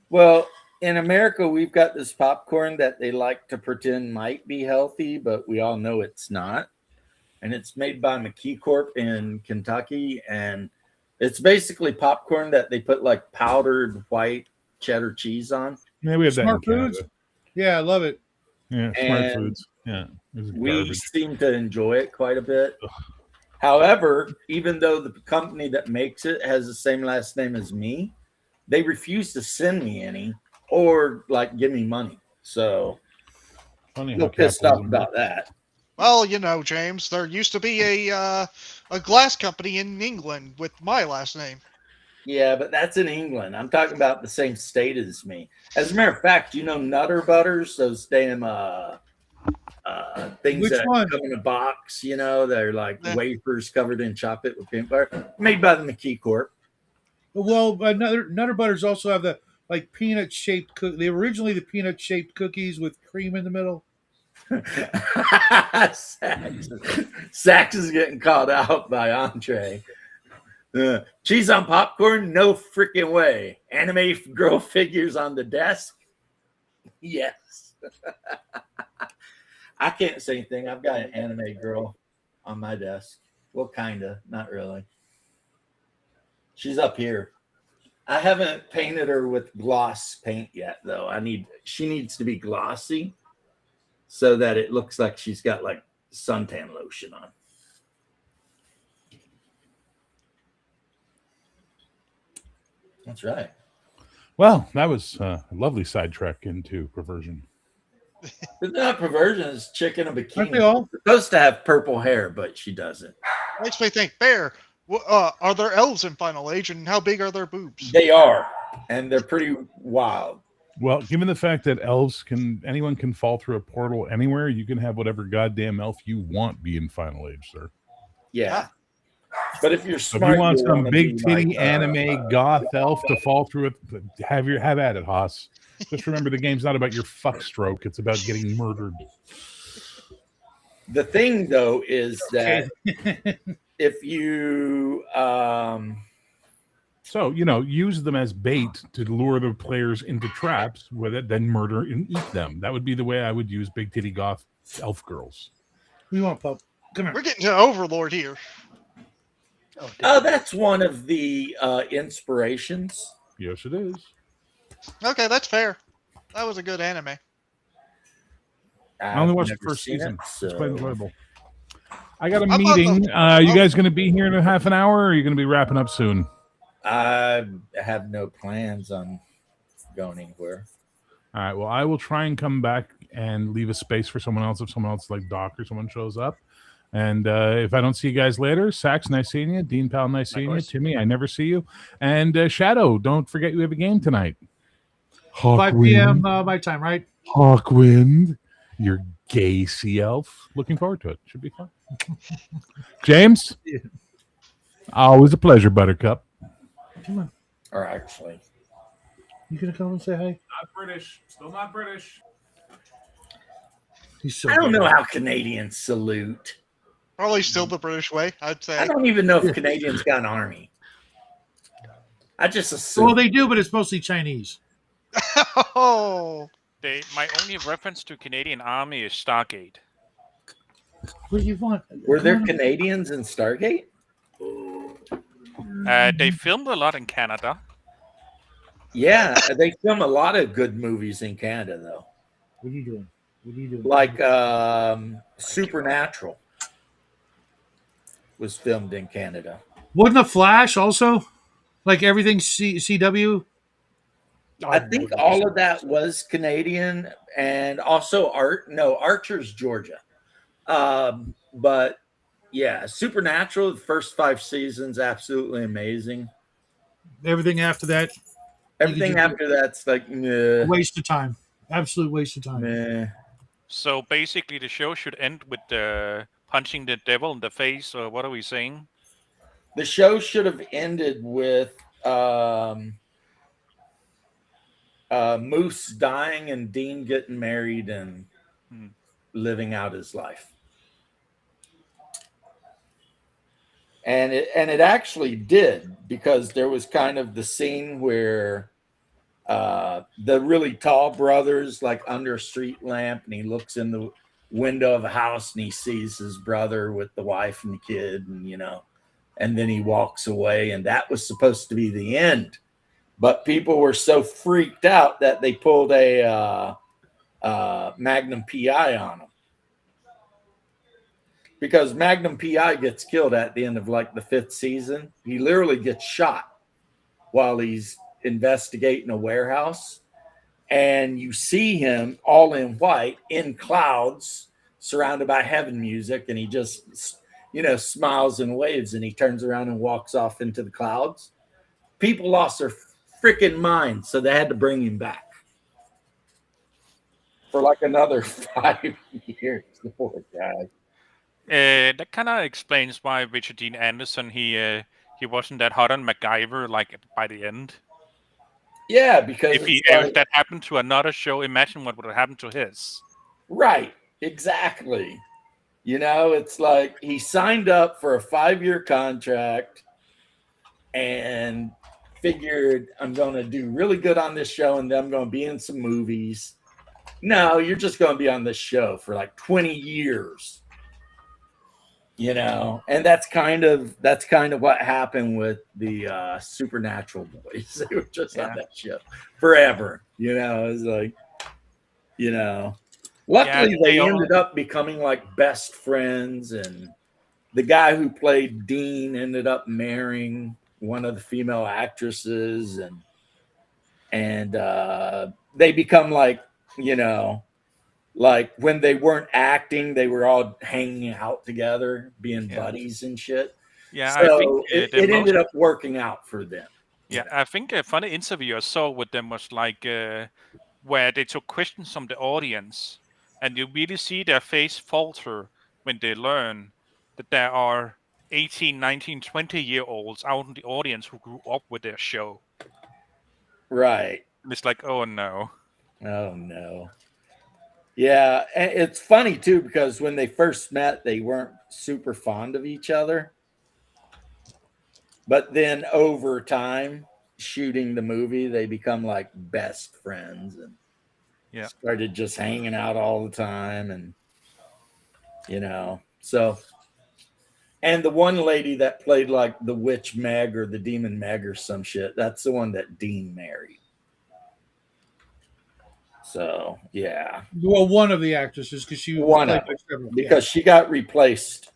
Well, in America, we've got this popcorn that they like to pretend might be healthy, but we all know it's not. And it's made by McKee Corp in Kentucky. And it's basically popcorn that they put like powdered white cheddar cheese on. Yeah, we have that in Smart Canada. Foods? Yeah, I love it. Yeah, Smart And Foods. Yeah. It was We garbage. seem to enjoy it quite a bit. However, even though the company that makes it has the same last name as me, they refuse to send me any or like give me money. So Funny I'm how a little pissed off capitalism about that. Well, James, there used to be a glass company in England with my last name. Yeah, but that's in England. I'm talking about the same state as me. As a matter of fact, Nutter Butters, those damn things Which that one? come in a box, they're like Yeah. wafers covered in chocolate with peanut butter, made by the McKee Corp. Well, Nutter Butters also have the like peanut shaped. They originally the peanut shaped cookies with cream in the middle. Sax is getting called out by Entree. Cheese on popcorn? No freaking way. Anime girl figures on the desk? Yes. I can't say anything. I've got an anime girl on my desk. Well, kind of. Not really. She's up here. I haven't painted her with gloss paint yet, though. She needs to be glossy so that it looks like she's got like suntan lotion on. That's right. Well, that was a lovely sidetrack into perversion. It's not perversion. It's chick in a bikini. Aren't they all? She's supposed to have purple hair, but she doesn't. Makes me think, Bear, are there elves in Final Age, and how big are their boobs? They are, and they're pretty wild. Well, given the fact that elves anyone can fall through a portal anywhere, you can have whatever goddamn elf you want be in Final Age, sir. Yeah. But if you're So smart, if you want you'll some wanna big be titty like, anime goth elf to fall through it, have at it, Haas. Just remember, the game's not about your fuck stroke; it's about getting murdered. The thing, though, is that if you So, use them as bait to lure the players into traps with it, then murder and eat them. That would be the way I would use big titty goth elf girls. We want pup. Come here. We're getting to Overlord here. that's one of the inspirations. Yes, it is. Okay, that's fair. That was a good anime. I only I've watched the never first seen season. it, It's quite so- enjoyable. I got a How about meeting. the- You guys going to be here in a half an hour, or are you going to be wrapping up soon? I have no plans on going anywhere. All right. Well, I will try and come back and leave a space for someone else if someone else like Doc or someone shows up. And if I don't see you guys later, Sax, nice seeing you. Dean Pal, nice seeing you. Likewise. Timmy, I never see you. And Shadow, don't forget you have a game tonight. 5 p.m. My time, right? Hawkwind, your gay sea elf. Looking forward to it. Should be fun. James, Yeah. always a pleasure, Buttercup. Come on. Or actually, You gonna come and say hi? Not British. Still not British. He's so I don't good. know how Canadians salute. Probably still the British way, I'd say. I don't even know if Canadians got an army. I just assume. Well, they do, but it's mostly Chinese. Oh, My only reference to Canadian Army is Stargate. What do you want? Were there Come on. Canadians in Stargate? They filmed a lot in Canada. Yeah, they film a lot of good movies in Canada, though. What are you doing? What are you doing? Like Supernatural was filmed in Canada. Wasn't the Flash also? Like everything CW? I think all of that was Canadian, and also Archer's Georgia. But yeah, Supernatural, the first 5 seasons, absolutely amazing. Everything after that, Everything after that's like, meh, waste of time. Absolute waste of time. meh. So basically, the show should end with punching the devil in the face, or what are we saying? The show should have ended with Moose dying and Dean getting married and living out his life. And it actually did, because there was kind of the scene where the really tall brother's like under a street lamp, and he looks in the window of a house and he sees his brother with the wife and the kid, and then he walks away, and that was supposed to be the end. But people were so freaked out that they pulled a Magnum PI on him. because Magnum PI gets killed at the end of like the 5th season. He literally gets shot while he's investigating a warehouse. And you see him all in white in clouds surrounded by heaven music. And he just, smiles and waves, and he turns around and walks off into the clouds. People lost their freaking minds. So they had to bring him back for like another 5 years. The poor guy. That kind of explains why Richard Dean Anderson he wasn't that hot on MacGyver like by the end. Yeah, because If that happened to another show, imagine what would have happened to his. Right, exactly. It's like he signed up for a 5-year contract and figured, I'm going to do really good on this show and then I'm going to be in some movies. No, you're just going to be on this show for like 20 years. And that's kind of what happened with the Supernatural boys. They were just on that show forever. It's like, luckily they ended up becoming like best friends, and the guy who played Dean ended up marrying one of the female actresses, and they become like, like when they weren't acting, they were all hanging out together, being buddies and shit. Yeah, so I think it ended up working out for them. Yeah, I think a funny interview I saw with them was like where they took questions from the audience, and you really see their face falter when they learn that there are 18, 19, 20-year-olds out in the audience who grew up with their show. Right. And it's like, oh no. Oh no. Yeah, and it's funny too because when they first met, they weren't super fond of each other. But then over time, shooting the movie, they become like best friends and started just hanging out all the time. And, so. And the one lady that played like the witch Meg or the demon Meg or some shit, that's the one that Dean married. So, yeah. Well, one of the actresses, because she was played by several. Because she got replaced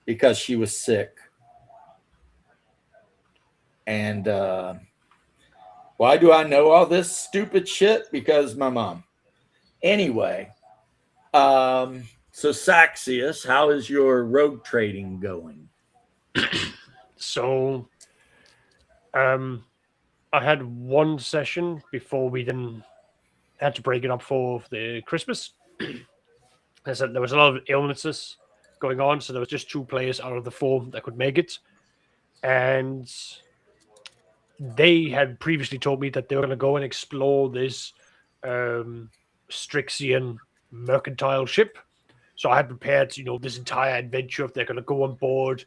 because she was sick. And why do I know all this stupid shit? Because my mom. Anyway, so Saxius, how is your rogue trading going? So, I had one session before we then had to break it up for the Christmas. I said there was a lot of illnesses going on, so there was just 2 players out of the 4 that could make it. And they had previously told me that they were going to go and explore this Strixian mercantile ship. So I had prepared, this entire adventure. If they're going to go on board,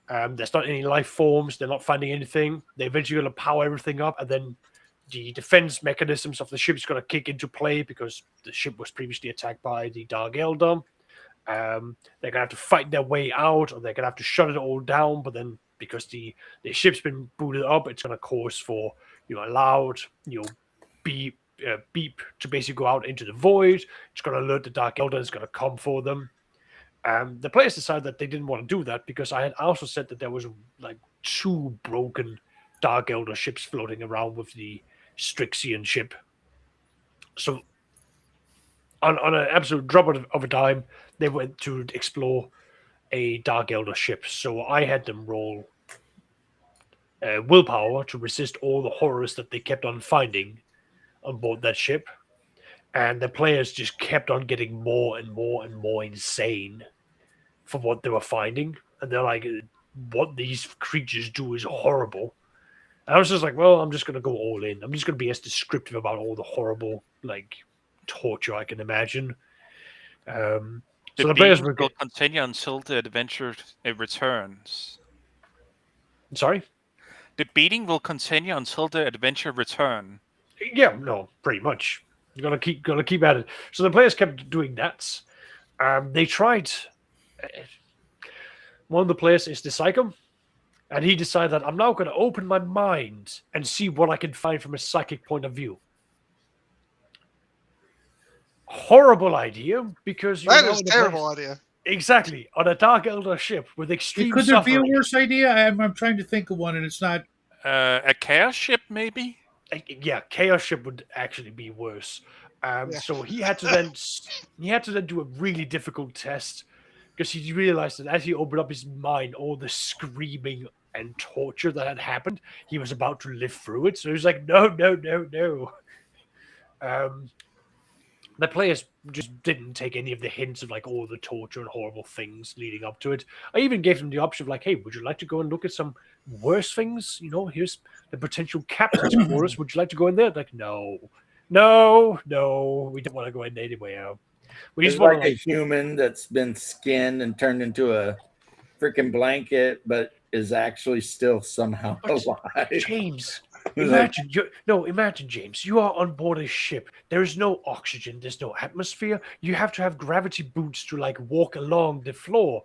there's not any life forms. They're not finding anything. They're eventually going to power everything up, and then the defense mechanisms of the ship is going to kick into play because the ship was previously attacked by the Dark Elder. They're going to have to fight their way out, or they're going to have to shut it all down. But then, because the ship's been booted up, it's going to cause for a loud beep to basically go out into the void. It's going to alert the Dark Elder. It's going to come for them. The players decided that they didn't want to do that because I had also said that there was like 2 broken Dark Elder ships floating around with the Strixian ship. So on an absolute drop of a dime, they went to explore a Dark Elder ship. So I had them roll willpower to resist all the horrors that they kept on finding on board that ship. And the players just kept on getting more and more and more insane for what they were finding. And they're like, what these creatures do is horrible. And I was just like, well, I'm just going to go all in. I'm just going to be as descriptive about all the horrible, torture I can imagine. So the players will continue until the adventure returns. Sorry? The beating will continue until the adventure return. Yeah, no, pretty much. You're gonna keep at it. So the players kept doing that. They tried. One of the players is the Psycho, and he decided that I'm now going to open my mind and see what I can find from a psychic point of view. Horrible idea, because that is a terrible idea. Exactly, on a Dark Eldar ship with extreme Could there be a suffering. worse idea? I'm trying to think of one, and it's not. A chaos ship, maybe. Yeah, Chaos ship would actually be worse. Yeah. So he had to then do a really difficult test because he realized that as he opened up his mind, all the screaming and torture that had happened, he was about to live through it. So he was like, no, no, no, no. The players just didn't take any of the hints of like all the torture and horrible things leading up to it. I even gave them the option of like, hey, would you like to go and look at some worse things? You know, here's the potential captain's quarters. Would you like to go in there? Like, no, no, no, we don't want to go in anyway. We It's just want like to a human that's been skinned and turned into a freaking blanket, but is actually still somehow alive. James. Like, Imagine, James, you are on board a ship. There is no oxygen, there's no atmosphere. You have to have gravity boots to like walk along the floor.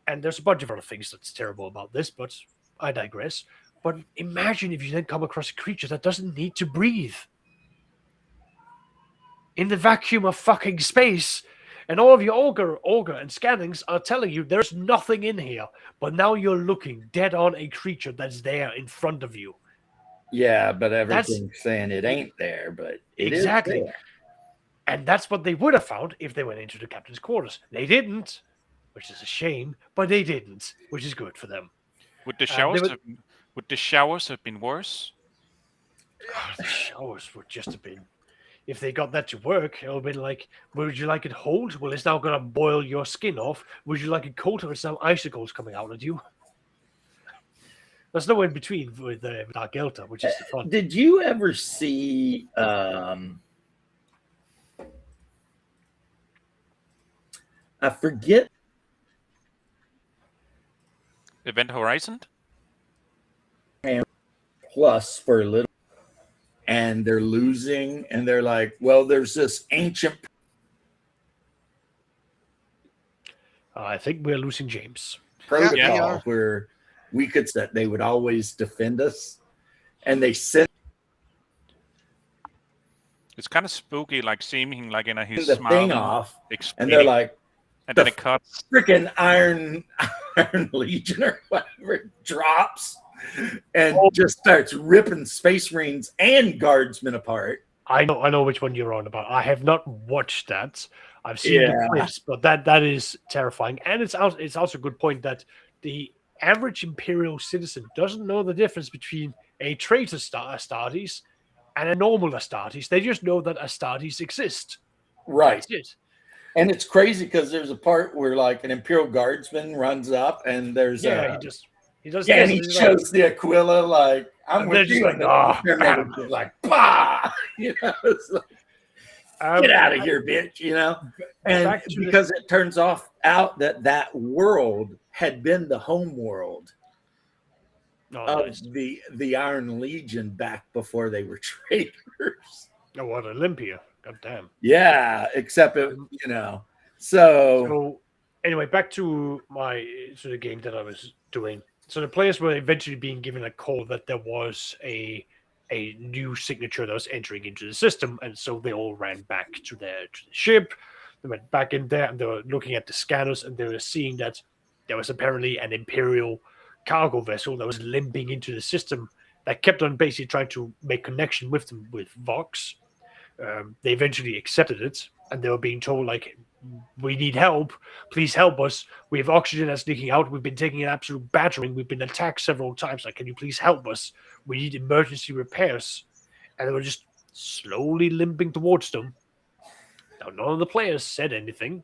And there's a bunch of other things that's terrible about this, but I digress. But imagine if you then come across a creature that doesn't need to breathe. In the vacuum of fucking space, and all of your auger and scannings are telling you there's nothing in here. But now you're looking dead on a creature that's there in front of you. yeah, but everything's saying it ain't there, but it Exactly. is there. And that's what they would have found if they went into the captain's quarters. They didn't, which is a shame, but they didn't, which is good for them. Would the showers have been worse? The showers would just have been, if they got that to work, it would have been like, would you like it cold? Well, it's now going to boil your skin off. Would you like it cold, or it's now icicles coming out of you? There's no in between with Dark Eldar, which is the fun. Did you ever see I forget Event Horizon? plus for a little, and they're losing, and they're like, well, there's this ancient I think we're losing James. protocol Yeah. where we could that they would always defend us, and they sent It's kind of spooky, like seeing him like in his the smile thing off, and explaining, they're like, and then it cuts. freaking Iron Legion or whatever drops and just starts ripping Space Marines and Guardsmen apart. I know which one you're on about. I have not watched that. I've seen Yeah. the clips, but that is terrifying. And it's also a good point that the average Imperial citizen doesn't know the difference between a traitor Astartes and a normal Astartes. They just know that Astartes exist. Right. That's it. And it's crazy because there's a part where like an Imperial Guardsman runs up and there's Yeah, he does. and he this, shows the Aquila like, I'm And with they're just you. like, And the "Ah, Terminator is like, bah! You know, it's like, get out of here, bitch, you know? And Back to because it turns out that world had been the home world of nice. the Iron Legion back before they were traitors. Oh, what Olympia. God damn. Yeah, except it, you know. So So anyway, back to the game that I was doing. So the players were eventually being given a call that there was a new signature that was entering into the system, and so they all ran back to the ship. They went back in there and they were looking at the scanners, and they were seeing that there was apparently an Imperial cargo vessel that was limping into the system that kept on basically trying to make connection with them with Vox. They eventually accepted it, and they were being told, like, we need help. Please help us. We have oxygen that's leaking out. We've been taking an absolute battering. We've been attacked several times. Like, can you please help us? We need emergency repairs. And they were just slowly limping towards them. Now, none of the players said anything.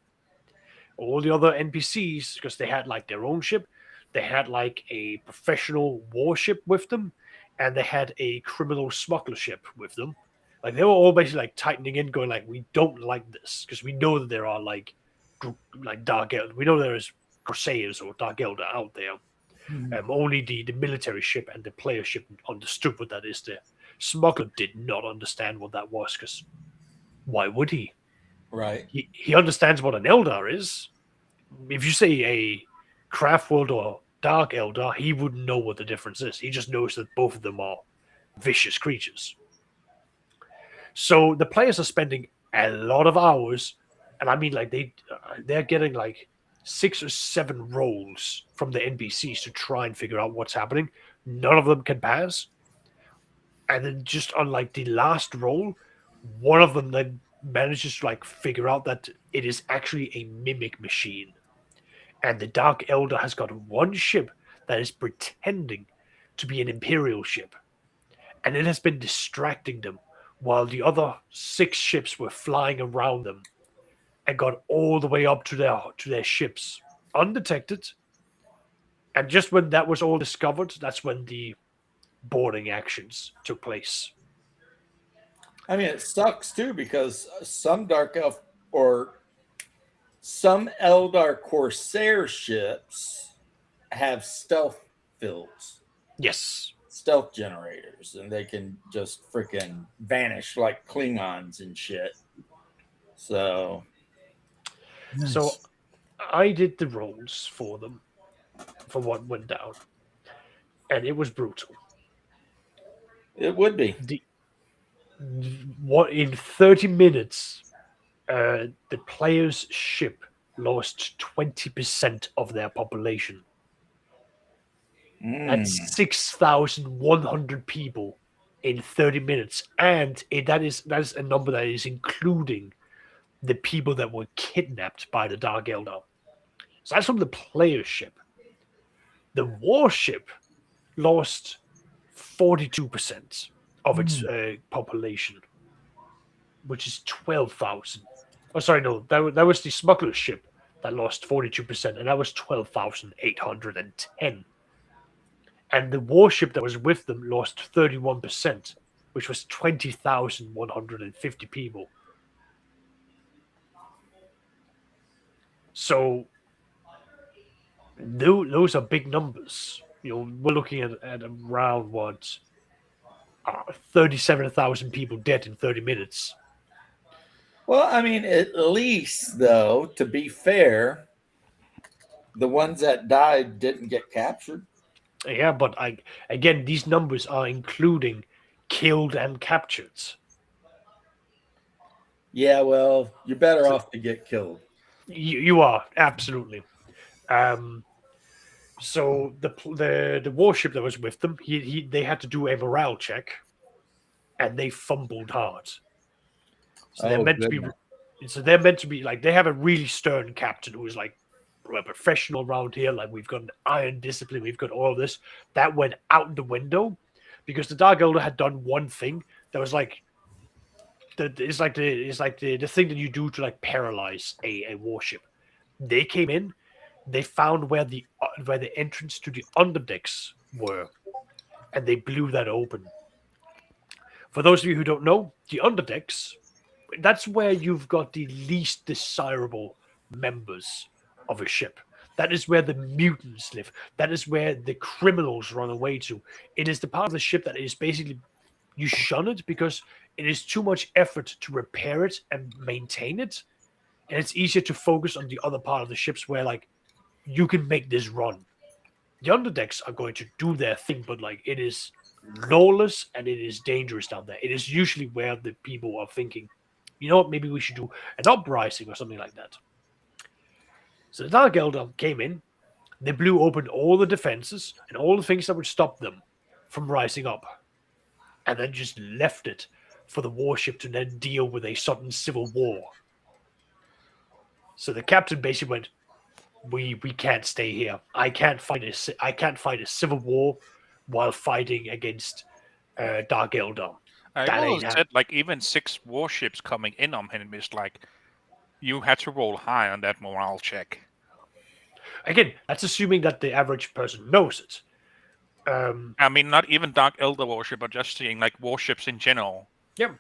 All the other NPCs, because they had, like, their own ship, they had, like, a professional warship with them, and they had a criminal smuggler ship with them. Like, they were all basically like tightening in, going like, we don't like this because we know that there are like Dark Eldar. We know there is Corsairs or Dark Eldar out there. Only the military ship and the player ship understood what that is. The smuggler did not understand what that was, because why would he? right. He understands what an Eldar is. If you say a Craftworld or Dark Eldar, he wouldn't know what the difference is. He just knows that both of them are vicious creatures. So the players are spending a lot of hours, and I mean, like they're getting like 6 or 7 rolls from the NPCs to try and figure out what's happening. None of them can pass. And then just on like the last roll, one of them then manages to like figure out that it is actually a mimic machine. And the Dark Elder has got one ship that is pretending to be an Imperial ship. And it has been distracting them while the other 6 ships were flying around them and got all the way up to their ships undetected. And just when that was all discovered, that's when the boarding actions took place. I mean, it sucks too because some Dark Elf or some Eldar Corsair ships have stealth fields, Yes. stealth generators, and they can just freaking vanish like Klingons and shit. So, So I did the rolls for them for what went down, and it was brutal. it would be. What in 30 minutes, the player's ship lost 20% of their population. That's 6,100 people in 30 minutes, and that is a number that is including the people that were kidnapped by the Dark Eldar. So that's from the player's ship. The warship lost 42% of its population, which is 12,000. Oh, sorry, no, that was the smuggler's ship that lost 42%, and that was 12,810. And the warship that was with them lost 31%, which was 20,150 people. So those are big numbers. We're looking at around 37,000 people dead in 30 minutes. Well, I mean, at least though, to be fair, the ones that died didn't get captured. Yeah, but again, these numbers are including killed and captured. Yeah, well, you're better off to get killed. You are absolutely. So the warship that was with them, they had to do a morale check, and they fumbled hard. So they're meant to be. So they're meant to be like they have a really stern captain who is like we're professional around here. Like we've got an iron discipline, we've got all of this. That went out the window because the Dark Elder had done one thing that was like it's like the thing that you do to like paralyze a warship. They came in, they found where the entrance to the underdecks were, and they blew that open. For those of you who don't know, the underdecks, that's where you've got the least desirable members of a ship. That is where the mutants live. That is where the criminals run away to. It is the part of the ship that is basically you shun it because it is too much effort to repair it and maintain it. And it's easier to focus on the other part of the ships where like you can make this run. The underdecks are going to do their thing, but like it is lawless and it is dangerous down there. It is usually where the people are thinking, you know what, maybe we should do an uprising or something like that. So the Dark Eldar came in, they blew open all the defenses and all the things that would stop them from rising up, and then just left it for the warship to then deal with a sudden civil war. So the captain basically went, we can't stay here. I can't fight a civil war while fighting against Dark Eldar. I always said like even 6 warships coming in on him is like you had to roll high on that morale check. Again, that's assuming that the average person knows it. I mean, not even Dark Elder warship, but just seeing like warships in general. Yeah.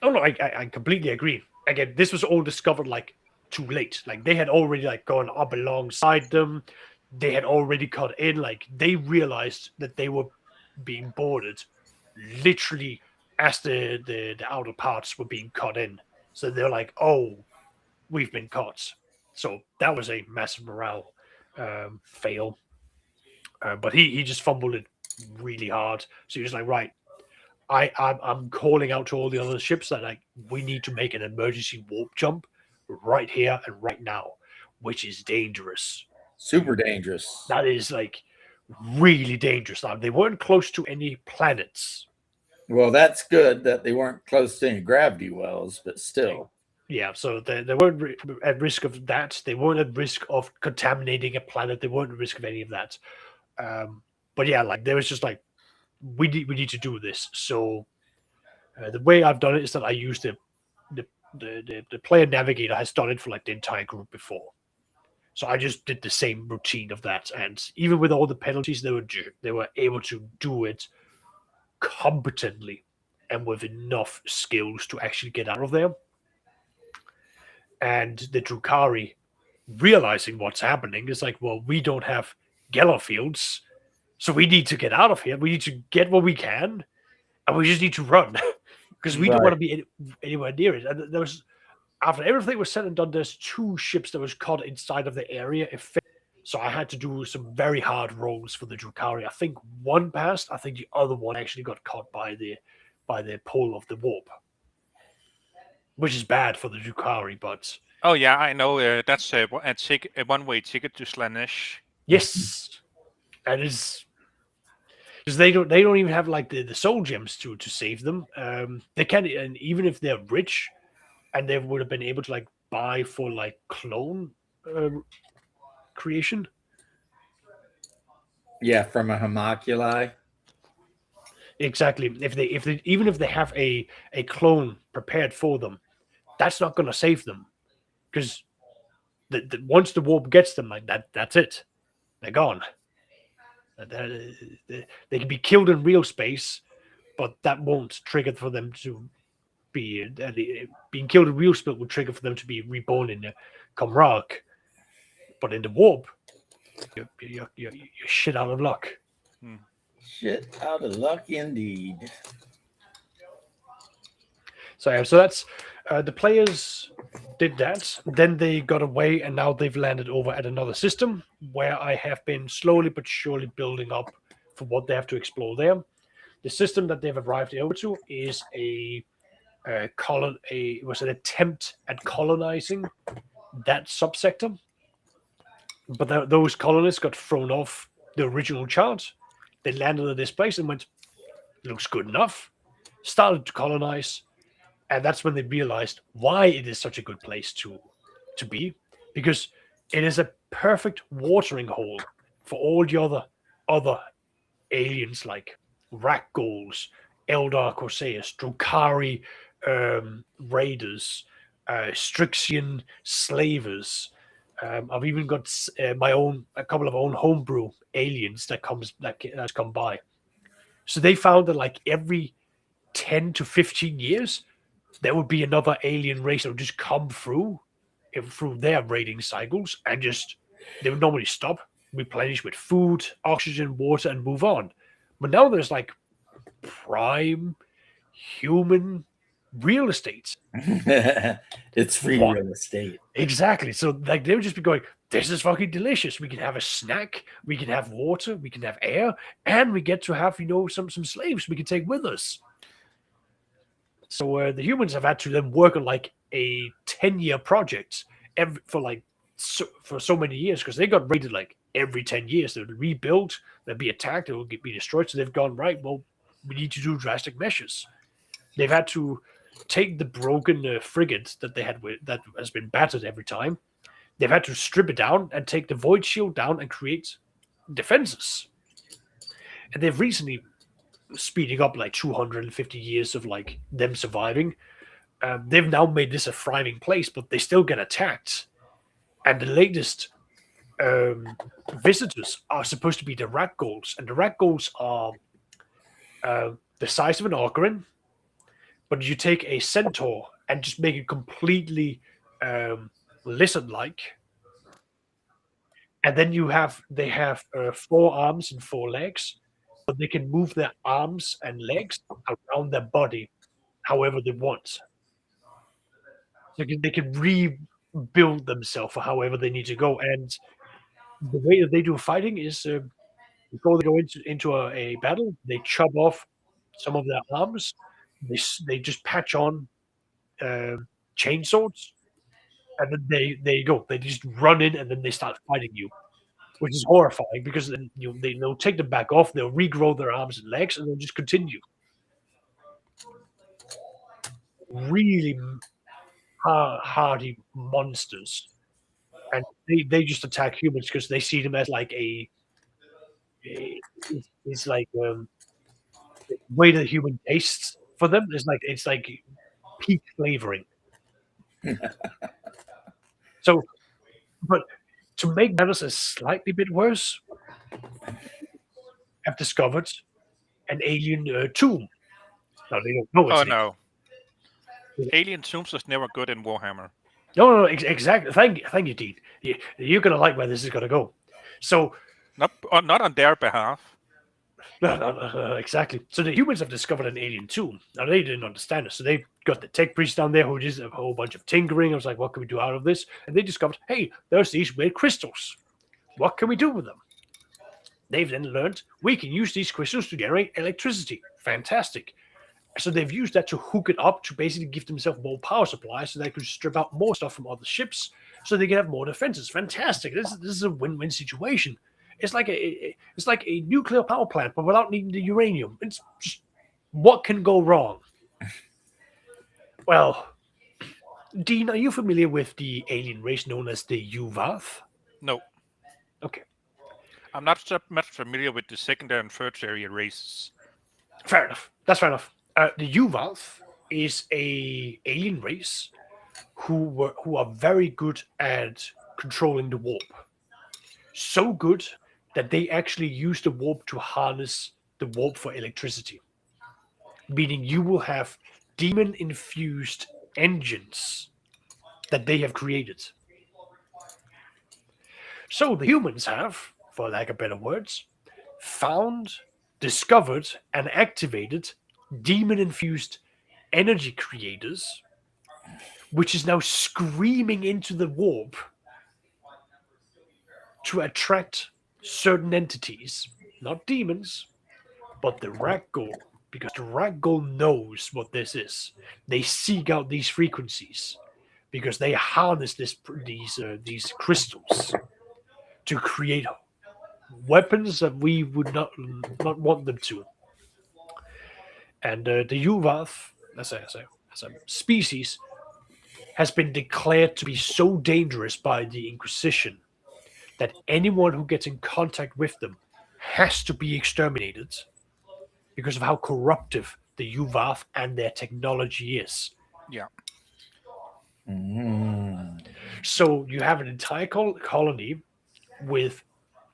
Oh no, I completely agree. Again, this was all discovered like too late. Like they had already like gone up alongside them. They had already cut in. Like they realized that they were being boarded literally as the outer parts were being cut in. So they're like, oh, we've been caught. So that was a massive morale fail. But he just fumbled it really hard. So he was like, right, I'm calling out to all the other ships that like we need to make an emergency warp jump right here and right now. which is dangerous. Super dangerous. That is like really dangerous. Now, they weren't close to any planets. Well, that's good that they weren't close to any gravity wells, but still. Yeah, so they weren't at risk of that. They weren't at risk of contaminating a planet. They weren't at risk of any of that. But yeah, like there was just like we need to do this. So the way I've done it is that I use the player navigator has done it for like the entire group before. So I just did the same routine of that, and even with all the penalties, they were able to do it competently and with enough skills to actually get out of there. And the Drukhari, realizing what's happening, is like, well, we don't have Geller fields, so we need to get out of here. We need to get what we can, and we just need to run because we don't want to be anywhere near it. And there was, after everything was said and done, there's 2 ships that was caught inside of the area. So I had to do some very hard rolls for the Drukhari. I think one passed. I think the other one actually got caught by the pull of the warp, which is bad for the Drukhari, but Oh yeah, I know. That's a one-way ticket to Slaanesh. yes, and it's because they don't even have like the soul gems to save them. They can't, and even if they're rich, and they would have been able to like buy for like clone creation. Yeah, from a homoculi. Exactly. If they even if they have a clone prepared for them, that's not going to save them because once the warp gets them, like that's it. They're gone. They can be killed in real space, but that won't trigger for them to be being killed in real space will trigger for them to be reborn in Comrag. But in the warp, you're shit out of luck. Shit out of luck indeed. So that's the players did that. Then they got away, and now they've landed over at another system where I have been slowly but surely building up for what they have to explore there. The system that they've arrived over to is it was an attempt at colonizing that subsector, but those colonists got thrown off the original chart. They landed at this place and went, looks good enough. Started to colonize. And that's when they realized why it is such a good place to be, because it is a perfect watering hole for all the other aliens like Rakghouls, Eldar Corsairs, Drukhari raiders, Strixien slavers. I've even got a couple of own homebrew aliens that's come by. So they found that like every 10 to 15 years, there would be another alien race that would just come through their raiding cycles, and they would normally stop, replenish with food, oxygen, water, and move on. But now there's like prime human real estate. It's free real estate. Exactly. So like they would just be going, this is fucking delicious. We can have a snack, we can have water, we can have air, and we get to have, some slaves we can take with us. So the humans have had to then work on like a 10-year project for so many years, because they got raided like every 10 years. They would rebuild, they'd be attacked, they would be destroyed. So they've gone, right, well, we need to do drastic measures. They've had to take the broken frigate that they had that has been battered every time. They've had to strip it down and take the void shield down and create defenses. And they've recently, speeding up like 250 years of like them surviving, they've now made this a thriving place, but they still get attacked. And the latest visitors are supposed to be the Rakghouls, and the Rakghouls are the size of an Ocarina, but you take a centaur and just make it completely lizard-like, and then they have 4 arms and 4 legs, but they can move their arms and legs around their body however they want. So they can rebuild themselves for however they need to go. And the way that they do fighting is before they go into a battle, they chop off some of their arms. They just patch on chainswords, and then they go. They just run in and then they start fighting you, which is horrifying because then they'll take them back off. They'll regrow their arms and legs, and they'll just continue. Really hardy monsters, and they just attack humans because they see them as like it's like the way the human tastes for them is like it's like peak flavoring. So, but to make matters a slightly bit worse, I've discovered an alien tomb. Now they don't know its Oh name. no. Alien tombs was never good in Warhammer. No, exactly. Thank you, Dean. You're gonna like where this is gonna go. So, Not on their behalf. no, exactly. So the humans have discovered an alien tomb. Now they didn't understand it, so they got the tech priest down there who did a whole bunch of tinkering. I was like, "What can we do out of this?" And they discovered, "Hey, there's these weird crystals. What can we do with them?" They've then learned we can use these crystals to generate electricity. Fantastic. So they've used that to hook it up to basically give themselves more power supply so they could strip out more stuff from other ships so they can have more defenses. Fantastic. This is a win-win situation. It's like a nuclear power plant, but without needing the uranium. It's just, what can go wrong? Well, Dean, are you familiar with the alien race known as the Uvath? No. Okay. I'm not so much familiar with the secondary and tertiary races. Fair enough. That's fair enough. The Uvath is a alien race who are very good at controlling the warp. So good that they actually use the warp to harness the warp for electricity. Meaning you will have demon-infused engines that they have created. So the humans have, for lack of better words, found, discovered, and activated demon-infused energy creators, which is now screaming into the warp to attract certain entities, not demons, but the Ragdoll, because the Ragdoll knows what this is. They seek out these frequencies because they harness these crystals to create weapons that we would not want them to. And the Uvath, as a species, has been declared to be so dangerous by the Inquisition that anyone who gets in contact with them has to be exterminated because of how corruptive the Uvath and their technology is. Yeah. So you have an entire colony with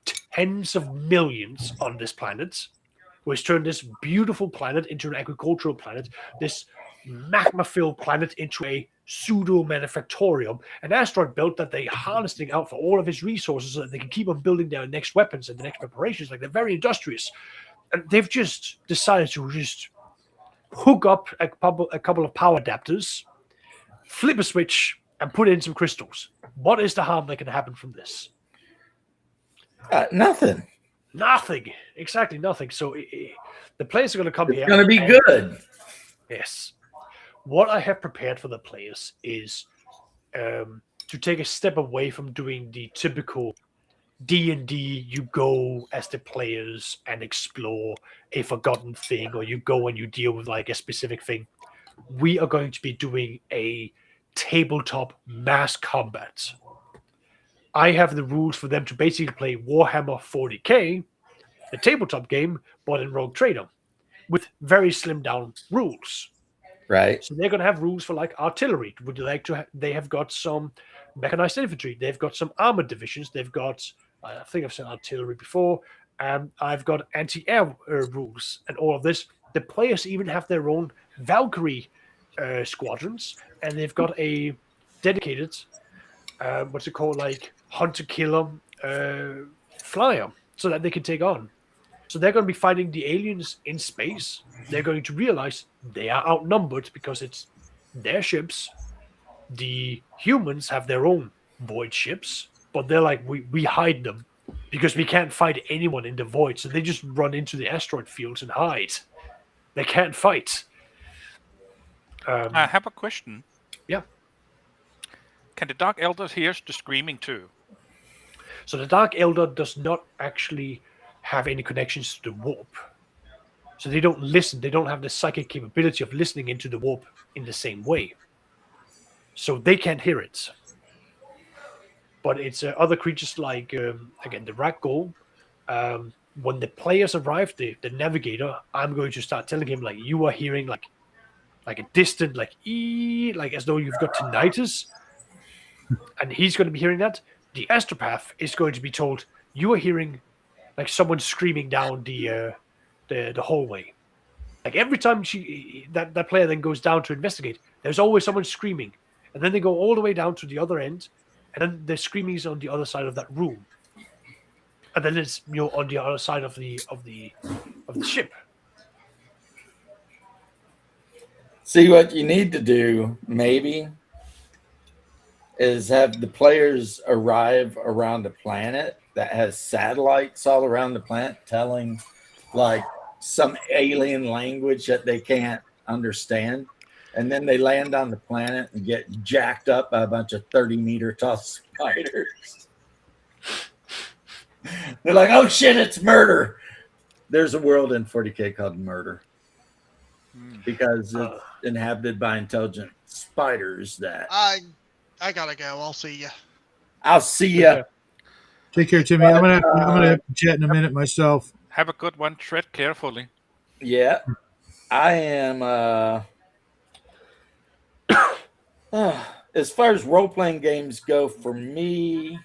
tens of millions on this planet, who has turned this beautiful planet into an agricultural planet, this magma-filled planet into a pseudo-manufactorium, an asteroid belt that they're harnessing out for all of its resources so that they can keep on building their next weapons and the next preparations. Like, they're very industrious. And they've just decided to just hook up a couple of power adapters, flip a switch, and put in some crystals. What is the harm that can happen from this? Nothing. Nothing. Exactly nothing. So the players are going to come here. It's going to be good. Yes. What I have prepared for the players is to take a step away from doing the typical D&D. You go as the players and explore a forgotten thing, or you go and you deal with like a specific thing. We are going to be doing a tabletop mass combat. I have the rules for them to basically play Warhammer 40k, the tabletop game, but in Rogue Trader, with very slimmed down rules. Right. So they're going to have rules for like artillery. Would you like to? They have got some mechanized infantry. They've got some armored divisions. They've got, I think I've said artillery before. I've got anti-air rules and all of this. The players even have their own Valkyrie squadrons, and they've got a dedicated, what's it called, like hunter-killer flyer, so that they can take on. So they're going to be fighting the aliens in space. They're going to realize they are outnumbered because it's their ships. The humans have their own void ships, but they're like, we hide them because we can't fight anyone in the void. So they just run into the asteroid fields and hide. They can't fight. I have a question. Yeah. Can the Dark Elders hear the screaming too? So the Dark Elder does not actually have any connections to the warp. So they don't listen. They don't have the psychic capability of listening into the warp in the same way. So they can't hear it. But it's other creatures like, again, the Ragdoll. When the players arrive, the navigator, I'm going to start telling him, like, you are hearing like a distant, like, like as though you've got tinnitus. And he's going to be hearing that. The astropath is going to be told, you are hearing like someone screaming down the hallway. Like every time that player then goes down to investigate, there's always someone screaming, and then they go all the way down to the other end, and then the screaming is on the other side of that room, and then it's on the other side of the ship. See, what you need to do, maybe, is have the players arrive around a planet that has satellites all around the planet telling, like, some alien language that they can't understand. And then they land on the planet and get jacked up by a bunch of 30-meter tall spiders. They're like, oh shit, it's murder. There's a world in 40K called Murder. Because it's inhabited by intelligent spiders that... I gotta go. I'll see you. I'll see you. Take care, Timmy. I'm gonna have to jet in a minute myself. Have a good one. Tread carefully. Yeah. I am as far as role-playing games go, for me,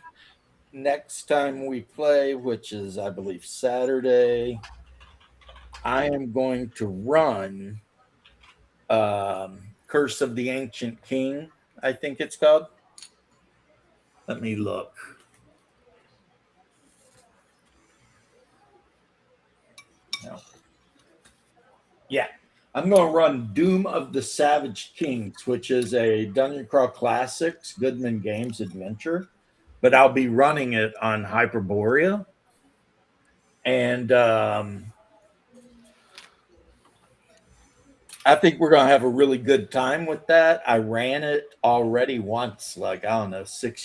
next time we play, which is I believe Saturday, I am going to run Curse of the Ancient King, I think it's called. Let me look. No. Yeah. I'm going to run Doom of the Savage Kings, which is a Dungeon Crawl Classics Goodman Games adventure, but I'll be running it on Hyperborea. And I think we're going to have a really good time with that. I ran it already once, like, I don't know, 7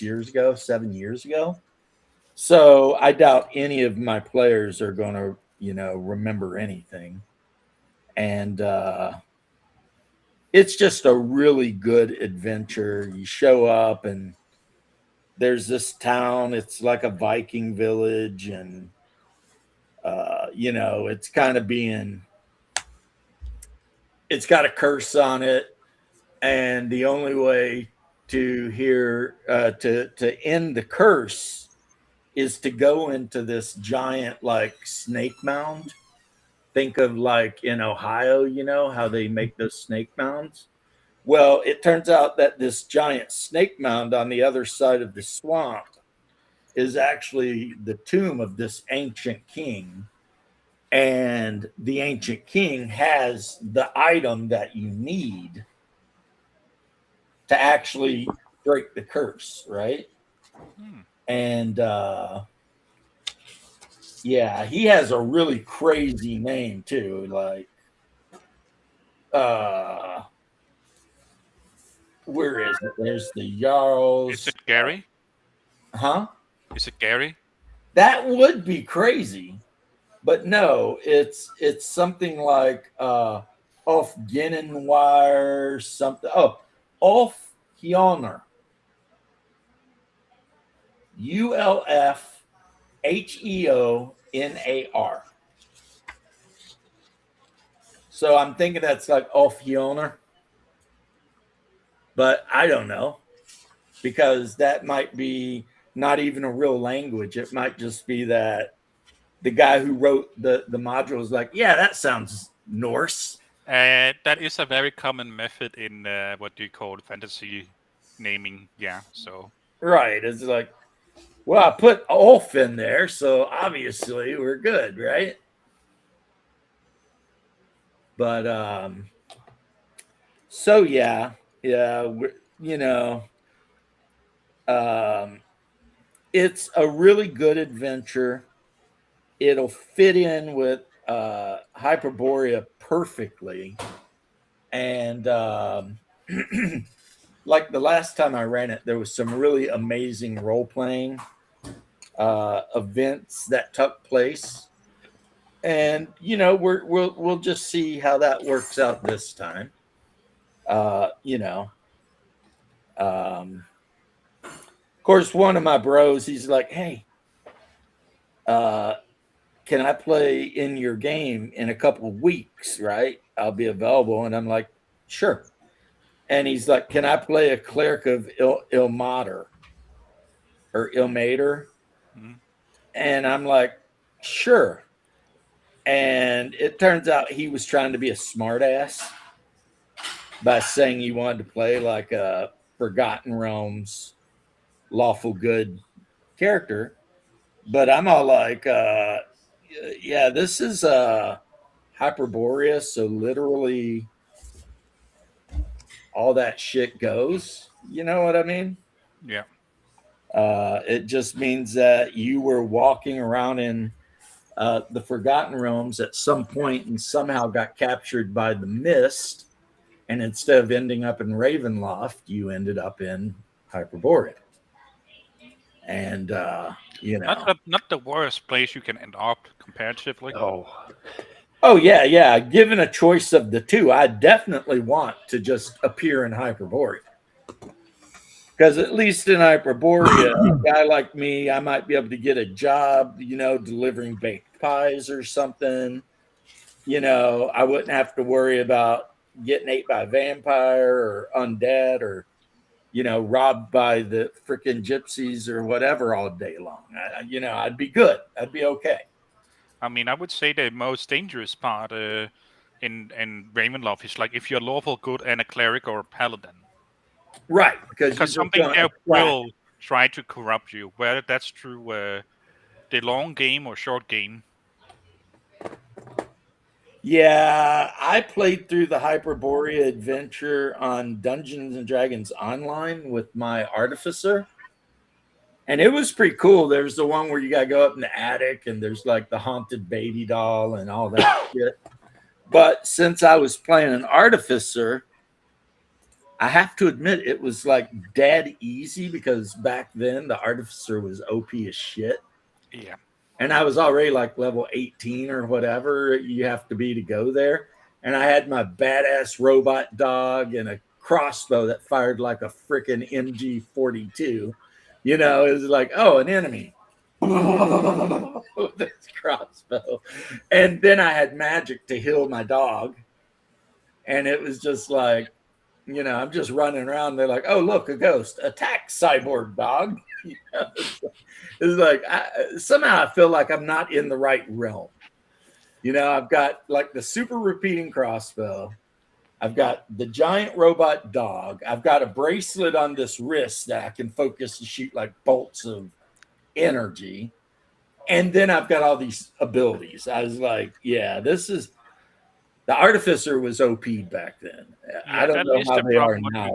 years ago. So I doubt any of my players are going to, remember anything. And it's just a really good adventure. You show up and there's this town. It's like a Viking village. And, it's kind of it's got a curse on it. And the only way to to end the curse is to go into this giant, like, snake mound. Think of, like, in Ohio, how they make those snake mounds. Well, it turns out that this giant snake mound on the other side of the swamp is actually the tomb of this ancient king. And the ancient king has the item that you need to actually break the curse, right? And yeah, he has a really crazy name too. Like, where is it? There's the Jarls. Is it Gary? Huh? Is it Gary? That would be crazy, but no, it's something like Ulf Genenwire, something. Oh, Ulf Hjonar. ULFHEONAR. So I'm thinking that's like Ulf Hjonar, but I don't know, because that might be not even a real language. It might just be that the guy who wrote the module is like, yeah, that sounds Norse. That is a very common method in what do you call fantasy naming. Yeah, so. Right. It's like, well, I put Ulf in there, so obviously we're good, right? But so yeah, it's a really good adventure. It'll fit in with Hyperborea perfectly, and like the last time I ran it, there was some really amazing role playing events that took place, and we'll just see how that works out this time. Of course, one of my bros, he's like, "Hey, can I play in your game in a couple of weeks? Right? I'll be available." And I'm like, "Sure." And he's like, "Can I play a cleric of Ilmater or Ilmater?" Mhm. And I'm like, "Sure." And it turns out he was trying to be a smartass by saying he wanted to play like a Forgotten Realms lawful good character. But I'm all like, yeah, this is Hyperborea, so literally all that shit goes. You know what I mean? Yeah. It just means that you were walking around in the Forgotten Realms at some point and somehow got captured by the mist. And instead of ending up in Ravenloft, you ended up in Hyperborea. And, Not the worst place you can end up comparatively. Oh, yeah. Given a choice of the two, I definitely want to just appear in Hyperborea. Because at least in Hyperborea, a guy like me, I might be able to get a job, delivering baked pies or something. I wouldn't have to worry about getting ate by a vampire or undead or, robbed by the freaking gypsies or whatever all day long. I'd be good. I'd be okay. I mean, I would say the most dangerous part in Ravenloft is like if you're lawful good and a cleric or a paladin. Right, because something there will try to corrupt you, whether that's through the long game or short game. Yeah, I played through the Hyperborea adventure on Dungeons and Dragons Online with my artificer. And it was pretty cool. There's the one where you got to go up in the attic and there's like the haunted baby doll and all that shit. But since I was playing an artificer, I have to admit it was like dead easy because back then the artificer was OP as shit. Yeah. And I was already like level 18 or whatever you have to be to go there. And I had my badass robot dog and a crossbow that fired like a freaking MG 42. It was like, oh, an enemy. This crossbow. And then I had magic to heal my dog. And it was just like, I'm just running around. They're like, oh, look, a ghost. Attack, cyborg dog. It's like, somehow I feel like I'm not in the right realm. I've got like the super repeating crossbow. I've got the giant robot dog. I've got a bracelet on this wrist that I can focus and shoot like bolts of energy. And then I've got all these abilities. I was like, yeah, this is... The artificer was OP back then. Yeah, I don't know how they are now.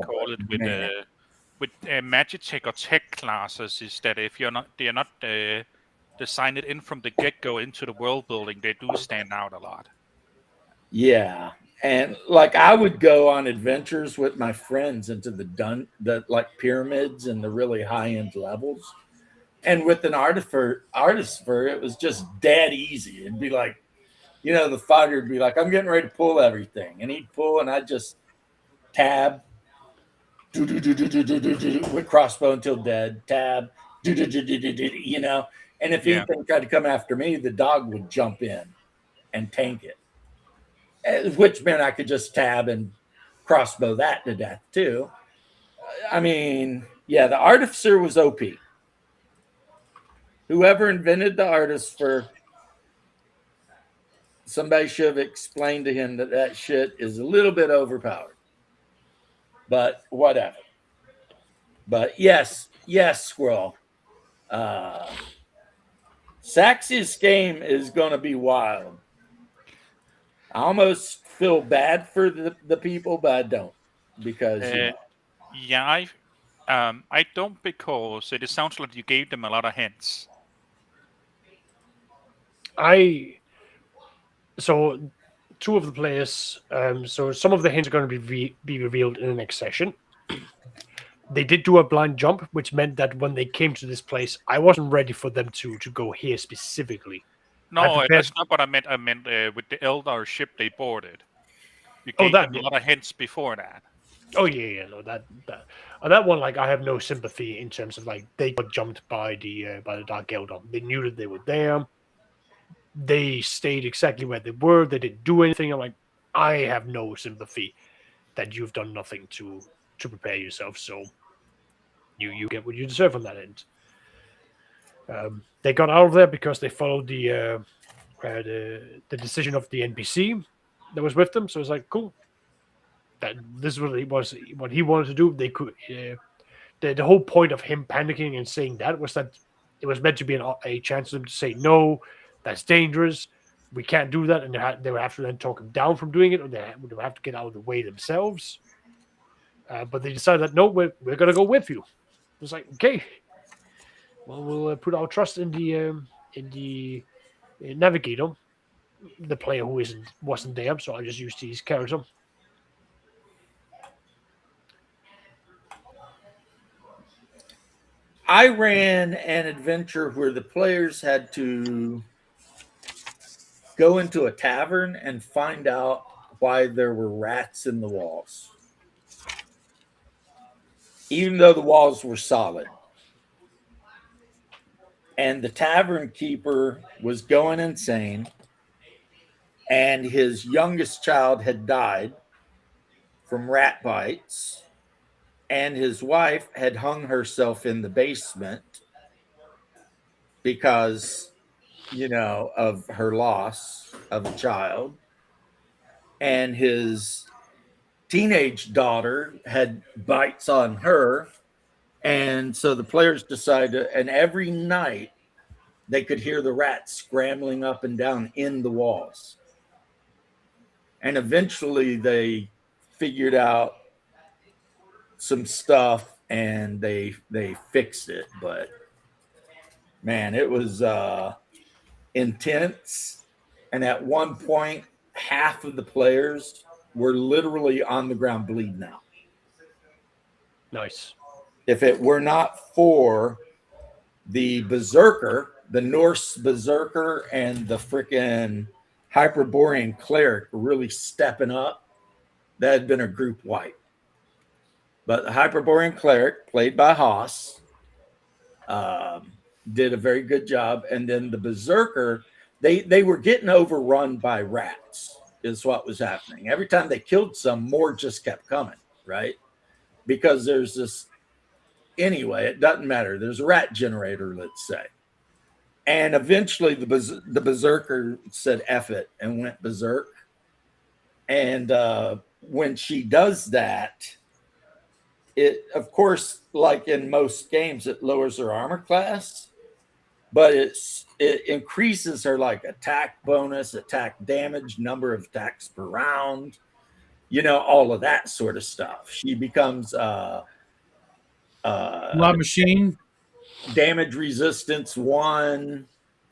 With Magitech or tech classes is that if they're not designed in from the get-go into the world building, they do stand out a lot. Yeah, and like I would go on adventures with my friends into the like pyramids and the really high-end levels, and with an artificer, it was just dead easy. It'd be like, the fighter would be like, I'm getting ready to pull everything. And he'd pull, and I'd just tab, with crossbow until dead, tab, And if anything tried to come after me, the dog would jump in and tank it, which meant I could just tab and crossbow that to death, too. I mean, yeah, the artificer was OP. Whoever invented the artificer... Somebody should have explained to him that shit is a little bit overpowered. But whatever. But yes, Squirrel. Saxy's game is going to be wild. I almost feel bad for the people, but I don't. Because, Yeah, I don't, because it sounds like you gave them a lot of hints. So two of the players. So some of the hints are going to be revealed in the next session. They did do a blind jump, which meant that when they came to this place, I wasn't ready for them to go here specifically. No, prepared- that's not what I meant. I meant with the Eldar ship they boarded. You Oh, gave that them a lot of hints before that. Oh yeah, no, that one, like, I have no sympathy in terms of, like, they got jumped by the Dark Eldar. They knew that they were there. They stayed exactly where they were. They didn't do anything. I'm like, I have no sympathy that you've done nothing to prepare yourself. So you get what you deserve on that end. They got out of there because they followed the decision of the NPC that was with them. So it's like, cool. That this is what he wanted to do. They could. The whole point of him panicking and saying that was that it was meant to be a chance for them to say, no, that's dangerous. We can't do that. And they would have to then talk him down from doing it, or they would have to get out of the way themselves. But they decided that, no, we're going to go with you. It was like, okay, well, we'll put our trust in the navigator, the player who wasn't there. So I just used his character. I ran an adventure where the players had to go into a tavern and find out why there were rats in the walls, even though the walls were solid. And the tavern keeper was going insane, and his youngest child had died from rat bites, and his wife had hung herself in the basement because, of her loss of a child. And his teenage daughter had bites on her. And so the players decided, and every night they could hear the rats scrambling up and down in the walls. And eventually they figured out some stuff and they fixed it. But man, it was intense. And at one point, half of the players were literally on the ground bleeding out. Nice. If it were not for the berserker, the Norse berserker, and the freaking Hyperborean cleric really stepping up, that had been a group wipe. But the Hyperborean cleric, played by Haas, did a very good job. And then the berserker, they were getting overrun by rats, is what was happening. Every time they killed some, more just kept coming, right? Because there's this, anyway, it doesn't matter. There's a rat generator, let's say. And eventually the berserker said F it and went berserk. And when she does that, it, of course, like in most games, it lowers her armor class, but it increases her like attack bonus, attack damage, number of attacks per round, all of that sort of stuff. She becomes La Machine. Damage resistance 1,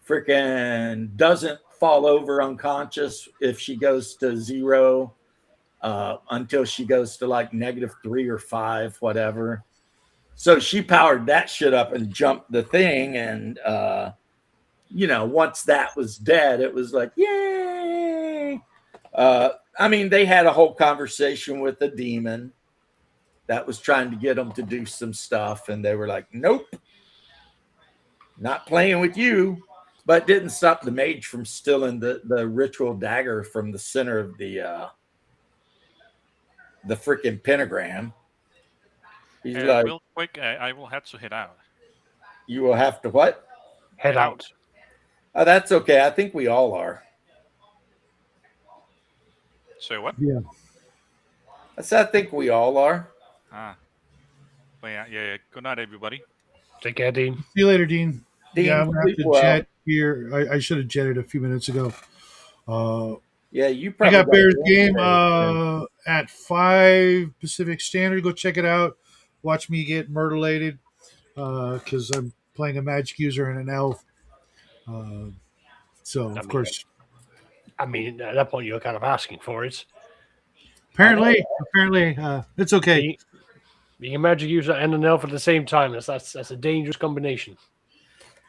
freaking doesn't fall over unconscious if she goes to 0 until she goes to like -3 or 5, whatever. So she powered that shit up and jumped the thing. And, once that was dead, it was like, yay. They had a whole conversation with the demon that was trying to get them to do some stuff. And they were like, nope. Not playing with you, but didn't stop the mage from stealing the ritual dagger from the center of the freaking pentagram. He's like, real quick, I will have to head out. You will have to what? Head out. Oh, that's okay. I think we all are. So what? Yeah. I think we all are. Well, yeah. Good night, everybody. Take care, Dean. See you later, Dean. Dean, Yeah, I'm gonna have to well. jet here. I should have jetted a few minutes ago. Yeah, you I probably got Bears a game today. at 5 Pacific Standard. Go check it out. Watch me get murderlated because I'm playing a magic user and an elf. Of course. I mean, at that point, you're kind of asking for it. Apparently, it's okay. Being a magic user and an elf at the same time, that's a dangerous combination.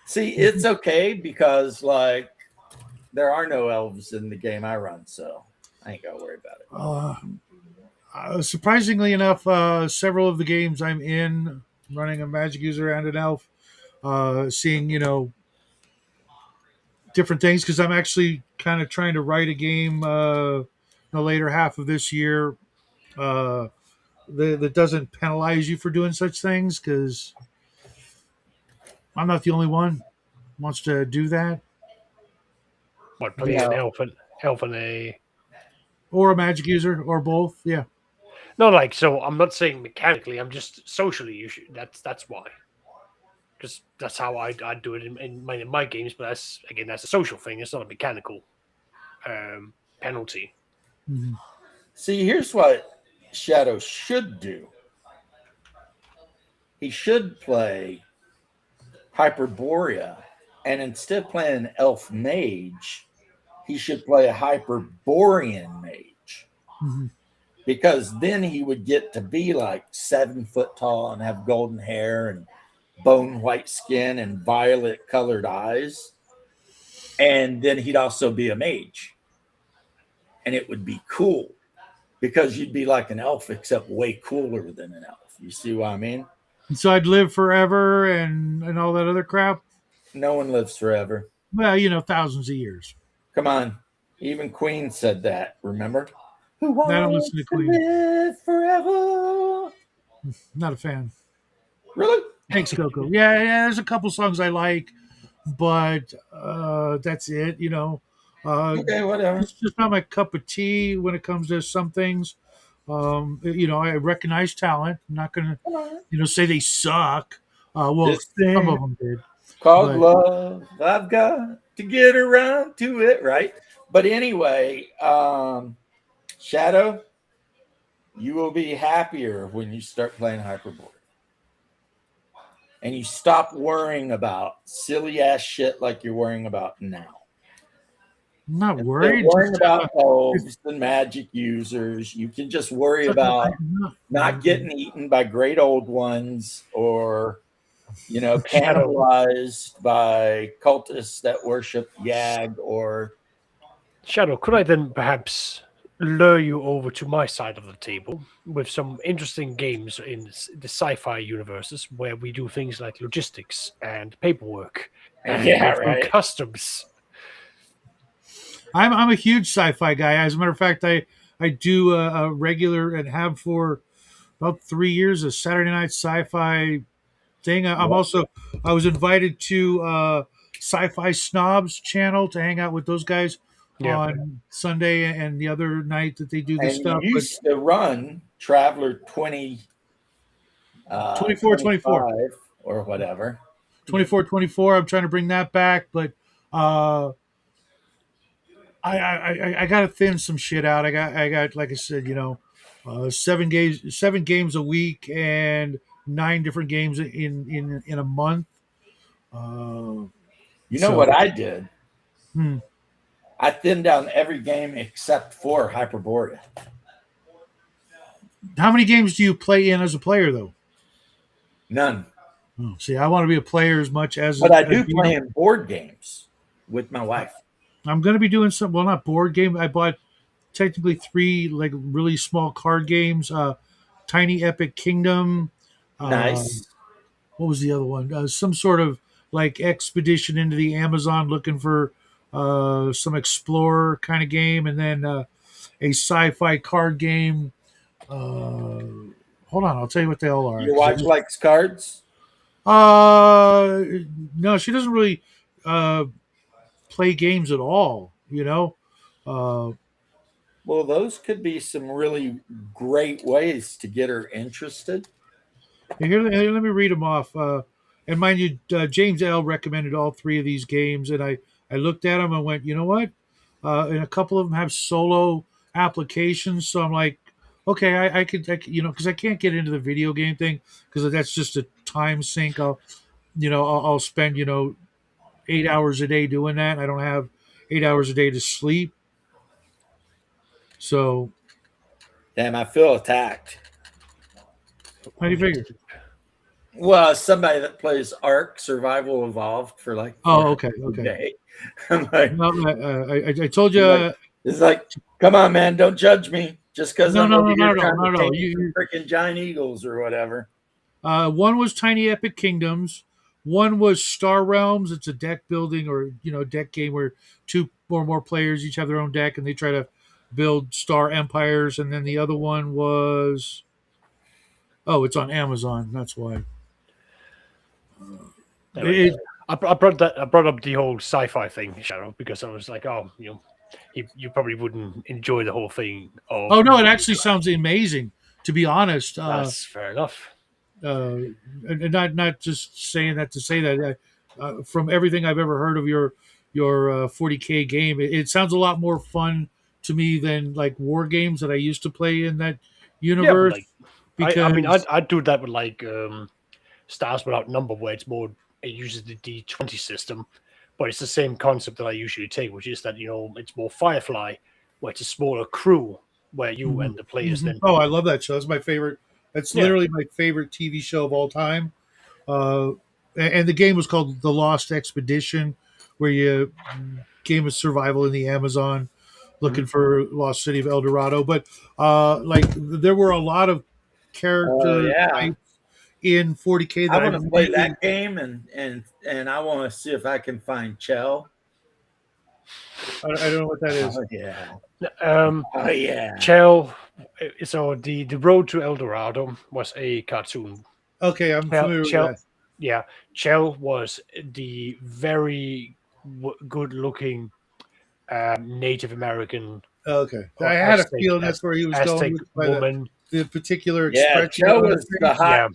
See, it's okay because like there are no elves in the game I run, so I ain't gotta worry about it. Surprisingly enough, several of the games I'm in, running a magic user and an elf, seeing different things because I'm actually kind of trying to write a game in the later half of this year uh, that doesn't penalize you for doing such things because I'm not the only one who wants to do that. What, playing an No. elf and a Or a magic user, or both. Yeah. no, like so. I'm not saying mechanically. I'm just socially. You should. That's why. Because that's how I do it in my games. But that's a social thing. It's not a mechanical penalty. Mhm. See, here's what Shadow should do. He should play Hyperborea, and instead of playing an elf mage, he should play a Hyperborean mage. Mhm. Because then he would get to be like 7 foot tall and have golden hair and bone white skin and violet colored eyes. And then he'd also be a mage. And it would be cool because you'd be like an elf, except way cooler than an elf. You see what I mean? And so I'd live forever and all that other crap. No one lives forever. Well, thousands of years. Come on. Even Queen said that, remember? Who I don't wants listen to to Queen. live forever? Not a fan. Really? Thanks, Coco. Yeah. There's a couple songs I like, but that's it. Okay, whatever. It's just not my cup of tea when it comes to some things. I recognize talent. I'm not gonna, say they suck. Well, This some of thing them did. called but- love, I've got to get around to it, right? But anyway, Shadow, you will be happier when you start playing Hyperboard. And you stop worrying about silly ass shit like you're worrying about now. I'm not Instead of worried. worrying Just, about elves and magic users. You can just worry about not getting eaten by great old ones or cannibalized by cultists that worship Yag or Shadow, could I then perhaps lure you over to my side of the table with some interesting games in the sci-fi universes where we do things like logistics and paperwork and customs? I'm a huge sci-fi guy. As a matter of fact, I do a regular and have for about 3 years a Saturday night sci-fi thing. I was invited to Sci-Fi Snobs channel to hang out with those guys on Sunday and the other night that they do this and stuff. You used to run Traveler 24 or whatever. 24. I'm trying to bring that back, but I got to thin some shit out. I got like I said, 7 games a week and 9 different games in a month. What I did? Hmm. I thinned down every game except for Hyperborea. How many games do you play in as a player, though? None. Oh, see, I want to be a player as much as. But I do play in board games with my wife. I'm going to be doing some. Well, not board game. I bought technically 3 like really small card games. Tiny Epic Kingdom. Nice. What was the other one? Some sort of like expedition into the Amazon looking for some explorer kind of game, and then a sci-fi card game. Hold on, I'll tell you what they all are. Your wife likes cards? No, she doesn't really play games at all. Well, those could be some really great ways to get her interested. Here, let me read them off. And mind you, James L. recommended all 3 of these games, and I looked at them and went, you know what? And a couple of them have solo applications, so I'm like, okay, I could, because I can't get into the video game thing because that's just a time sink. I'll spend 8 hours a day doing that. I don't have 8 hours a day to sleep, so. Damn, I feel attacked. How do you figure? Well, somebody that plays Ark Survival Evolved for like Oh, okay. a day. I'm like, No, I told you. it's like, come on, man, don't judge me just because No, I'm no, over no, here not at all, trying not to at all. tame some freaking giant eagles or whatever. One was Tiny Epic Kingdoms. One was Star Realms. It's a deck building or deck game where two or more players each have their own deck and they try to build star empires. And then the other one was it's on Amazon. That's why. Anyway, I brought up the whole sci-fi thing, Shadow, because I was like, you probably wouldn't enjoy the whole thing. Oh no, it actually sounds amazing. To be honest, that's fair enough. And not just saying that to say that. From everything I've ever heard of your 40K game, it sounds a lot more fun to me than like war games that I used to play in that universe. Yeah, I mean, I'd do that with like Stars Without Number, where it uses the D20 system, but it's the same concept that I usually take, which is that it's more Firefly, where it's a smaller crew where you and the players then. Oh, I love that show. That's my favorite. That's literally my favorite TV show of all time. And the game was called The Lost Expedition, where you game of survival in the Amazon, looking for Lost City of El Dorado. But there were a lot of character types in 40K that I want to play that game, and I want to see if I can find Chell. I don't know what that is. Oh yeah. Chell. So the Road to El Dorado was a cartoon. Okay, I'm familiar with that. Yeah, Chell was the very good-looking Native American. Okay, I had a feeling that's where he was going with woman. The particular expression. Chell was the hot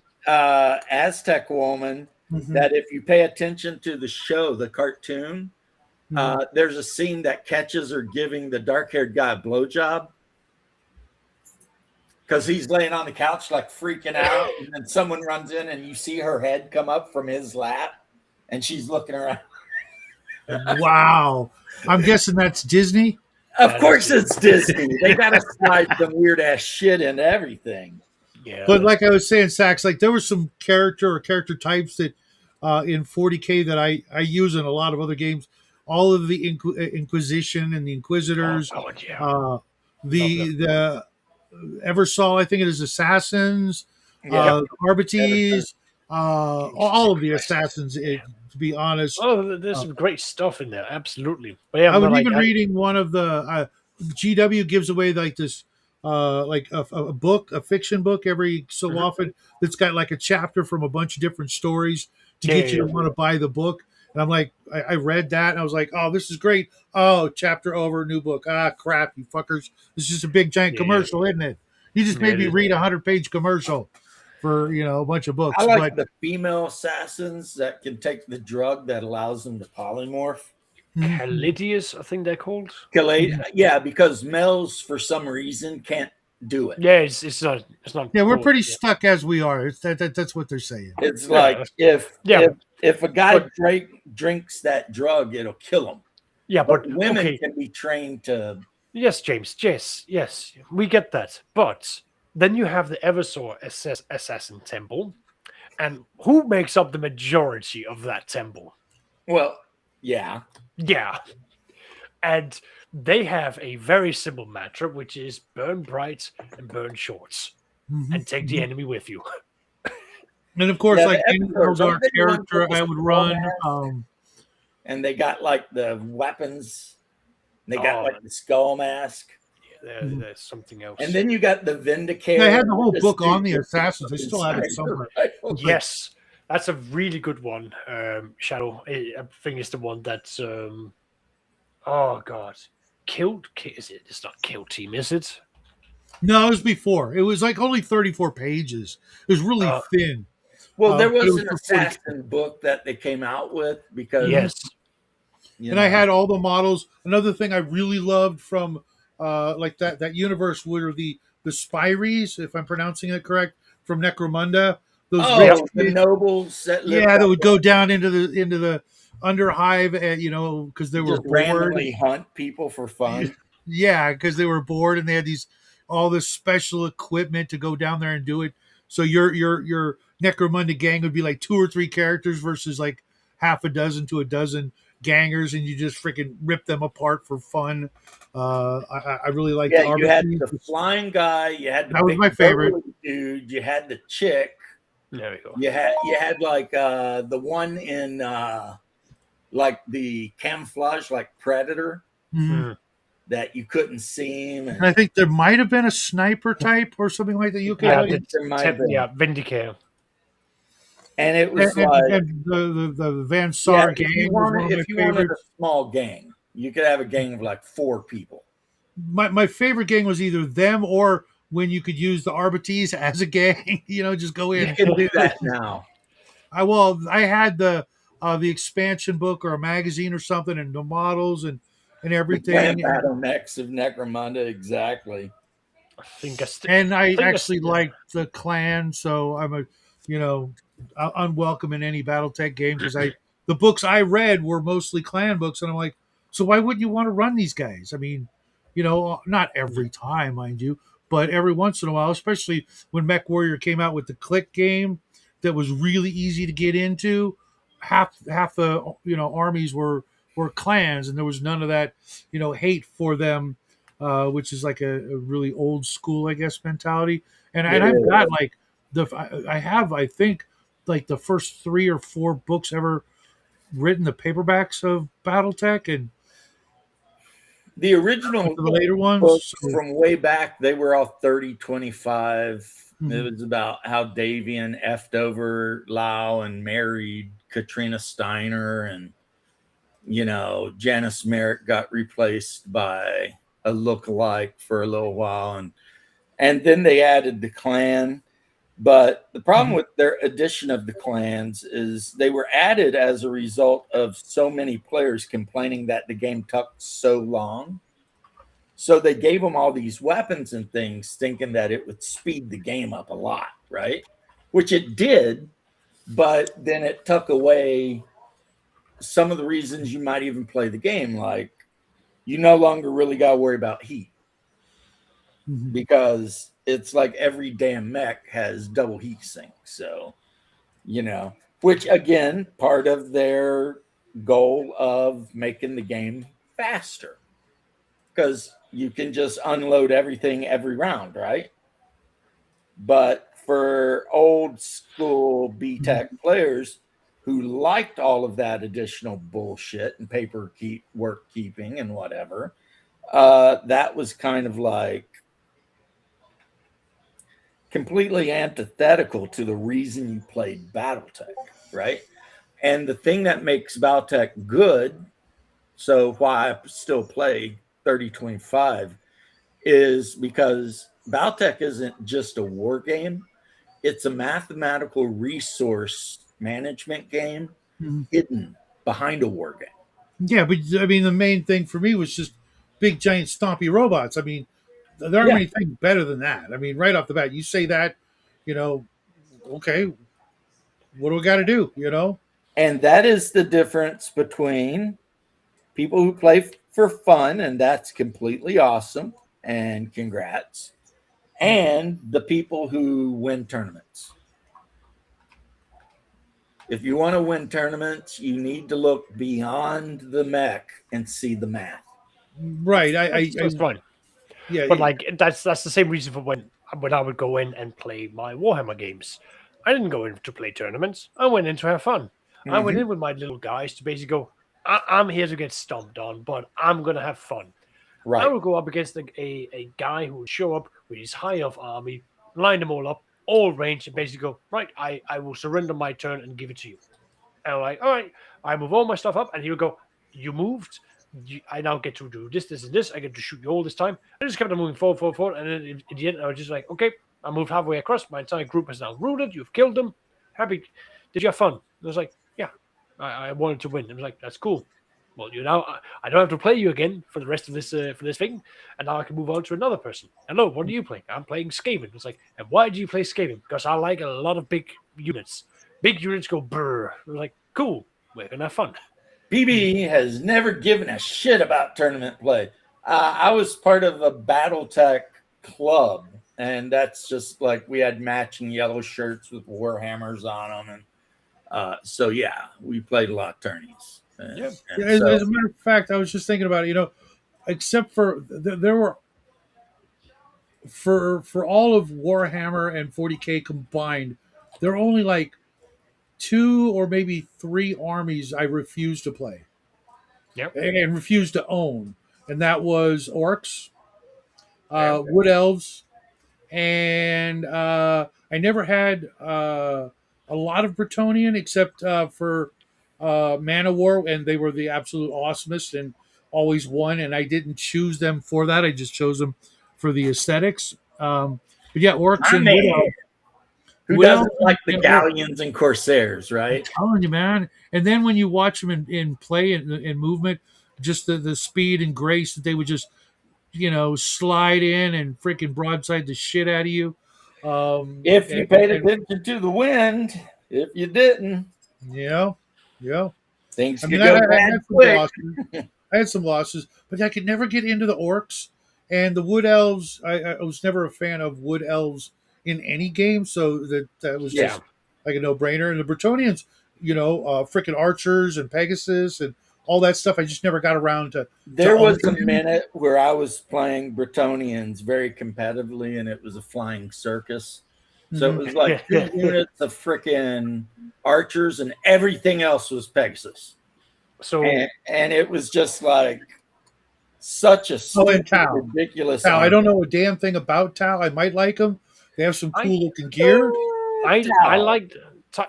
Aztec woman that, if you pay attention to the show, the cartoon, there's a scene that catches her giving the dark-haired guy a blowjob. Because he's laying on the couch like freaking out, and then someone runs in and you see her head come up from his lap and she's looking around. Wow. I'm guessing that's Disney? Of course it's Disney. They got to slide some weird ass shit into everything. Yeah. But like I was saying, Sax, like there were some character types that in 40K that I use in a lot of other games. All of the Inquisition and the Inquisitors. Oh, God, yeah. The Eversol, I think it is Assassins, Arbites, all of the Assassins, to be honest. Oh, there's some great stuff in there, absolutely. But yeah, I was even reading one of the GW gives away like this, like a book, a fiction book every so often that's got like a chapter from a bunch of different stories to get you to want to buy the book. And I'm like, I read that and I was like, oh, this is great. Oh, chapter over, new book. Ah, crap, you fuckers. This is just a big giant commercial, isn't it? You just made me read a 100-page commercial for, a bunch of books. I like the female assassins that can take the drug that allows them to polymorph. Calidius, I think they're called. Yeah, because males, for some reason, can't do it. Yeah, it's not. Yeah, we're pretty stuck as we are. That's what they're saying. It's like if a guy drinks that drug, it'll kill him. Yeah, but women can be trained to. Yes, James. Yes, we get that. But then you have the Eversor Assassin Temple, and who makes up the majority of that temple? Well, yeah, and they have a very simple mantra, which is burn bright and burn shorts, and take the enemy with you. And of course, like any Eldar character, I would run. And they got like the weapons. They got like the skull mask. Yeah, there's something else. And then you got the Vindicator. They had the whole book on the assassins. They still have it somewhere. Yes, that's a really good one. Shadow, I think it's the one that's. Oh God, is it? It's not Kill Team, is it? No, it was before. It was like only 34 pages. It was really thin. Well, there was an assassin book that they came out with because and I had all the models. Another thing I really loved from like that universe were the Spyries, if I'm pronouncing it correct, from Necromunda. Those the nobles that that would go down into the Underhive, because they were just randomly hunt people for fun. Yeah, because they were bored and they had all this special equipment to go down there and do it. So your Necromunda gang would be like 2 or 3 characters versus like half a dozen to a dozen gangers, and you just freaking rip them apart for fun. I really like the Yeah, you had Arbiter. the flying guy, you had the That was big my favorite. burly dude, you had the chick, There we go. you had like the one in like the camouflage, like Predator, Mhm. that you couldn't see him. And I think there might have been a sniper type or something like that. You Yeah, could, there might have been. yeah, Vindicare. And it was and like the Van Sar gang was one of my if you wanted a favorites. small gang, you could have a gang of like 4 people. My favorite gang was either them or when you could use the Arbites as a gang. Just go in. You can do that now. I had the expansion book or a magazine or something, and the models and The everything. battle necks of Necromunda, exactly. I think And I think I actually still- liked the clan, so I'm unwelcome in any BattleTech game because the books I read were mostly clan books, and I'm like, so why wouldn't you want to run these guys? I mean, not every time, mind you, but every once in a while, especially when Mech Warrior came out with the click game that was really easy to get into. Half the armies were clans, and there was none of that hate for them, which is like a really old school, I guess, mentality. And I've got like I think like the first 3 or 4 books ever written, the paperbacks of BattleTech, and The original the later ones. books So, from way back, they were all 30-25. Mhm. It was about how Davian effed over Lau and married Katrina Steiner, and Janice Merrick got replaced by a lookalike for a little while, and then they added the clan. But the problem with their addition of the clans is they were added as a result of so many players complaining that the game took so long. So they gave them all these weapons and things, thinking that it would speed the game up a lot, right? Which it did, but then it took away some of the reasons you might even play the game. Like, you no longer really got to worry about heat, because it's like every damn mech has double heat sink. So, which again, part of their goal of making the game faster, because you can just unload everything every round, right? But for old school B-Tech players who liked all of that additional bullshit and work keeping and whatever, that was kind of like completely antithetical to the reason you played BattleTech, right? And the thing that makes BattleTech good, so why I still play 3025, is because BattleTech isn't just a war game. It's a mathematical resource management game hidden behind a war game. Yeah, but I mean, the main thing for me was just big, giant, stompy robots. I mean, there aren't many things better than that. I mean, right off the bat, you say that, okay, what do we got to do? And that is the difference between people who play for fun, and that's completely awesome, and congrats, and the people who win tournaments. If you want to win tournaments, you need to look beyond the mech and see the math. Right. That's fine. Yeah, But like that's the same reason for when I would go in and play my Warhammer games. I didn't go in to play tournaments. I went in to have fun. I went in with my little guys to basically go, I'm here to get stomped on, but I'm gonna have fun. Right. I would go up against a guy who would show up with his high elf army, line them all up, all range, and basically go, right, I will surrender my turn and give it to you. And I'm like, all right, I move all my stuff up, and he would go, you moved. I now get to do this, and this. I get to shoot you all this time. I just kept on moving forward. And then in the end, I was just like, okay, I moved halfway across. My entire group has now rooted. You've killed them. Happy. Did you have fun? I was like, yeah, I wanted to win. I was like, that's cool. Well, I don't have to play you again for the rest of this thing. And now I can move on to another person. Hello, what are you playing? I'm playing Skaven. It's like, and why do you play Skaven? Because I like a lot of big units. Big units go brr. I was like, cool. We're going to have fun. PB has never given a shit about tournament play. I was part of a BattleTech club and that's just like we had matching yellow shirts with Warhammers on them, and so yeah, we played a lot of tourneys. And, Yeah. and As so, a matter of fact, I was just thinking about it. Except for there were for all of Warhammer and 40K combined, there are only like 2 or maybe 3 armies I refused to play. Yep. And refused to own, and that was orcs, Yeah. wood elves, and I never had a lot of Bretonian except for Man of War, and they were the absolute awesomest and always won. And I didn't choose them for that; I just chose them for the aesthetics. But yeah, orcs my and man, who wood doesn't elves like the and orcs. galleons and corsairs, right? Telling you, man. And then when you watch them in play and in movement, just the speed and grace that they would just slide in and freaking broadside the shit out of you. If you paid attention to the wind, if you didn't, yeah, things I could mean, go I bad had some quick. losses. I had some losses, but I could never get into the orcs and the wood elves. I was never a fan of wood elves in any game, so that was Yeah. just like a no-brainer. And the Bretonians, freaking archers and Pegasus and all that stuff. I just never got around to. There was a owning them. minute where I was playing Bretonians very competitively, and it was a flying circus. So it was like 2 units of freaking archers, and everything else was Pegasus. So And it was just like such a and stupid, Tau. ridiculous. Tau, I army. don't know a damn thing about Tau. I might like them. They have some I- cool looking gear. I liked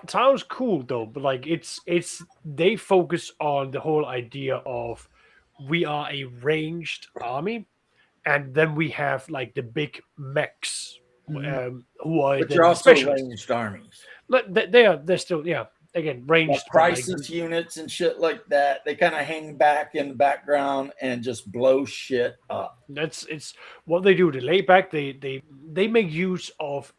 Tao's cool though, but like it's they focus on the whole idea of we are a ranged army, and then we have like the big mechs, Mhm. who are But the you're also specialists. ranged armies. But they're still again ranged. Like but, like, crisis units and shit like that. They kind of hang back in the background and just blow shit up. it's what they do. They lay back. They make use of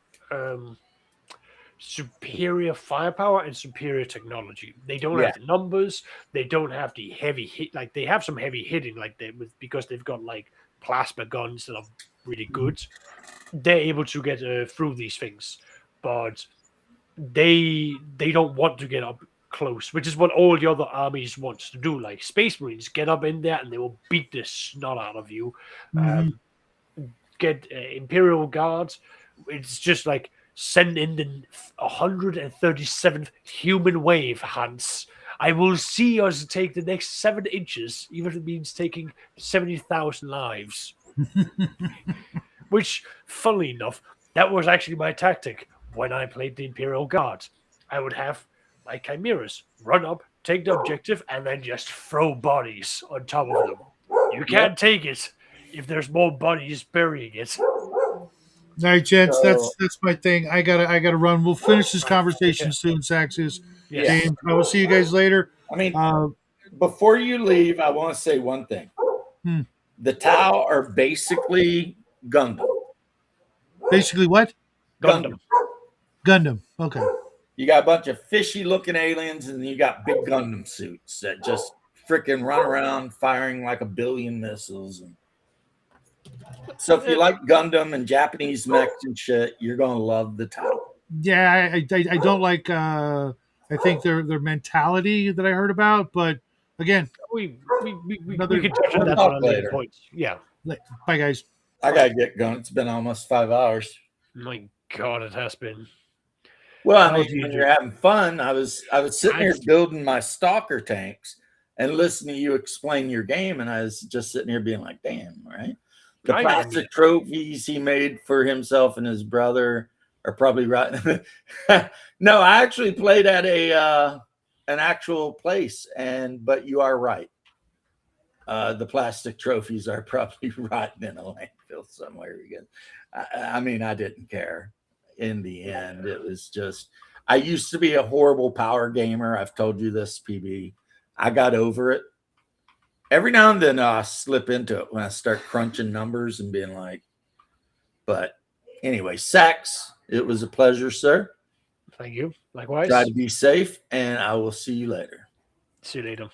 superior firepower and superior technology. They don't have the numbers. They don't have the heavy hit. Like they have some heavy hitting, like because they've got like plasma guns that are really good. They're able to get through these things, but they don't want to get up close, which is what all the other armies wants to do. Like Space Marines get up in there and they will beat the snot out of you. Mhm. Get Imperial Guards. It's just like send in the 137th human wave, Hans. I will see us take the next 7 inches, even if it means taking 70,000 lives. Which, funnily enough, that was actually my tactic when I played the Imperial Guards. I would have my Chimeras run up, take the objective, and then just throw bodies on top of them. You can't take it if there's more bodies burying it. All right, gents, that's my thing. I gotta run. We'll finish this conversation soon, Saxes. Yes. James, I will see you guys later. I mean, before you leave, I want to say one thing. The Tau are basically Gundam. Basically, what? Gundam. Gundam. Okay. You got a bunch of fishy looking aliens, and you got big Gundam suits that just freaking run around firing like a billion missiles. And so if you like Gundam and Japanese mechs and shit, you're gonna love the Tau. Yeah, I don't like. I think their mentality that I heard about, but again, We Another- can touch on that talk on later later. points. Yeah. bye, guys. I gotta get going. It's been almost 5 hours. My God, it has been. Well, I How mean, do you when do? you're having fun, I was sitting here building my stalker tanks and listening to you explain your game, and I was just sitting here being like, "Damn, right." The I plastic trophies he made for himself and his brother are probably right. No, I actually played at an actual place, but you are right. The plastic trophies are probably rotting in a landfill somewhere. Because I mean, I didn't care. In the end, it was just, I used to be a horrible power gamer. I've told you this, PB. I got over it. Every now and then I slip into it when I start crunching numbers and being like, but anyway, Sax, it was a pleasure, sir. Thank you. Likewise. Try to be safe, and I will see you later. See you later.